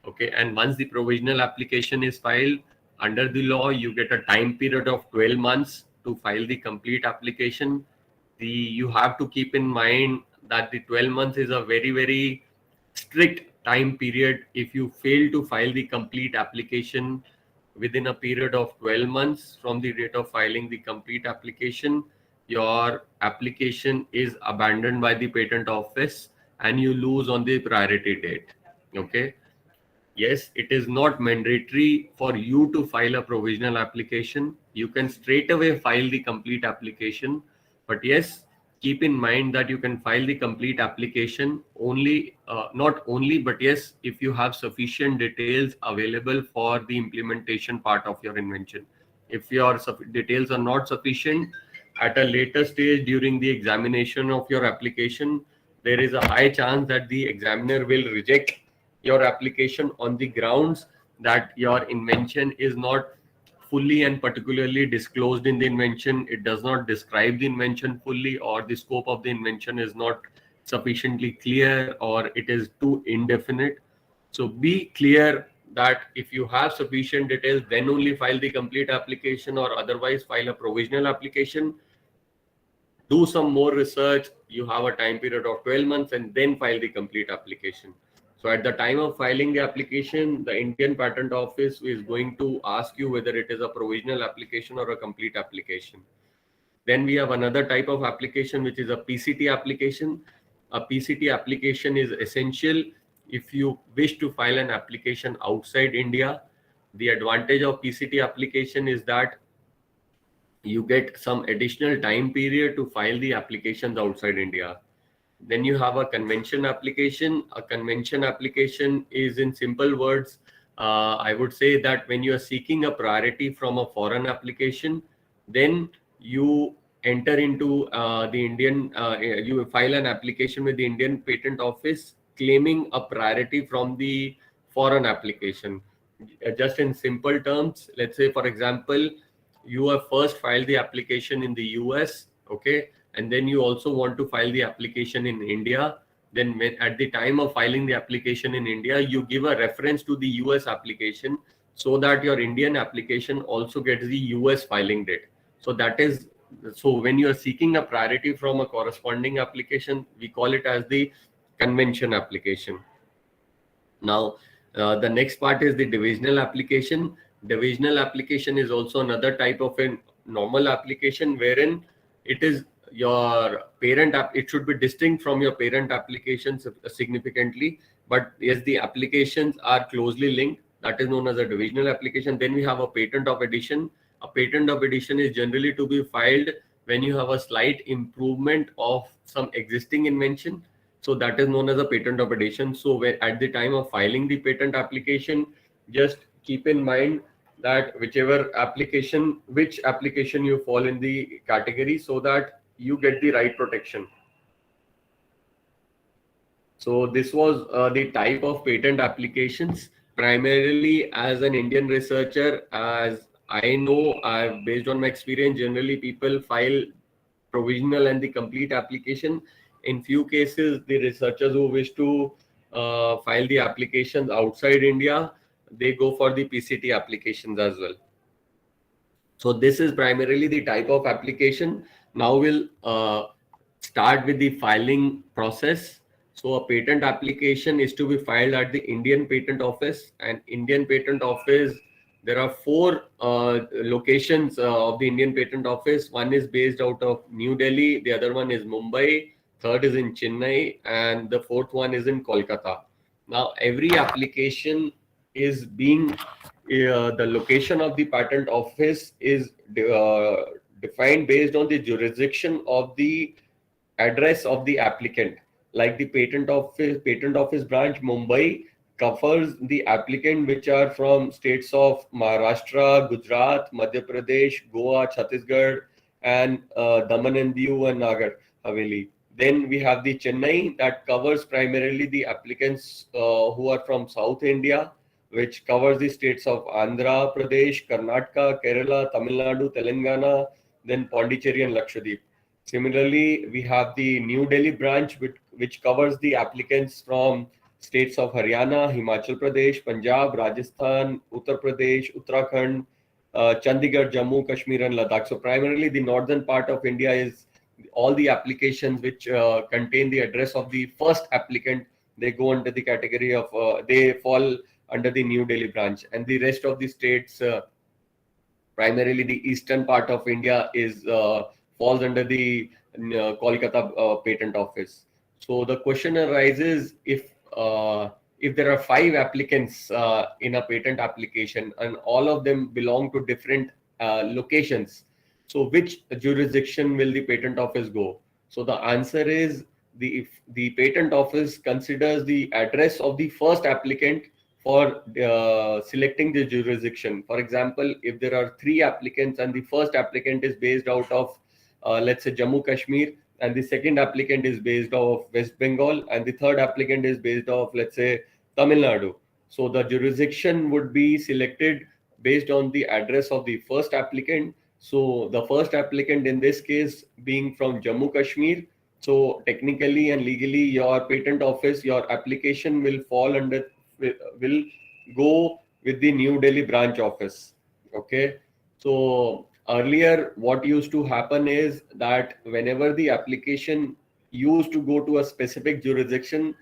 Okay, and once the provisional application is filed, under the law, you get a time period of 12 months to file the complete application. You have to keep in mind that the 12 months is a very, very strict time period. If you fail to file the complete application within a period of 12 months from the date of filing the complete application, your application is abandoned by the patent office and you lose on the priority date. Okay. Yes, it is not mandatory for you to file a provisional application. You can straight away file the complete application. But yes, keep in mind that you can file the complete application only, not only, but yes, if you have sufficient details available for the implementation part of your invention. If your details are not sufficient, at a later stage during the examination of your application, there is a high chance that the examiner will reject your application on the grounds that your invention is not fully and particularly disclosed in the invention. It does not describe the invention fully, or the scope of the invention is not sufficiently clear, or it is too indefinite. So be clear that if you have sufficient details, then only file the complete application, or otherwise file a provisional application. Do some more research. You have a time period of 12 months and then file the complete application. So at the time of filing the application, the Indian Patent Office is going to ask you whether it is a provisional application or a complete application. Then we have another type of application, which is a PCT application. A PCT application is essential if you wish to file an application outside India. The advantage of PCT application is that you get some additional time period to file the applications outside India. Then you have a convention application. A convention application is, in simple words, I would say that when you are seeking a priority from a foreign application, then you enter into the Indian, you file an application with the Indian Patent Office claiming a priority from the foreign application. Just in simple terms, let's say, for example, you have first filed the application in the US, okay, and then you also want to file the application in India. Then at the time of filing the application in India, you give a reference to the US application so that your Indian application also gets the US filing date. So that is, so when you are seeking a priority from a corresponding application, we call it as the convention application. Now, the next part is the divisional application. Divisional application is also another type of a normal application wherein it is your parent app. It should be distinct from your parent applications significantly, but yes, the applications are closely linked. That is known as a divisional application. Then we have a patent of addition. A patent of addition is generally to be filed when you have a slight improvement of some existing invention. So that is known as a patent of addition. So at the time of filing the patent application, just keep in mind that which application you fall in the category, so that you get the right protection. So this was the type of patent applications. Primarily, as an Indian researcher, as I know, based on my experience, generally people file provisional and the complete application. In few cases, the researchers who wish to file the applications outside India, they go for the PCT applications as well. So this is primarily the type of application. Now we'll start with the filing process. So a patent application is to be filed at the Indian Patent Office, and Indian Patent Office, there are four locations of the Indian Patent Office. One is based out of New Delhi, the other one is Mumbai, third is in Chennai, and the fourth one is in Kolkata. Now every application is being the location of the patent office is defined based on the jurisdiction of the address of the applicant. Like the patent office branch Mumbai covers the applicant which are from states of Maharashtra, Gujarat, Madhya Pradesh, Goa, Chhattisgarh, and Daman and Diu and Nagar Haveli. Then we have the Chennai that covers primarily the applicants who are from South India, which covers the states of Andhra Pradesh, Karnataka, Kerala, Tamil Nadu, Telangana, then Pondicherry and Lakshadweep. Similarly, we have the New Delhi branch, which covers the applicants from states of Haryana, Himachal Pradesh, Punjab, Rajasthan, Uttar Pradesh, Uttarakhand, Chandigarh, Jammu, Kashmir, and Ladakh. So primarily the northern part of India is all the applications which contain the address of the first applicant. They go under the category of, they fall under the New Delhi branch, and the rest of the states, primarily the eastern part of India, is falls under the Kolkata Patent Office. So the question arises, if there are 5 applicants in a patent application and all of them belong to different locations, so which jurisdiction will the patent office go? So the answer is if the patent office considers the address of the first applicant for selecting the jurisdiction. For example, if there are 3 applicants and the first applicant is based out of let's say Jammu Kashmir, and the second applicant is based off West Bengal, and the third applicant is based off, let's say, Tamil Nadu. So the jurisdiction would be selected based on the address of the first applicant. So the first applicant in this case being from Jammu Kashmir. So technically and legally, your patent office, your application will fall under, will go with the New Delhi branch office. Okay. So earlier, what used to happen is that whenever the application used to go to a specific jurisdiction,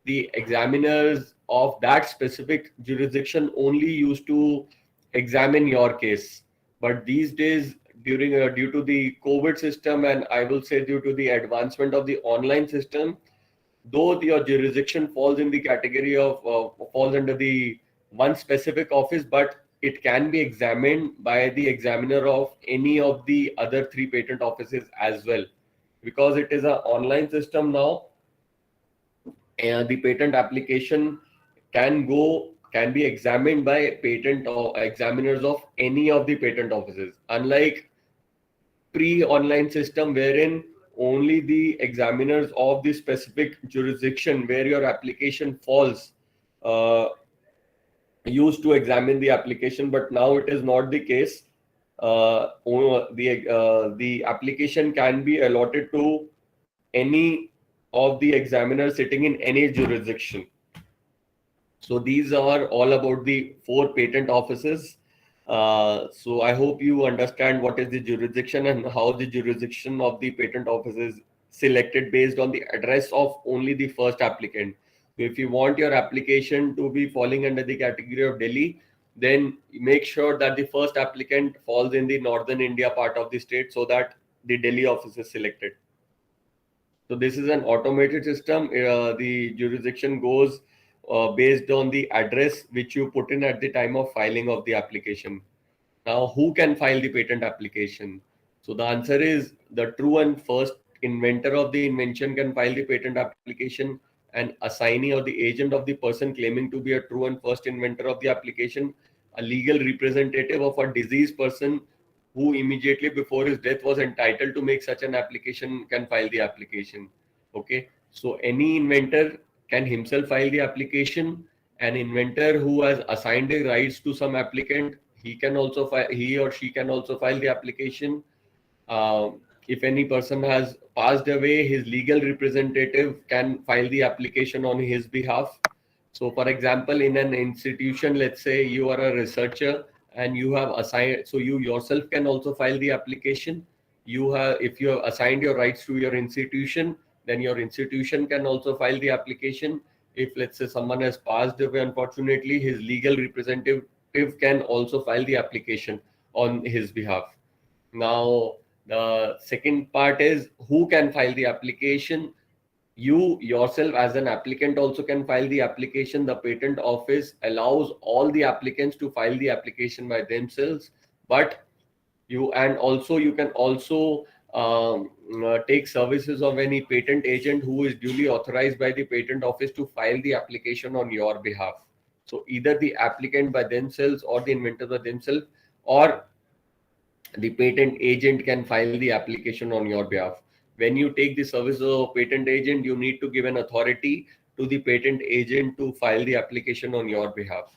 the examiners of that specific jurisdiction only used to examine your case. But these days, due to the COVID system, and I will say due to the advancement of the online system, though your jurisdiction falls in the category of falls under the one specific office, but it can be examined by the examiner of any of the other three patent offices as well, because it is an online system now. And the patent application can be examined by patent or examiners of any of the patent offices, unlike pre-online system wherein only the examiners of the specific jurisdiction where your application falls uh, used to examine the application. But now it is not the case. The application can be allotted to any of the examiners sitting in any jurisdiction. So these are all about the four patent offices. So I hope you understand what is the jurisdiction and how the jurisdiction of the patent office is selected based on the address of only the first applicant. So if you want your application to be falling under the category of Delhi, then make sure that the first applicant falls in the northern India part of the state so that the Delhi office is selected. So this is an automated system. The jurisdiction goes based on the address which you put in at the time of filing of the application. Now, who can file the patent application? So the answer is the true and first inventor of the invention can file the patent application, and assignee or the agent of the person claiming to be a true and first inventor of the application, a legal representative of a deceased person who immediately before his death was entitled to make such an application, can file the application. Okay, so any inventor can himself file the application. An inventor who has assigned the rights to some applicant, he or she can also file the application. If any person has passed away, his legal representative can file the application on his behalf. So, for example, in an institution, let's say you are a researcher and you have assigned, so you yourself can also file the application. If you have assigned your rights to your institution, then your institution can also file the application. If, let's say, someone has passed away, unfortunately, his legal representative can also file the application on his behalf. Now, the second part is who can file the application. You yourself as an applicant also can file the application. The patent office allows all the applicants to file the application by themselves, but you can also take services of any patent agent who is duly authorized by the patent office to file the application on your behalf. So either the applicant by themselves or the inventor by themselves, or the patent agent can file the application on your behalf. When you take the services of patent agent, you need to give an authority to the patent agent to file the application on your behalf.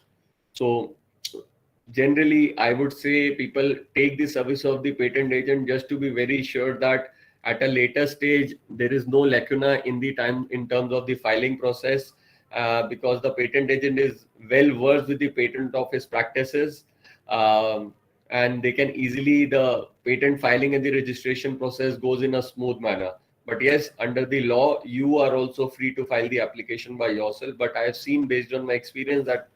So generally, I would say people take the service of the patent agent just to be very sure that at a later stage there is no lacuna in the time in terms of the filing process, because the patent agent is well versed with the patent office practices. And they can easily, the patent filing and the registration process goes in a smooth manner. But yes, under the law, you are also free to file the application by yourself. But I have seen, based on my experience, that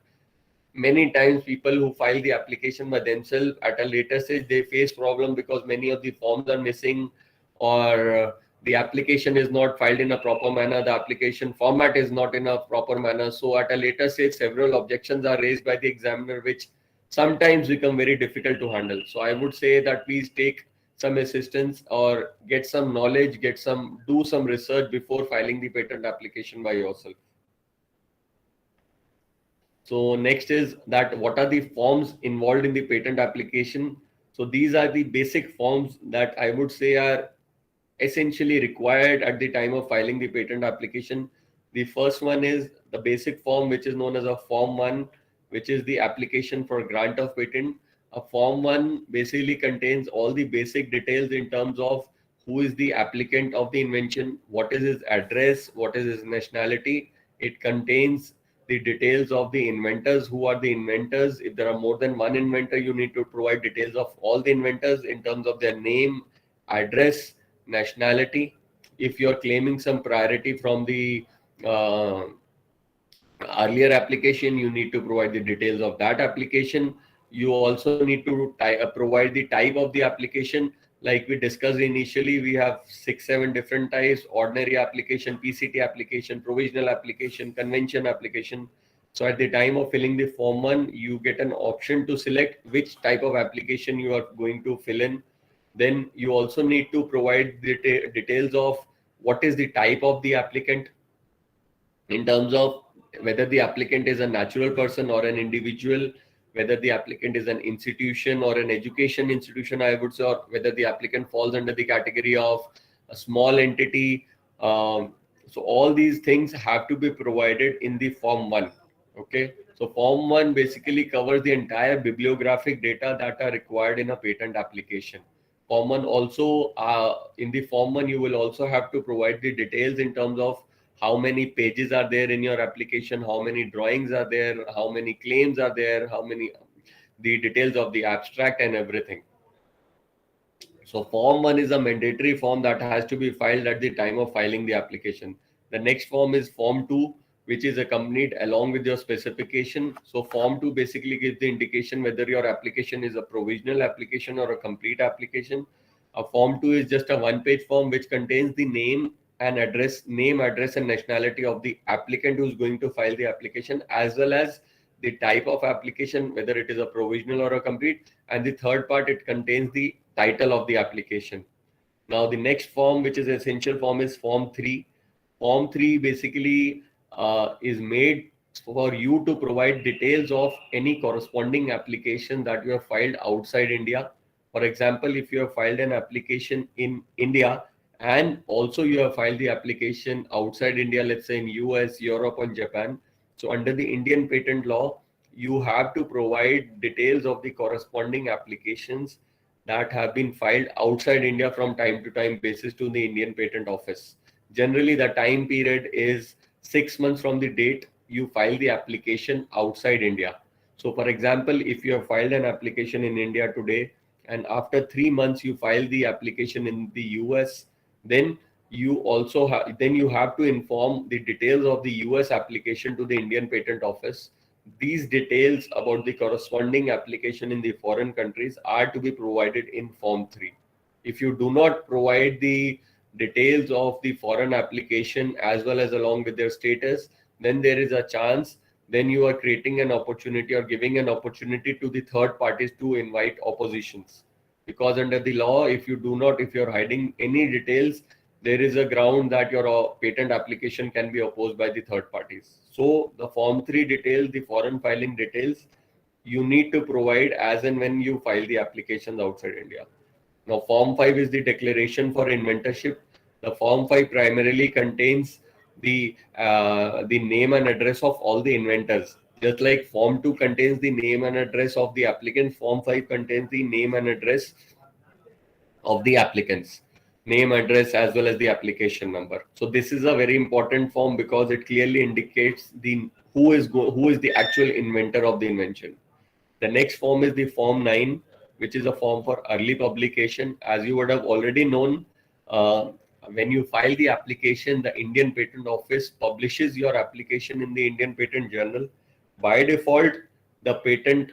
many times people who file the application by themselves at a later stage, they face problem because many of the forms are missing, or the application is not filed in a proper manner, the application format is not in a proper manner. So at a later stage, several objections are raised by the examiner, which sometimes become very difficult to handle. So I would say that please take some assistance or get some knowledge, do some research before filing the patent application by yourself. So next is that what are the forms involved in the patent application? So these are the basic forms that I would say are essentially required at the time of filing the patent application. The first one is the basic form, which is known as a Form 1, which is the application for grant of patent. A Form 1 basically contains all the basic details in terms of who is the applicant of the invention, what is his address, what is his nationality. It contains the details of the inventors, who are the inventors. If there are more than one inventor, you need to provide details of all the inventors in terms of their name, address, nationality. If you're claiming some priority from the earlier application, you need to provide the details of that application. You also need to provide the type of the application. Like we discussed initially, we have 6 7 different types: ordinary application, PCT application, provisional application, convention application. So at the time of filling the form 1, you get an option to select which type of application you are going to fill in. Then you also need to provide the details of what is the type of the applicant, in terms of whether the applicant is a natural person or an individual, whether the applicant is an institution or an education institution, I would say, or whether the applicant falls under the category of a small entity. So all these things have to be provided in the form 1. Okay, so form 1 basically covers the entire bibliographic data that are required in a patent application. Form 1 also, in the form 1, you will also have to provide the details in terms of how many pages are there in your application, how many drawings are there, how many claims are there, how many, the details of the abstract and everything. So form 1 is a mandatory form that has to be filed at the time of filing the application. The next form is form 2, which is accompanied along with your specification. So form 2 basically gives the indication whether your application is a provisional application or a complete application. A form 2 is just a one-page form which contains the name, address, and nationality of the applicant who's going to file the application, as well as the type of application, whether it is a provisional or a complete. And the third part, it contains the title of the application. Now, the next form, which is essential form, is form 3. Form 3 basically is made for you to provide details of any corresponding application that you have filed outside India. For example, if you have filed an application in India and also you have filed the application outside India, let's say in US, Europe, or Japan. So under the Indian patent law, you have to provide details of the corresponding applications that have been filed outside India from time to time basis to the Indian Patent Office. Generally, the time period is 6 months from the date you file the application outside India. So, for example, if you have filed an application in India today and after 3 months you file the application in the US, then you have to inform the details of the US application to the Indian Patent Office. These details about the corresponding application in the foreign countries are to be provided in Form 3. If you do not provide the details of the foreign application as well as along with their status, then there is a chance, then you are creating an opportunity or giving an opportunity to the third parties to invite oppositions. Because under the law, if you're hiding any details, there is a ground that your patent application can be opposed by the third parties. So the Form 3 details, the foreign filing details, you need to provide as and when you file the applications outside India. Now, Form 5 is the declaration for inventorship. The Form 5 primarily contains the name and address of all the inventors. Just like Form 2 contains the name and address of the applicant, Form 5 contains the name and address of the applicants, name, address, as well as the application number. So this is a very important form because it clearly indicates who is the actual inventor of the invention. The next form is the Form 9, which is a form for early publication. As you would have already known, when you file the application, the Indian Patent Office publishes your application in the Indian Patent Journal. By default, the patent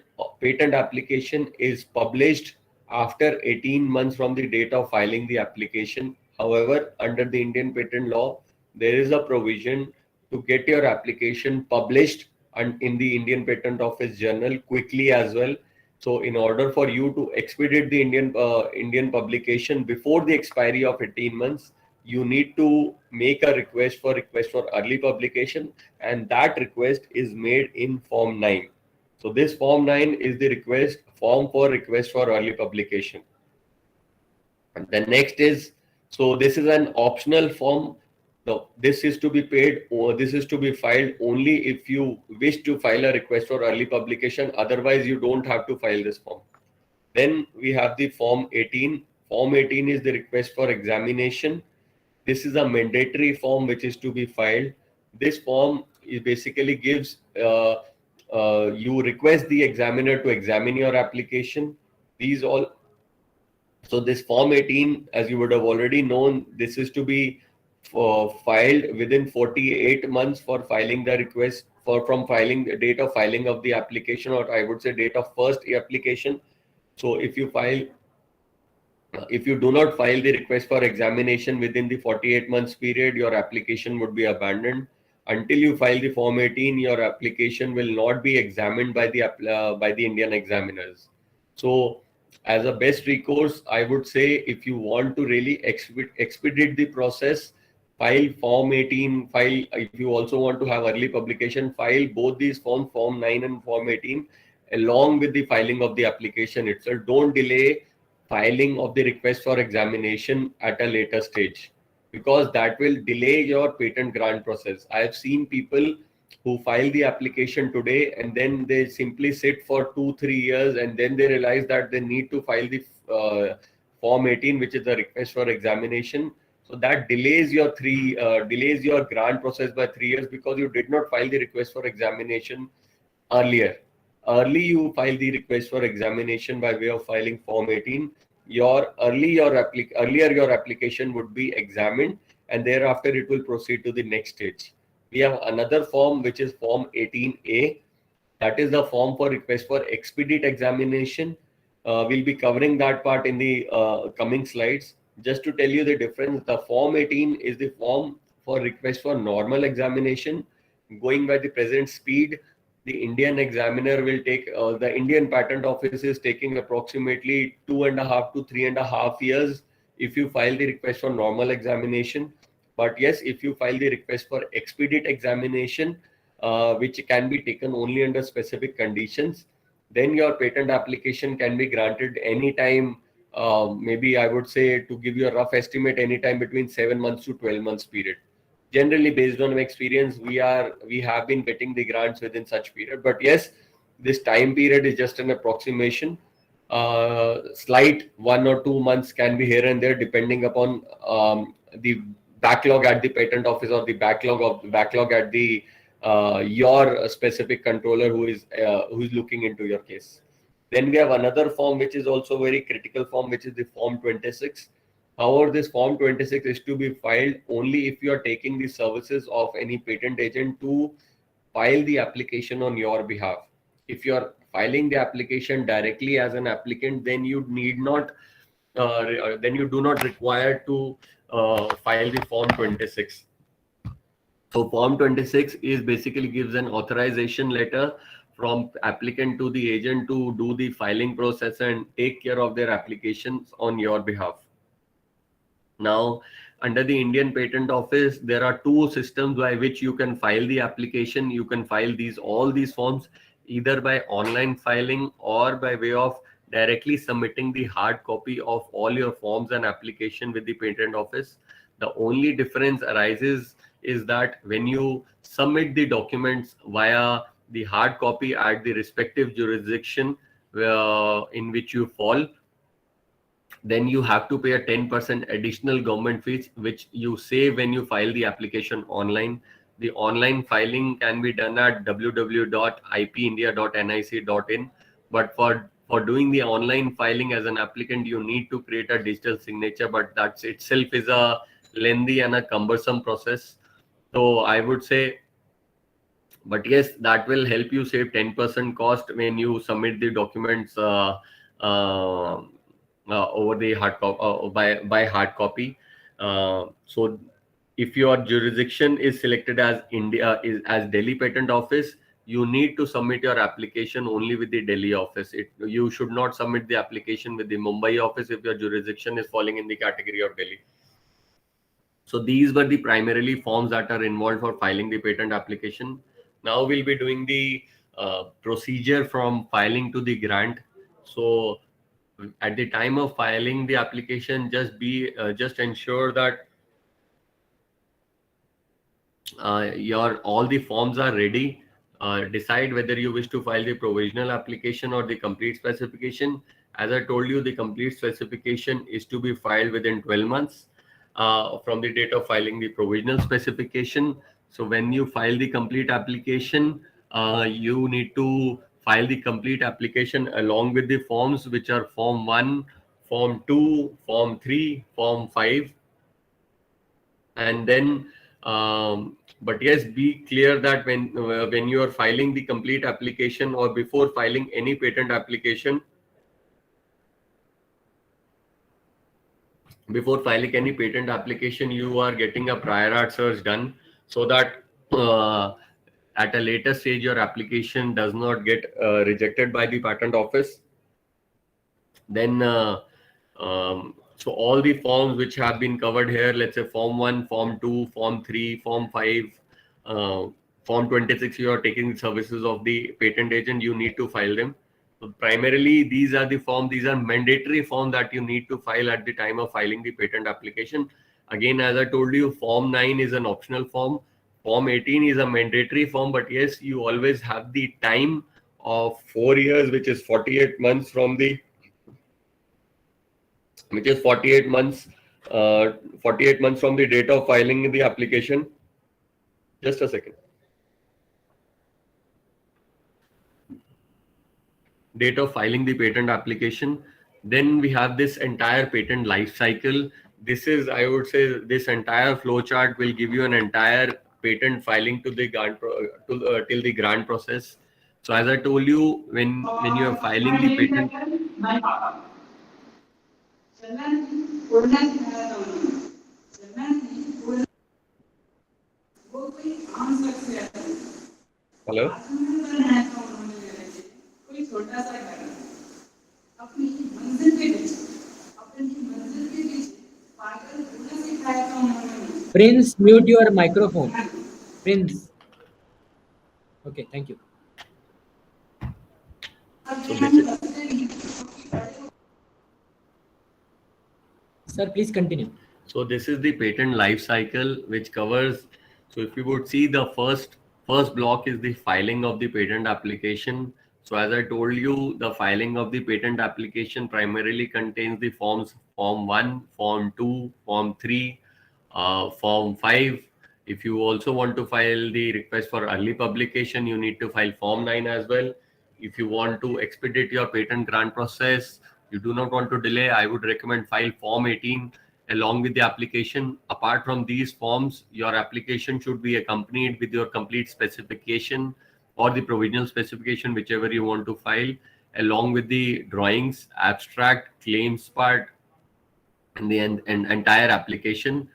application is published after 18 months from the date of filing the application. However, under the Indian patent law, there is a provision to get your application published and in the Indian Patent Office Journal quickly as well. So, in order for you to expedite the Indian publication before the expiry of 18 months, you need to make a request for early publication, and that request is made in Form 9. So this Form 9 is the form for request for early publication. And the next is, so this is an optional form. No, this is to be paid, or this is to be filed only if you wish to file a request for early publication. Otherwise, you don't have to file this form. Then we have the Form 18. Form 18 is the request for examination. This is a mandatory form which is to be filed. This form basically gives you request the examiner to examine your application. These all. So this Form 18, as you would have already known, this is to be filed within 48 months for filing the request from filing, the date of filing of the application, or I would say date of first application. So if you do not file the request for examination within the 48 months period, your application would be abandoned. Until you file the Form 18, your application will not be examined by the Indian examiners. So, as a best recourse, I would say, if you want to really expedite the process, file Form 18. File, if you also want to have early publication, file both these forms, Form 9 and Form 18, along with the filing of the application itself. Don't delay filing of the request for examination at a later stage, because that will delay your patent grant process. I have seen people who file the application today and then they simply sit for 2-3 years, and then they realize that they need to file the Form 18, which is the request for examination. So that delays your grant process by 3 years, because you did not file the request for examination earlier. Early you file the request for examination by way of filing Form 18, earlier your application would be examined, and thereafter it will proceed to the next stage. We have another form, which is Form 18A. That is the form for request for expedite examination. We'll be covering that part in the coming slides. Just to tell you the difference, the Form 18 is the form for request for normal examination. Going by the present speed, the Indian examiner will take, the Indian Patent Office is taking approximately 2.5 to 3.5 years if you file the request for normal examination. But yes, if you file the request for expedite examination, which can be taken only under specific conditions, then your patent application can be granted anytime. Maybe I would say, to give you a rough estimate, anytime between 7 months to 12 months period. Generally, based on my experience, we have been getting the grants within such period. But yes, this time period is just an approximation. Slight 1 or 2 months can be here and there, depending upon the backlog at the patent office, or the backlog at the your specific controller who is looking into your case. Then we have another form, which is also very critical form, which is the Form 26. However, this Form 26 is to be filed only if you are taking the services of any patent agent to file the application on your behalf. If you are filing the application directly as an applicant, then you need not, then you do not require to file the Form 26. So Form 26 is basically gives an authorization letter from applicant to the agent to do the filing process and take care of their applications on your behalf. Now, under the Indian Patent Office, there are two systems by which you can file the application. You can file all these forms either by online filing or by way of directly submitting the hard copy of all your forms and application with the Patent Office. The only difference arises is that when you submit the documents via the hard copy at the respective jurisdiction in which you fall, then you have to pay a 10% additional government fees, which you save when you file the application online. The online filing can be done at www.ipindia.nic.in, but for doing the online filing as an applicant, you need to create a digital signature, but that itself is a lengthy and a cumbersome process. So I would say, but yes, that will help you save 10% cost when you submit the documents over the hard by hard copy. So if your jurisdiction is selected as as Delhi Patent Office, you need to submit your application only with the Delhi office. You should not submit the application with the Mumbai office if your jurisdiction is falling in the category of Delhi. So these were the primarily forms that are involved for filing the patent application. Now we'll be doing the procedure from filing to the grant. So at the time of filing the application, just ensure that all the forms are ready. Decide whether you wish to file the provisional application or the complete specification. As I told you, the complete specification is to be filed within 12 months from the date of filing the provisional specification. So when you file the complete application, you need to file the complete application along with the forms, which are Form 1, Form 2, Form 3, Form 5. And then But yes, be clear that when you are filing the complete application or before filing any patent application, you are getting a prior art search done, so that at a later stage your application does not get rejected by the patent office. Then so all the forms which have been covered here, let's say form 1, form 2, form 3, form 5, uh, form 26, you are taking the services of the patent agent, you need to file them. So primarily these are mandatory forms that you need to file at the time of filing the patent application. Again, as I told you, form 9 is an optional form, form 18 is a mandatory form, but yes, you always have the time of 4 years, which is 48 months from the 48 months 48 months from the date of filing the application. Just a second. Date of filing the patent application. Then we have this entire patent life cycle. This is, I would say, this entire flow chart will give you an entire patent filing to the till the grant process. So as I told you, when you are filing the patent, hello. Prince, mute your microphone. Prince. Okay, thank you. So this is, Sir, please continue. so this is the patent life cycle, which covers. So if you would see, the first block is the filing of the patent application. So as I told you, the filing of the patent application primarily contains the forms form 1, form 2, form 3, form 5. If you also want to file the request for early publication, you need to file form 9 as well. If you want to expedite your patent grant process, you do not want to delay, I would recommend file form 18 along with the application. Apart from these forms, your application should be accompanied with your complete specification or the provisional specification, whichever you want to file, along with the drawings, abstract, claims part, and the entire application.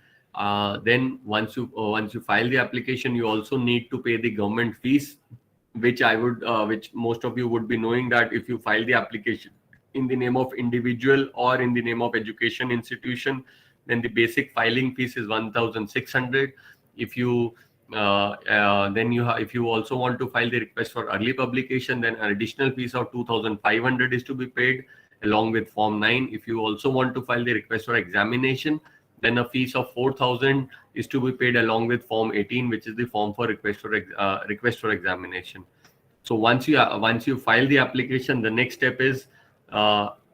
Then once you file the application, you also need to pay the government fees, which which most of you would be knowing, that if you file the application in the name of individual or in the name of education institution, then the basic filing fees is 1,600. If you if you also want to file the request for early publication, then an additional fees of 2,500 is to be paid along with form 9. If you also want to file the request for examination, then a fees of 4,000 is to be paid along with form 18, which is the form for request for examination. So once you file the application, the next step is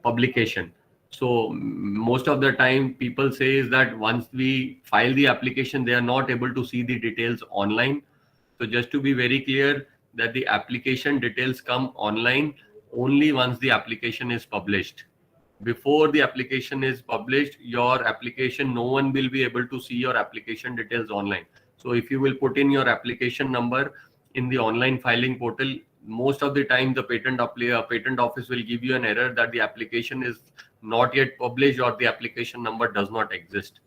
publication. So most of the time people say is that once we file the application, they are not able to see the details online. So just to be very clear, that the application details come online only once the application is published. Before the application is published, your application, no one will be able to see your application details online. So if you will put in your application number in the online filing portal, most of the time the patent office will give you an error that the application is not yet published or the application number does not exist.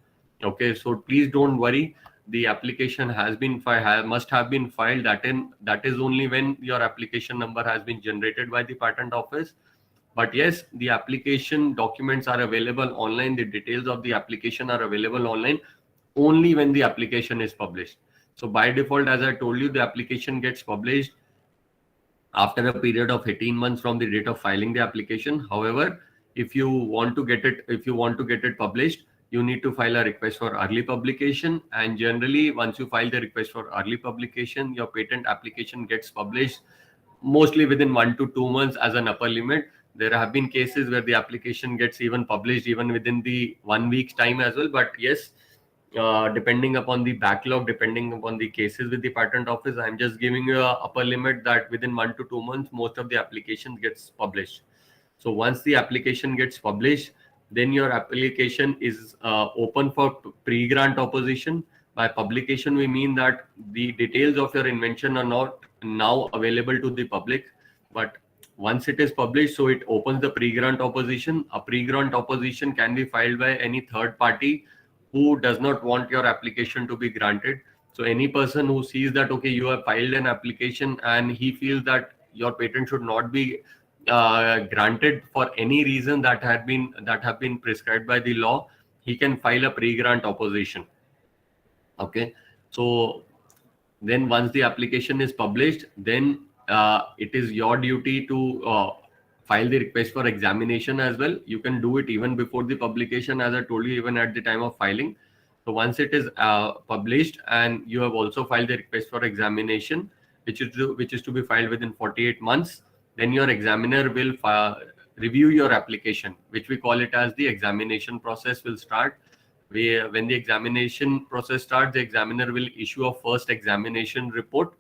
Okay, so please don't worry. The application has been must have been filed. That is only when your application number has been generated by the patent office. But yes, the application documents are available online. The details of the application are available online only when the application is published. So by default, as I told you, the application gets published after a period of 18 months from the date of filing the application. However, if you want to get it published, you need to file a request for early publication. And generally, once you file the request for early publication, your patent application gets published mostly within 1 to 2 months as an upper limit. There have been cases where the application gets even published even within the 1 week's time as well. But yes, depending upon the backlog, depending upon the cases with the patent office, I'm just giving you a upper limit that within 1 to 2 months, most of the application gets published. So once the application gets published, then your application is open for pre-grant opposition. By publication, we mean that the details of your invention are not now available to the public, but once it is published, so it opens the pre-grant opposition. A pre-grant opposition can be filed by any third party who does not want your application to be granted. So any person who sees that, okay, you have filed an application and he feels that your patent should not be granted for any reason that have been prescribed by the law, he can file a pre-grant opposition. Okay, so then once the application is published, then it is your duty to file the request for examination as well. You can do it even before the publication, as I told you, even at the time of filing. So once it is published and you have also filed the request for examination, which is to be filed within 48 months, then your examiner will review your application, which we call it as the examination process will start. When the examination process starts, the examiner will issue a first examination report.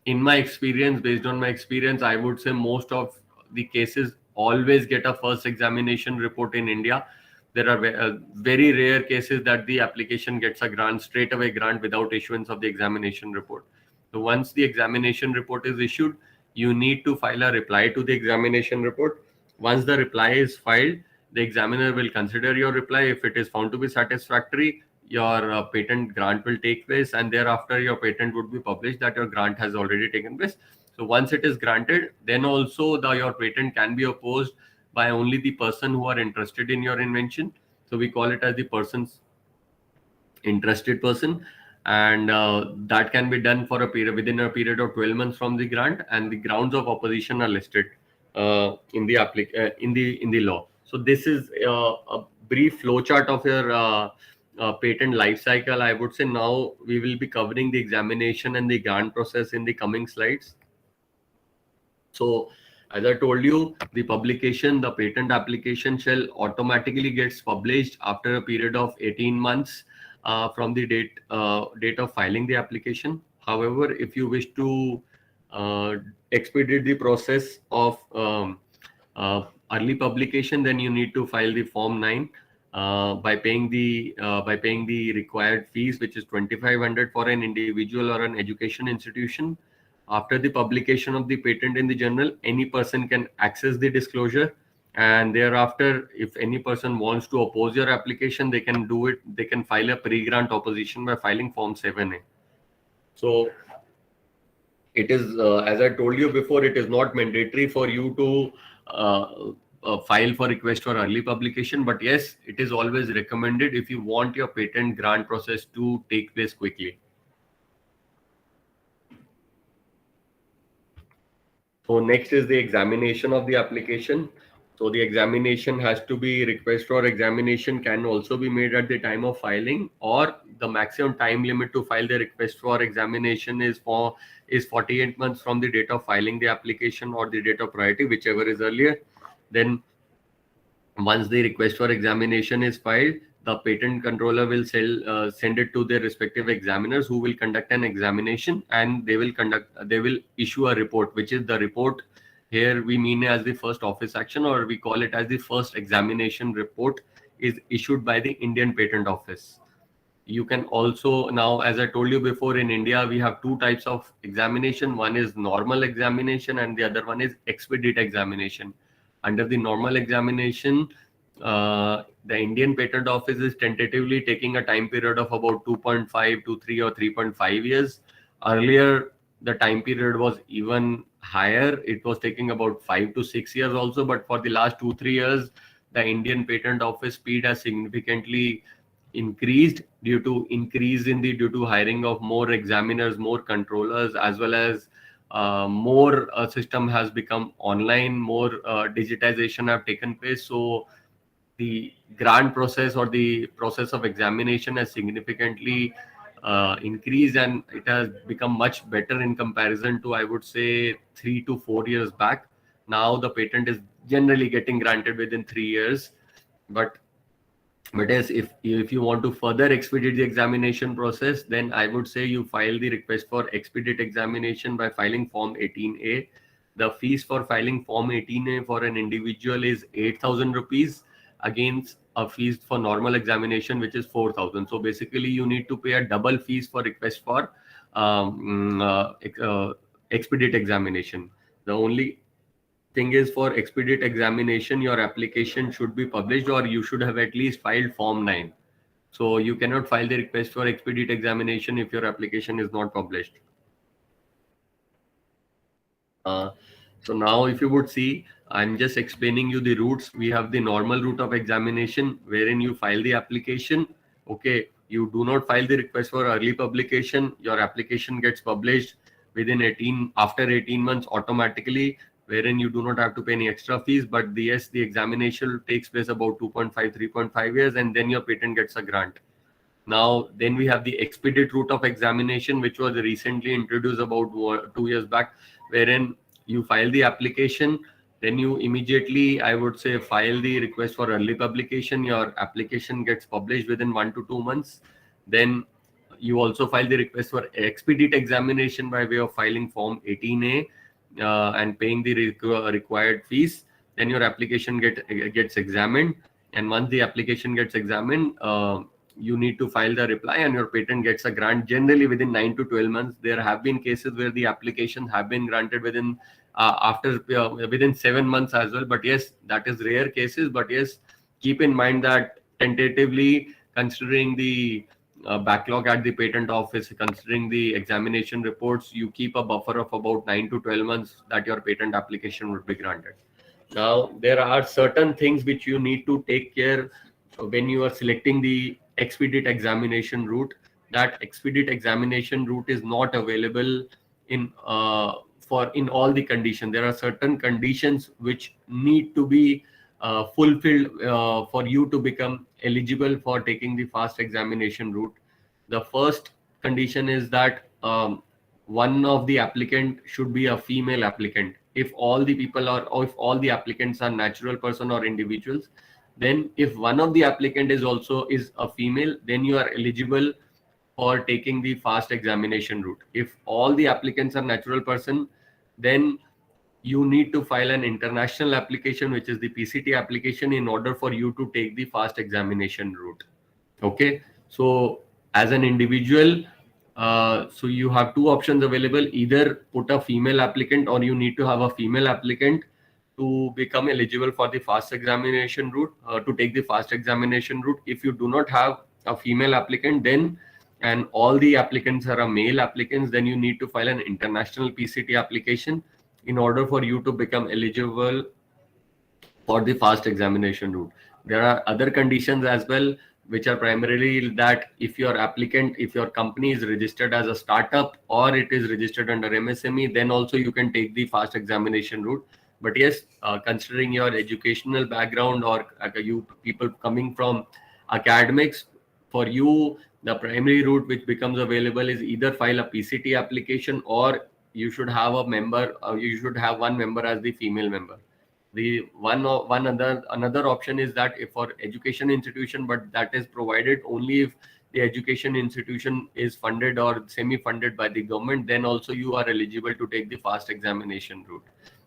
In my experience, based on my experience, I would say most of the cases always get a first examination report in India. There are very rare cases that the application gets a grant, straight away grant, without issuance of the examination report. So once the examination report is issued, you need to file a reply to the examination report. Once the reply is filed, the examiner will consider your reply. If it is found to be satisfactory, your patent grant will take place, and thereafter your patent would be published that your grant has already taken place. So once it is granted, then also your patent can be opposed by only the person who are interested in your invention. So we call it as the person's interested person, and that can be done for a period within a period of 12 months from the grant, and the grounds of opposition are listed in the law. So this is a brief flowchart of your patent life cycle. I would say now we will be covering the examination and the grant process in the coming slides. So as I told you, the patent application shall automatically gets published after a period of 18 months from the date of filing the application. However, if you wish to expedite the process of early publication, then you need to file the Form 9 by paying the required fees, which is 2,500 for an individual or an education institution. After the publication of the patent in the journal, any person can access the disclosure, and thereafter, if any person wants to oppose your application, they can do it. They can file a pre-grant opposition by filing Form 7A. So it is, as I told you before, it is not mandatory for you to file for request for early publication, but yes, it is always recommended if you want your patent grant process to take place quickly. So next is the examination of the application. So the examination has to be, request for examination can also be made at the time of filing, or the maximum time limit to file the request for examination is 48 months from the date of filing the application or the date of priority, whichever is earlier. Then once the request for examination is filed, the patent controller will send it to their respective examiners, who will conduct an examination, and they will issue a report, which is the report here we mean as the first office action, or we call it as the first examination report, is issued by the Indian Patent Office. You can also, now as I told you before, in India we have two types of examination. One is normal examination and the other one is expedite examination. Under the normal examination, the Indian Patent Office is tentatively taking a time period of about 2.5 to 3 or 3.5 years. Earlier, the time period was even higher. It was taking about 5 to 6 years also, but for the last 2-3 years, the Indian Patent Office speed has significantly increased due to hiring of more examiners, more controllers, as well as more system has become online, more digitization have taken place. So the grant process or the process of examination has significantly increased, and it has become much better in comparison to, I would say, 3 to 4 years back. Now the patent is generally getting granted within 3 years, but yes, if you want to further expedite the examination process, then I would say you file the request for expedite examination by filing Form 18A. The fees for filing Form 18A for an individual is 8,000 rupees, against a fees for normal examination, which is 4,000. So basically, you need to pay a double fees for request for expedite examination. The only thing is, for expedite examination, your application should be published, or you should have at least filed Form 9. So you cannot file the request for expedite examination if your application is not published. So now if you would see, I'm just explaining you the routes. We have the normal route of examination, wherein you file the application. Okay, you do not file the request for early publication. Your application gets published within 18, after 18 months automatically, wherein you do not have to pay any extra fees. But yes, the examination takes place about 2.5, 3.5 years, and then your patent gets a grant. Now, then we have the expedite route of examination, which was recently introduced about 2 years back, wherein you file the application, then you immediately, I would say, file the request for early publication. Your application gets published within 1 to 2 months. Then you also file the request for expedite examination by way of filing Form 18A and paying the required fees. Then your application gets examined, and once the application gets examined, you need to file the reply, and your patent gets a grant generally within 9 to 12 months. There have been cases where the applications have been granted within within 7 months as well. But yes, that is rare cases. But yes, keep in mind that tentatively, considering the backlog at the patent office, considering the examination reports, you keep a buffer of about 9 to 12 months that your patent application would be granted. Now, there are certain things which you need to take care when you are selecting the expedite examination route. That expedite examination route is not available in in all the conditions. There are certain conditions which need to be fulfilled for you to become eligible for taking the fast examination route. The first condition is that one of the applicant should be a female applicant. If all the people are, or if all the applicants are natural person or individuals, then if one of the applicant is a female, then you are eligible for taking the fast examination route. If all the applicants are natural person, then you need to file an international application, which is the PCT application, in order for you to take the fast examination route. Okay, so as an individual, so you have two options available: either put a female applicant, or you need to have a female applicant to become eligible for the fast examination route, to take the fast examination route. If you do not have a female applicant, then, and all the applicants are a male applicants, then you need to file an international PCT application in order for you to become eligible for the fast examination route. There are other conditions as well, which are primarily that if your applicant, if your company is registered as a startup or it is registered under MSME, then also you can take the fast examination route. But yes, considering your educational background, or you people coming from academics, for you, the primary route which becomes available is either file a PCT application, or you should have a member, you should have one member as the female member. The another option is that if for education institution, but that is provided only if the education institution is funded or semi-funded by the government, then also you are eligible to take the fast examination route.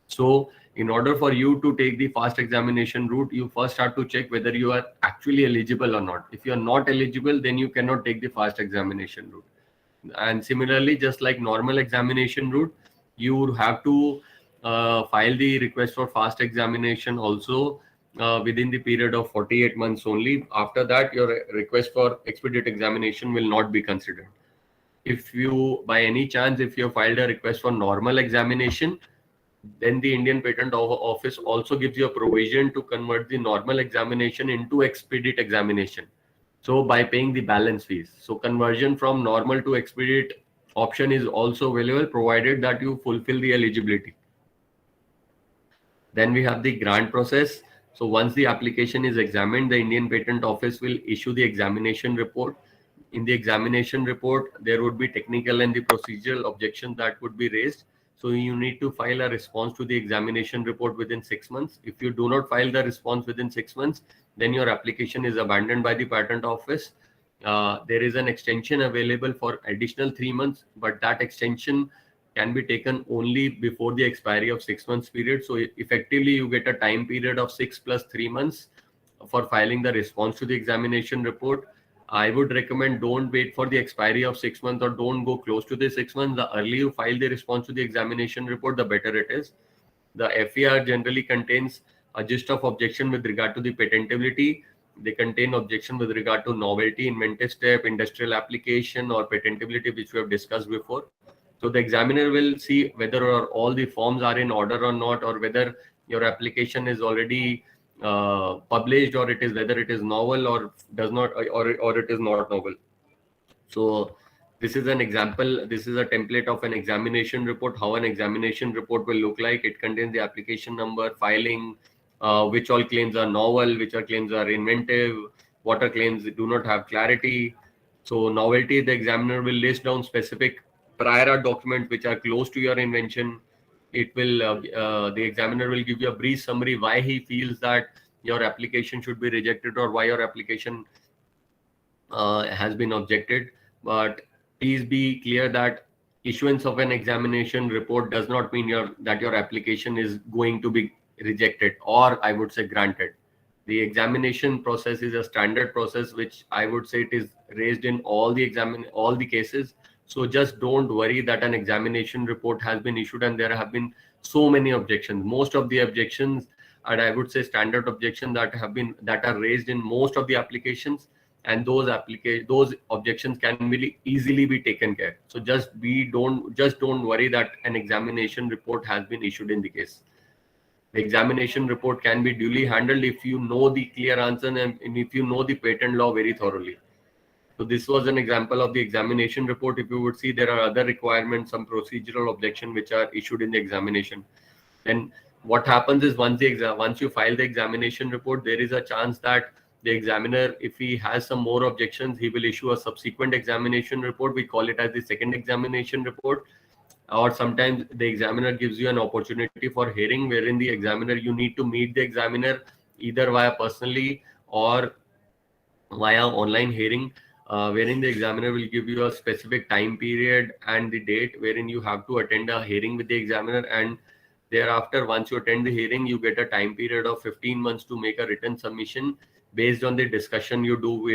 So in order for you to take the fast examination route, you first have to check whether you are actually eligible or not. If you are not eligible, then you cannot take the fast examination route. And similarly, just like normal examination route, you would have to file the request for fast examination also within the period of 48 months only. After that, your request for expedite examination will not be considered. If you, by any chance, if you filed a request for normal examination, then the Indian Patent Office also gives you a provision to convert the normal examination into expedite examination. So by paying the balance fees. So conversion from normal to expedite option is also available, provided that you fulfill the eligibility. Then we have the grant process. So once the application is examined, the Indian Patent Office will issue the examination report. In the examination report, there would be technical and the procedural objections that would be raised. So you need to file a response to the examination report within 6 months. If you do not file the response within 6 months, then your application is abandoned by the patent office. There is an extension available for additional 3 months, but that extension can be taken only before the expiry of 6 months period. So effectively, you get a time period of 6 plus 3 months for filing the response to the examination report. I would recommend don't wait for the expiry of 6 months or don't go close to the 6 months. The earlier you file the response to the examination report, the better it is. The FER generally contains a gist of objection with regard to the patentability. They contain objection with regard to novelty, inventive step, industrial application, or patentability, which we have discussed before. So the examiner will see whether or all the forms are in order or not, or whether your application is already published, or it is whether it is novel or does not, or it is not novel. So this is an example. This is a template of an examination report. How an examination report will look like. It contains the application number, filing, which all claims are novel, which are claims are inventive, what are claims do not have clarity. So novelty, the examiner will list down specific prior art documents which are close to your invention. It will the examiner will give you a brief summary why he feels that your application should be rejected or why your application has been objected. But please be clear that issuance of an examination report does not mean that your application is going to be rejected, or I would say granted. The examination process is a standard process, which I would say it is raised in all the cases. So just don't worry that an examination report has been issued and there have been so many objections. Most of the objections, and I would say standard objections that are raised in most of the applications, and those objections can really easily be taken care. So just don't worry that an examination report has been issued in the case. The examination report can be duly handled if you know the clear answer and if you know the patent law very thoroughly. So this was an example of the examination report. If you would see, there are other requirements, some procedural objection which are issued in the examination. And what happens is once you file the examination report, there is a chance that the examiner, if he has some more objections, he will issue a subsequent examination report. We call it as the second examination report. Or sometimes the examiner gives you an opportunity for hearing, wherein you need to meet the examiner either via personally or via online hearing, wherein the examiner will give you a specific time period and the date wherein you have to attend a hearing with the examiner. And thereafter, once you attend the hearing, you get a time period of 15 months to make a written submission based on the discussion you do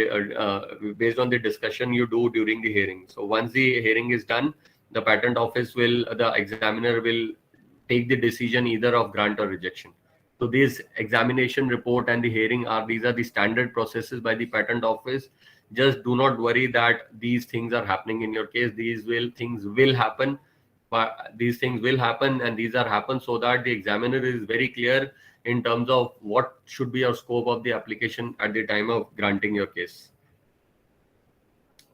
during the hearing. So once the hearing is done, the the examiner will take the decision either of grant or rejection. So this examination report and the hearing these are the standard processes by the patent office. Just do not worry that these things are happening in your case. Things will happen, but these things will happen, and these are happen so that the examiner is very clear in terms of what should be your scope of the application at the time of granting your case.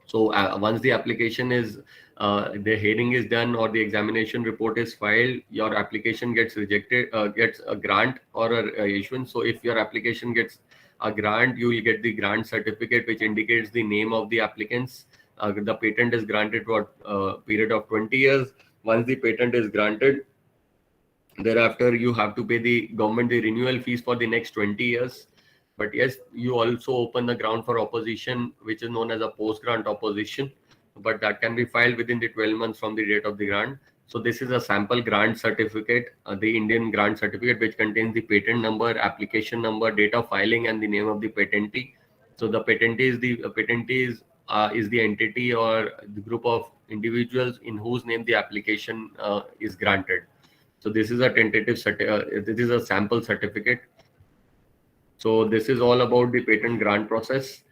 So once the application is, the hearing is done or the examination report is filed, your application gets rejected, gets a grant or a issuance. So if your application gets a grant, you will get the grant certificate, which indicates the name of the applicants. The patent is granted for a period of 20 years. Once the patent is granted, thereafter you have to pay the government the renewal fees for the next 20 years. But yes, you also open the ground for opposition, which is known as a post-grant opposition, but that can be filed within the 12 months from the date of the grant. So this is a sample grant certificate, the Indian grant certificate, which contains the patent number, application number, date of filing, and the name of the patentee. So the patentee is the entity or the group of individuals in whose name the application is granted. So this is a this is a sample certificate. So this is all about the patent grant process.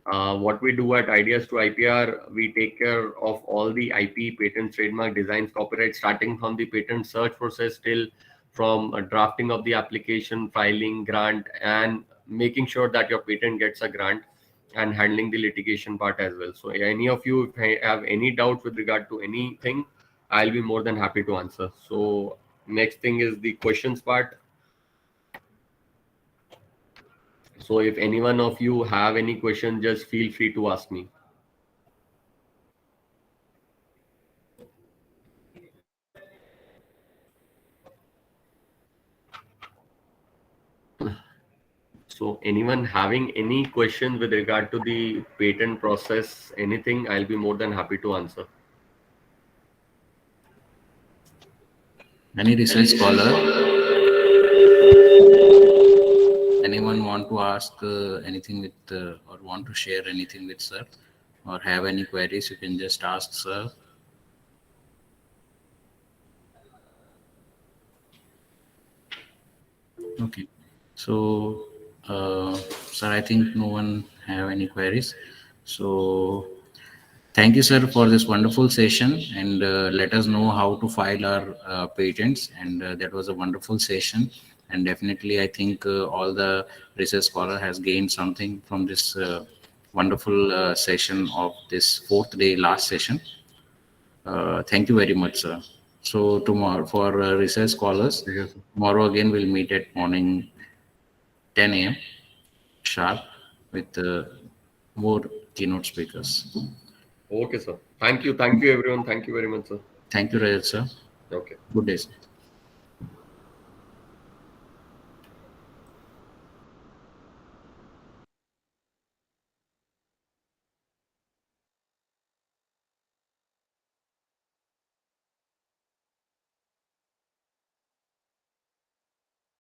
What we do at Ideas to IPR, we take care of all the IP, patents, trademark, designs, copyright, starting from the patent search process till from drafting of the application, filing, grant, and making sure that your patent gets a grant, and handling the litigation part as well. So any of you, if have any doubts with regard to anything, I'll be more than happy to answer. So next thing is the questions part. So if any one of you have any question, just feel free to ask me. So anyone having any question with regard to the patent process, anything, I'll be more than happy to answer. Any research scholar? anyone want to ask anything with or want to share anything with sir, or have any queries, you can just ask sir. Okay. So, sir, I think no one have any queries. So, thank you, sir, for this wonderful session, and let us know how to file our patents. And that was a wonderful session. And definitely, I think all the research scholar has gained something from this wonderful session of this fourth day last session. Thank you very much, sir. So tomorrow for research scholars, Yes, sir. tomorrow again we'll meet at morning 10 a.m. sharp with more keynote speakers. Okay, sir. Thank you. Thank you, everyone. Thank you very much, sir. Thank you, Rajat sir. Okay. Good day, sir.